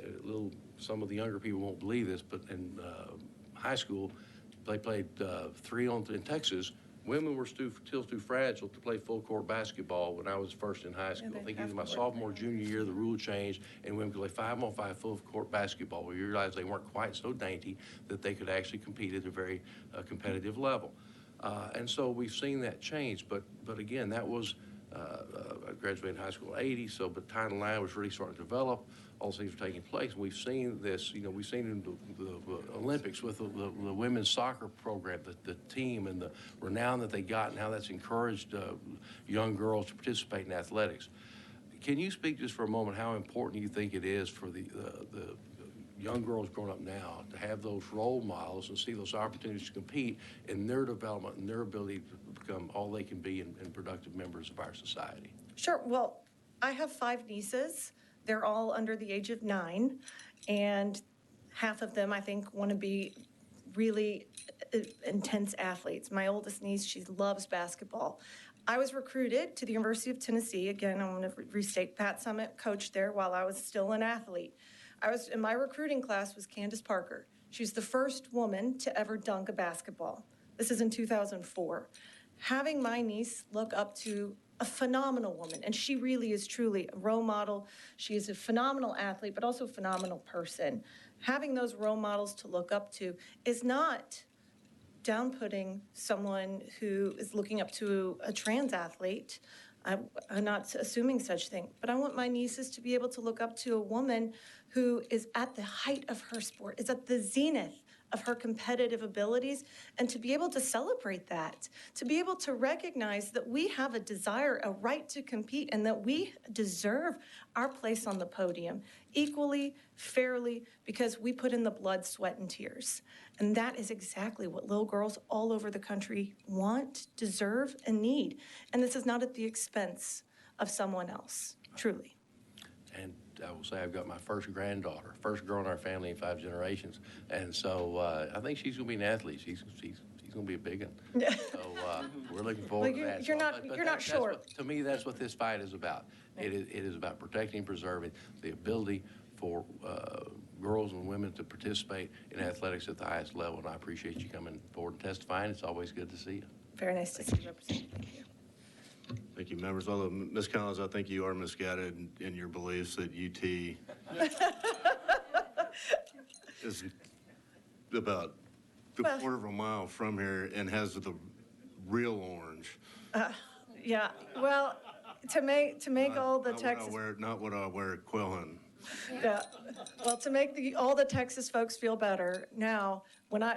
some of the younger people won't believe this, but in high school, they played 3-on-3 in Texas. Women were still too fragile to play full court basketball when I was first in high school. I think either my sophomore, junior year, the rule changed, and women could play 5-on-5 full court basketball. We realized they weren't quite so dainty that they could actually compete at a very competitive level. And so we've seen that change, but again, that was, I graduated high school in '80, so but Title IX was really starting to develop. All these things are taking place. And we've seen this, we've seen in the Olympics with the women's soccer program, the team and the renown that they got and how that's encouraged young girls to participate in athletics. Can you speak just for a moment how important you think it is for the young girls growing up now to have those role models and see those opportunities to compete in their development and their ability to become all they can be and productive members of our society? Sure. Well, I have 5 nieces. They're all under the age of 9, and half of them, I think, want to be really intense athletes. My oldest niece, she loves basketball. I was recruited to the University of Tennessee. Again, I want to restate, Pat Summitt coached there while I was still an athlete. In my recruiting class was Candace Parker. She's the first woman to ever dunk a basketball. This is in 2004. Having my niece look up to a phenomenal woman, and she really is truly a role model. She is a phenomenal athlete, but also a phenomenal person. Having those role models to look up to is not down-putting someone who is looking up to a trans athlete. I'm not assuming such thing, but I want my nieces to be able to look up to a woman who is at the height of her sport, is at the zenith of her competitive abilities, and to be able to celebrate that, to be able to recognize that we have a desire, a right to compete, and that we deserve our place on the podium equally, fairly, because we put in the blood, sweat, and tears. And that is exactly what little girls all over the country want, deserve, and need. And this is not at the expense of someone else, truly. And I will say I've got my first granddaughter, first girl in our family in 5 generations. And so I think she's going to be an athlete. She's going to be a big one. So we're looking forward to that. You're not sure. To me, that's what this fight is about. It is about protecting and preserving the ability for girls and women to participate in athletics at the highest level. And I appreciate you coming forward and testifying. It's always good to see you. Very nice to see you, Representative. Thank you. Thank you, members. Although, Ms. Collins, I think you are misguided in your beliefs that UT is about a quarter of a mile from here and has the real orange. Yeah, well, to make all the Texas. Not what I wear at quail hunting. Yeah, well, to make all the Texas folks feel better, now,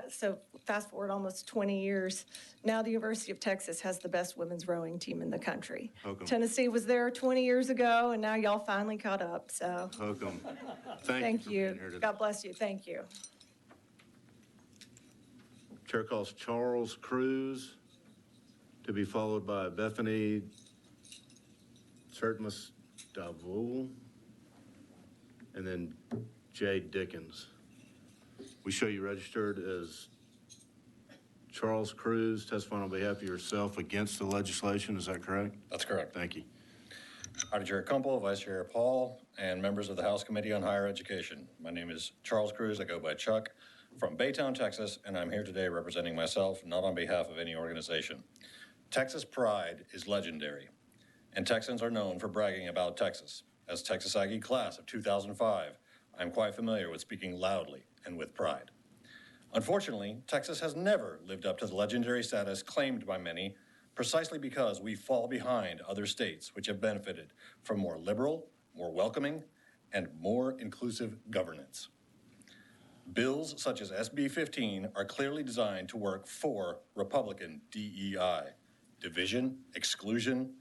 so fast forward almost 20 years, now the University of Texas has the best women's rowing team in the country. Hook 'em. Tennessee was there 20 years ago, and now y'all finally caught up, so. Hook 'em. Thank for you. being here today. God bless you, thank you. Chair calls Charles Cruz to be followed by Bethany Sertmus Davul, and then Jay Dickens. We show you registered as Charles Cruz, testifying on behalf of yourself against the legislation. Is that correct? That's correct. Thank you. Hi to Chair Kumpel, Vice Chair Paul, and members of the House Committee on Higher Education. My name is Charles Cruz. I go by Chuck from Baytown, Texas, and I'm here today representing myself, not on behalf of any organization. Texas pride is legendary, and Texans are known for bragging about Texas. As Texas Aggie class of 2005, I'm quite familiar with speaking loudly and with pride. Unfortunately, Texas has never lived up to the legendary status claimed by many, precisely because we fall behind other states which have benefited from more liberal, more welcoming, and more inclusive governance. Bills such as SB15 are clearly designed to work for Republican DEI, division, exclusion,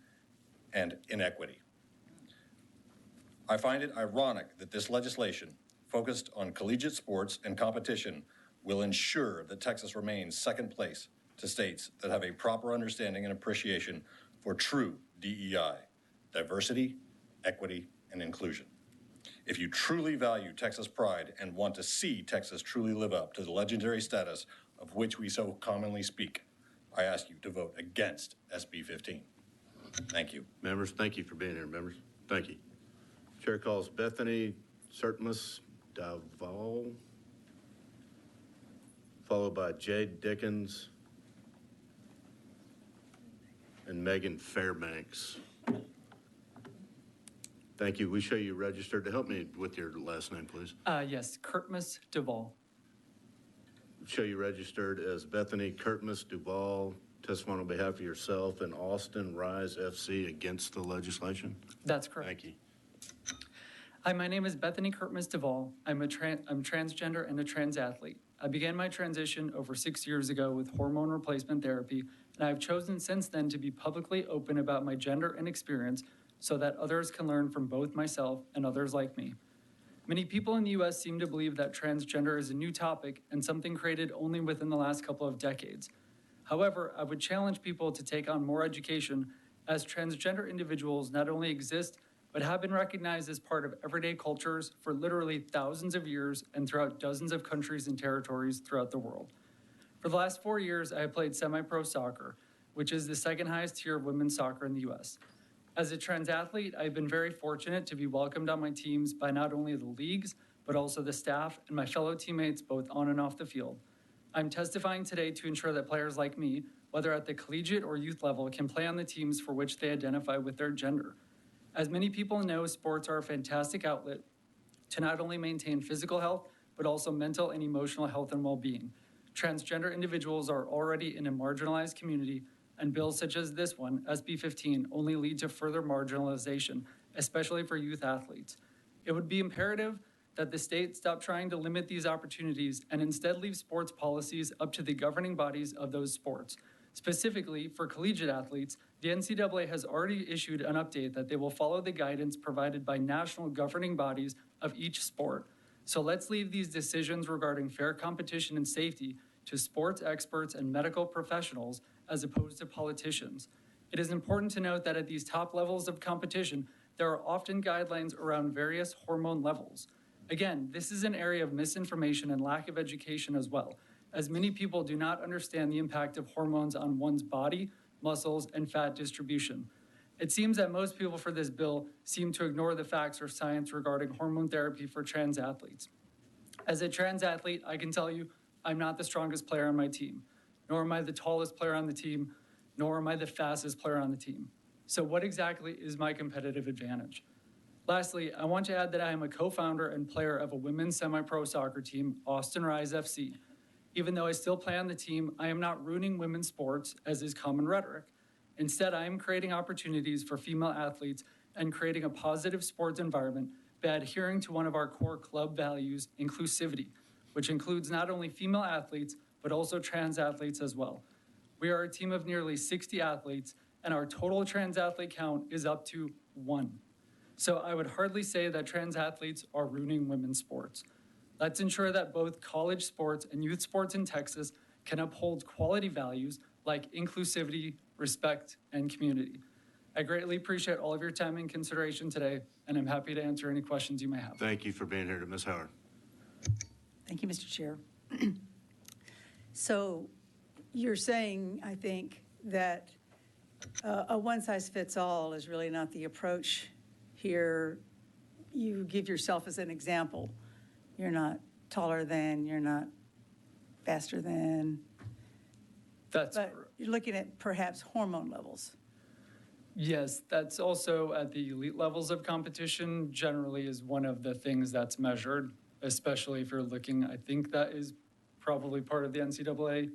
and inequity. I find it ironic that this legislation, focused on collegiate sports and competition, will ensure that Texas remains second place to states that have a proper understanding and appreciation for true DEI, diversity, equity, and inclusion. If you truly value Texas pride and want to see Texas truly live up to the legendary status of which we so commonly speak, I ask you to vote against SB 15. Thank you. Members, thank you for being here, members. Thank you. Chair calls Bethany Sertmus Davul, followed by Jade Dickens and Megan Fairbanks. Thank you. We show you registered. To help me with your last name, please. Yes, Kurtmas Duvall. Show you registered as Bethany Kurtmas Duvall, testifying on behalf of yourself and Austin Rise FC against the legislation. That's correct. Thank you. Hi, my name is Bethany Kurtmas Duvall. I'm transgender and a trans athlete. I began my transition over 6 years ago with hormone replacement therapy, and I've chosen since then to be publicly open about my gender and experience so that others can learn from both myself and others like me. Many people in the U.S. seem to believe that transgender is a new topic and something created only within the last couple of decades. However, I would challenge people to take on more education, as transgender individuals not only exist, but have been recognized as part of everyday cultures for literally thousands of years and throughout dozens of countries and territories throughout the world. For the last 4 years, I have played semi-pro soccer, which is the second highest tier of women's soccer in the U.S. As a trans athlete, I've been very fortunate to be welcomed on my teams by not only the leagues, but also the staff and my fellow teammates both on and off the field. I'm testifying today to ensure that players like me, whether at the collegiate or youth level, can play on the teams for which they identify with their gender. As many people know, sports are a fantastic outlet to not only maintain physical health, but also mental and emotional health and well-being. Transgender individuals are already in a marginalized community, and bills such as this one, SB 15, only lead to further marginalization, especially for youth athletes. It would be imperative that the state stop trying to limit these opportunities and instead leave sports policies up to the governing bodies of those sports. Specifically, for collegiate athletes, the NCAA has already issued an update that they will follow the guidance provided by national governing bodies of each sport. So let's leave these decisions regarding fair competition and safety to sports experts and medical professionals as opposed to politicians. It is important to note that at these top levels of competition, there are often guidelines around various hormone levels. Again, this is an area of misinformation and lack of education as well, as many people do not understand the impact of hormones on one's body, muscles, and fat distribution. It seems that most people for this bill seem to ignore the facts or science regarding hormone therapy for trans athletes. As a trans athlete, I can tell you I'm not the strongest player on my team, nor am I the tallest player on the team, nor am I the fastest player on the team. So what exactly is my competitive advantage? Lastly, I want to add that I am a co-founder and player of a women's semi-pro soccer team, Austin Rise FC. Even though I still play on the team, I am not ruining women's sports, as is common rhetoric. Instead, I am creating opportunities for female athletes and creating a positive sports environment by adhering to one of our core club values, inclusivity, which includes not only female athletes, but also trans athletes as well. We are a team of nearly 60 athletes, and our total trans athlete count is up to 1. So I would hardly say that trans athletes are ruining women's sports. Let's ensure that both college sports and youth sports in Texas can uphold quality values like inclusivity, respect, and community. I greatly appreciate all of your time and consideration today, and I'm happy to answer any questions you may have. Thank you for being here, Ms. Howard. Thank you, Mr. Chair. So you're saying, I think, that a one-size-fits-all is really not the approach here. You give yourself as an example. You're not taller than, you're not faster than. But you're looking at perhaps hormone levels. Yes, that's also at the elite levels of competition, generally is one of the things that's measured, especially if you're looking, I think that is probably part of the NCAA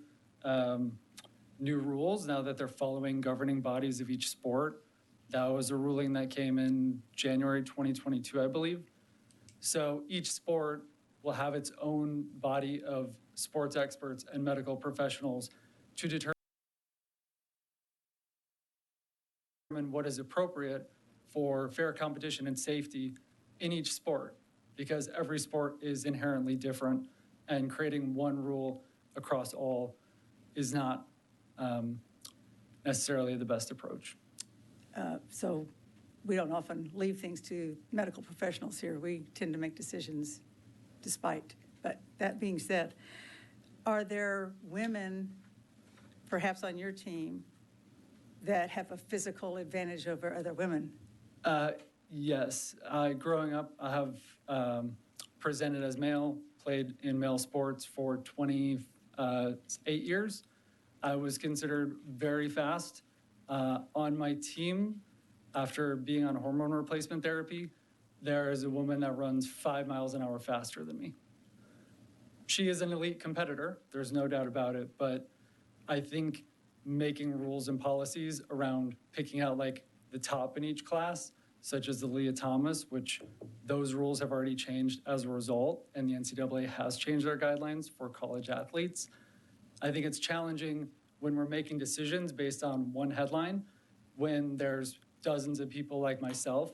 new rules now that they're following governing bodies of each sport. That was a ruling that came in January 2022, I believe. So each sport will have its own body of sports experts and medical professionals to determine what is appropriate for fair competition and safety in each sport, because every sport is inherently different, and creating one rule across all is not necessarily the best approach. So we don't often leave things to medical professionals here. We tend to make decisions despite. But that being said, are there women, perhaps on your team, that have a physical advantage over other women? Yes. Growing up, I have presented as male, played in male sports for 28 years. I was considered very fast. On my team, after being on hormone replacement therapy, there is a woman that runs 5 miles an hour faster than me. She is an elite competitor, there's no doubt about it, but I think making rules and policies around picking out like the top in each class, such as the Leah Thomas, which those rules have already changed as a result, and the NCAA has changed their guidelines for college athletes. I think it's challenging when we're making decisions based on one headline, when there's dozens of people like myself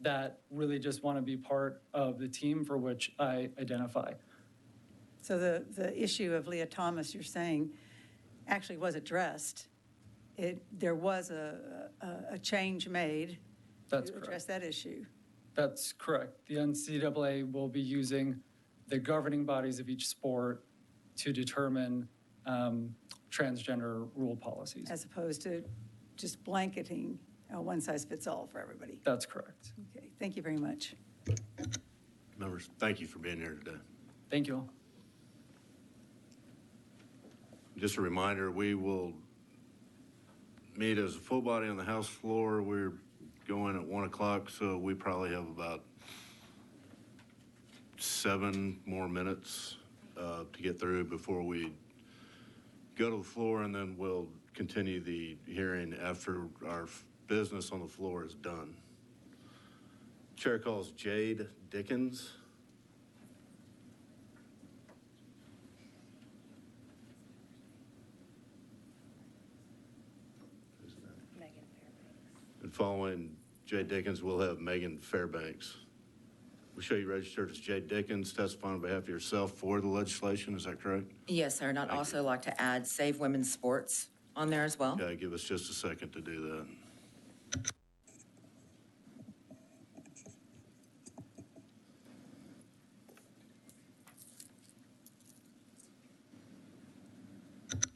that really just want to be part of the team for which I identify. So the issue of Leah Thomas, you're saying, actually was addressed. There was a change made to address that issue. That's correct. The NCAA will be using the governing bodies of each sport to determine transgender rule policies. As opposed to just blanketing a one-size-fits-all for everybody. That's correct. Okay, thank you very much. Members, thank you for being here today. Thank you all. Just a reminder, we will meet as a full body on the House floor. We're going at 1 o'clock, so we probably have about 7 more minutes to get through before we go to the floor, and then we'll continue the hearing after our business on the floor is done. Chair calls Jade Dickens. And following Jade Dickens, we'll have Megan Fairbanks. We show you registered as Jade Dickens, testifying on behalf of yourself for the legislation, is that correct? Yes, sir, and I'd also like to add Save Women's Sports on there as well. Okay, give us just a second to do that.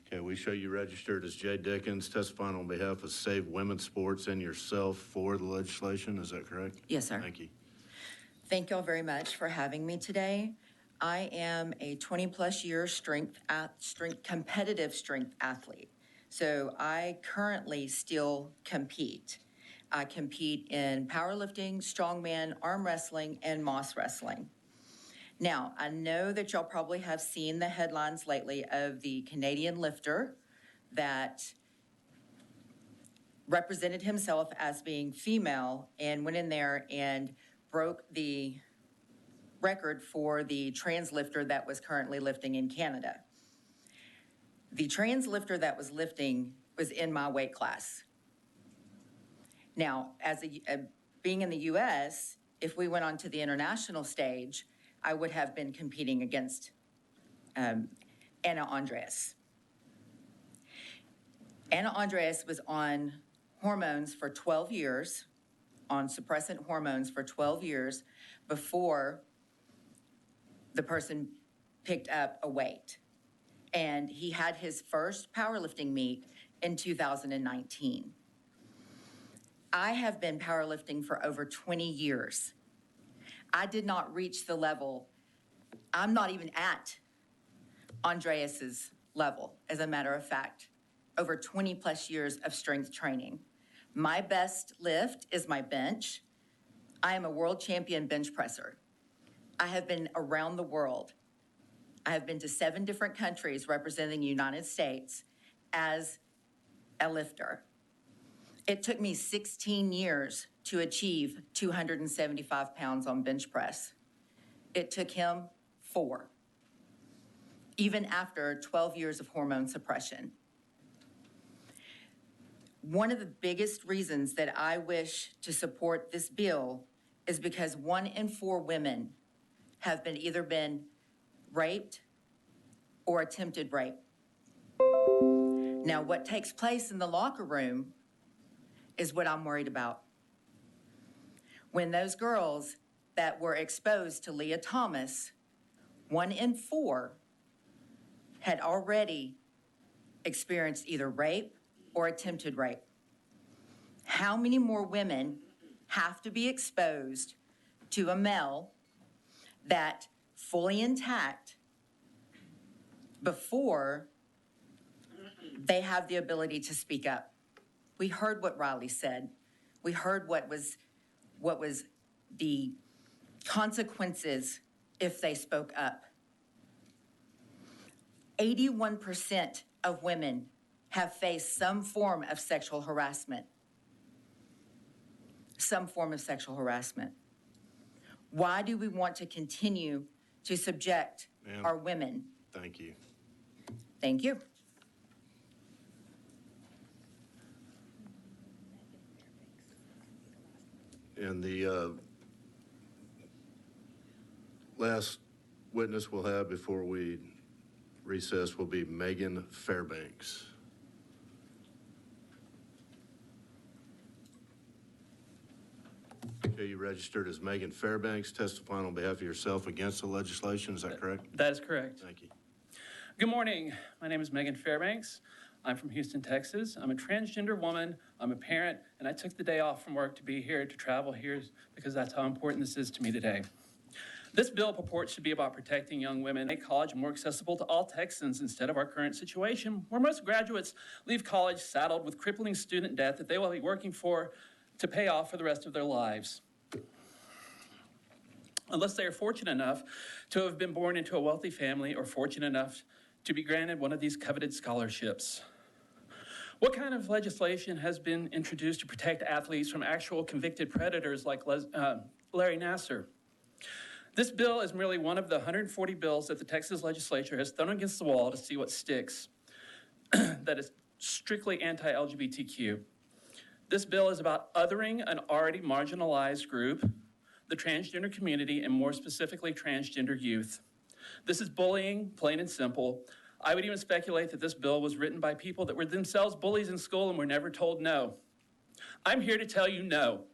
Okay, we show you registered as Jay Dickens, testifying on behalf of Save Women's Sports and yourself for the legislation, is that correct? Yes, sir. Thank you. Thank you all very much for having me today. I am a 20-plus year competitive strength athlete. So I currently still compete. I compete in powerlifting, strongman, arm wrestling, and moss wrestling. Now, I know that y'all probably have seen the headlines lately of the Canadian lifter that represented himself as being female and went in there and broke the record for the trans lifter that was currently lifting in Canada. The trans lifter that was lifting was in my weight class. Now, as being in the US, if we went on to the international stage, I would have been competing against Anna Andreas. Anna Andreas was on hormones for 12 years, on suppressant hormones for 12 years before the person picked up a weight. And he had his first powerlifting meet in 2019. I have been powerlifting for over 20 years. I did not reach the level, I'm not even at Andreas's level, as a matter of fact, over 20 plus years of strength training. My best lift is my bench. I am a world champion bench presser. I have been around the world. I have been to 7 different countries representing the United States as a lifter. It took me 16 years to achieve 275 pounds on bench press. It took him 4, even after 12 years of hormone suppression. One of the biggest reasons that I wish to support this bill is because 1 in 4 women have either been raped or attempted rape. Now, what takes place in the locker room is what I'm worried about. When those girls that were exposed to Leah Thomas, 1 in 4 had already experienced either rape or attempted rape. How many more women have to be exposed to a male that fully intact before they have the ability to speak up? We heard what Riley said. We heard what was the consequences if they spoke up. 81% of women have faced some form of sexual harassment. Some form of sexual harassment. Why do we want to continue to subject our women? Thank you. Thank you. And the last witness we'll have before we recess will be Megan Fairbanks. Okay, you registered as Megan Fairbanks, testifying on behalf of yourself against the legislation, is that correct? That is correct. Thank you. Good morning. My name is Megan Fairbanks. I'm from Houston, Texas. I'm a transgender woman. I'm a parent, and I took the day off from work to be here, to travel here, because that's how important this is to me today. This bill purports to be about protecting young women, make college more accessible to all Texans instead of our current situation, where most graduates leave college saddled with crippling student debt that they will be working to pay off for the rest of their lives. Unless they are fortunate enough to have been born into a wealthy family or fortunate enough to be granted one of these coveted scholarships. What kind of legislation has been introduced to protect athletes from actual convicted predators like Larry Nassar? This bill is merely one of the 140 bills that the Texas legislature has thrown against the wall to see what sticks that is strictly anti-LGBTQ. This bill is about othering an already marginalized group, the transgender community, and more specifically, transgender youth. This is bullying, plain and simple. I would even speculate that this bill was written by people that were themselves bullies in school and were never told no. I'm here to tell you no.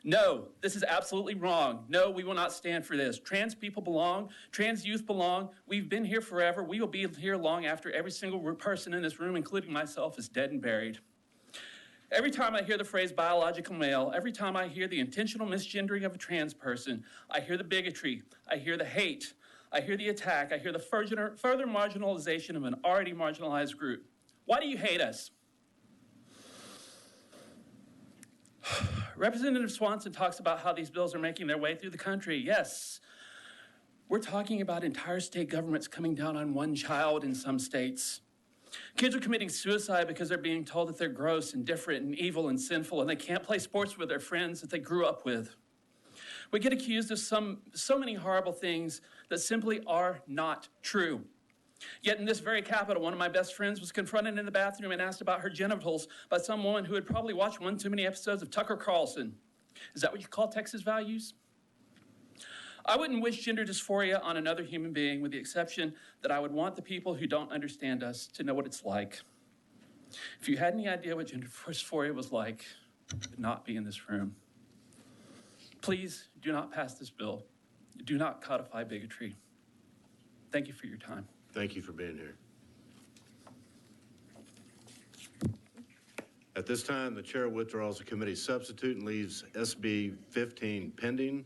No, this is absolutely wrong. No, we will not stand for this. Trans people belong. Trans youth belong. We've been here forever. We will be here long after every single person in this room, including myself, is dead and buried. Every time I hear the phrase biological male, every time I hear the intentional misgendering of a trans person, I hear the bigotry, I hear the hate, I hear the attack. I hear the further marginalization of an already marginalized group. Why do you hate us? Representative Swanson talks about how these bills are making their way through the country. Yes, we're talking about entire state governments coming down on one child in some states. Kids are committing suicide because they're being told that they're gross and different and evil and sinful, and they can't play sports with their friends that they grew up with. We get accused of so many horrible things that simply are not true. Yet in this very Capitol, one of my best friends was confronted in the bathroom and asked about her genitals by some woman who had probably watched one too many episodes of Tucker Carlson. Is that what you call Texas values? I wouldn't wish gender dysphoria on another human being, with the exception that I would want the people who don't understand us to know what it's like. If you had any idea what gender dysphoria was like, you would not be in this room. Please do not pass this bill. Do not codify bigotry. Thank you for your time. Thank you for being here. At this time, the chair withdraws the committee substitute and leaves SB 15 pending.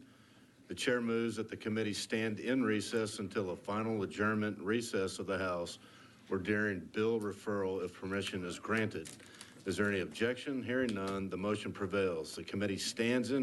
The chair moves that the committee stand in recess until a final adjournment recess of the House or during bill referral if permission is granted. Is there any objection? Hearing none, the motion prevails. The committee stands in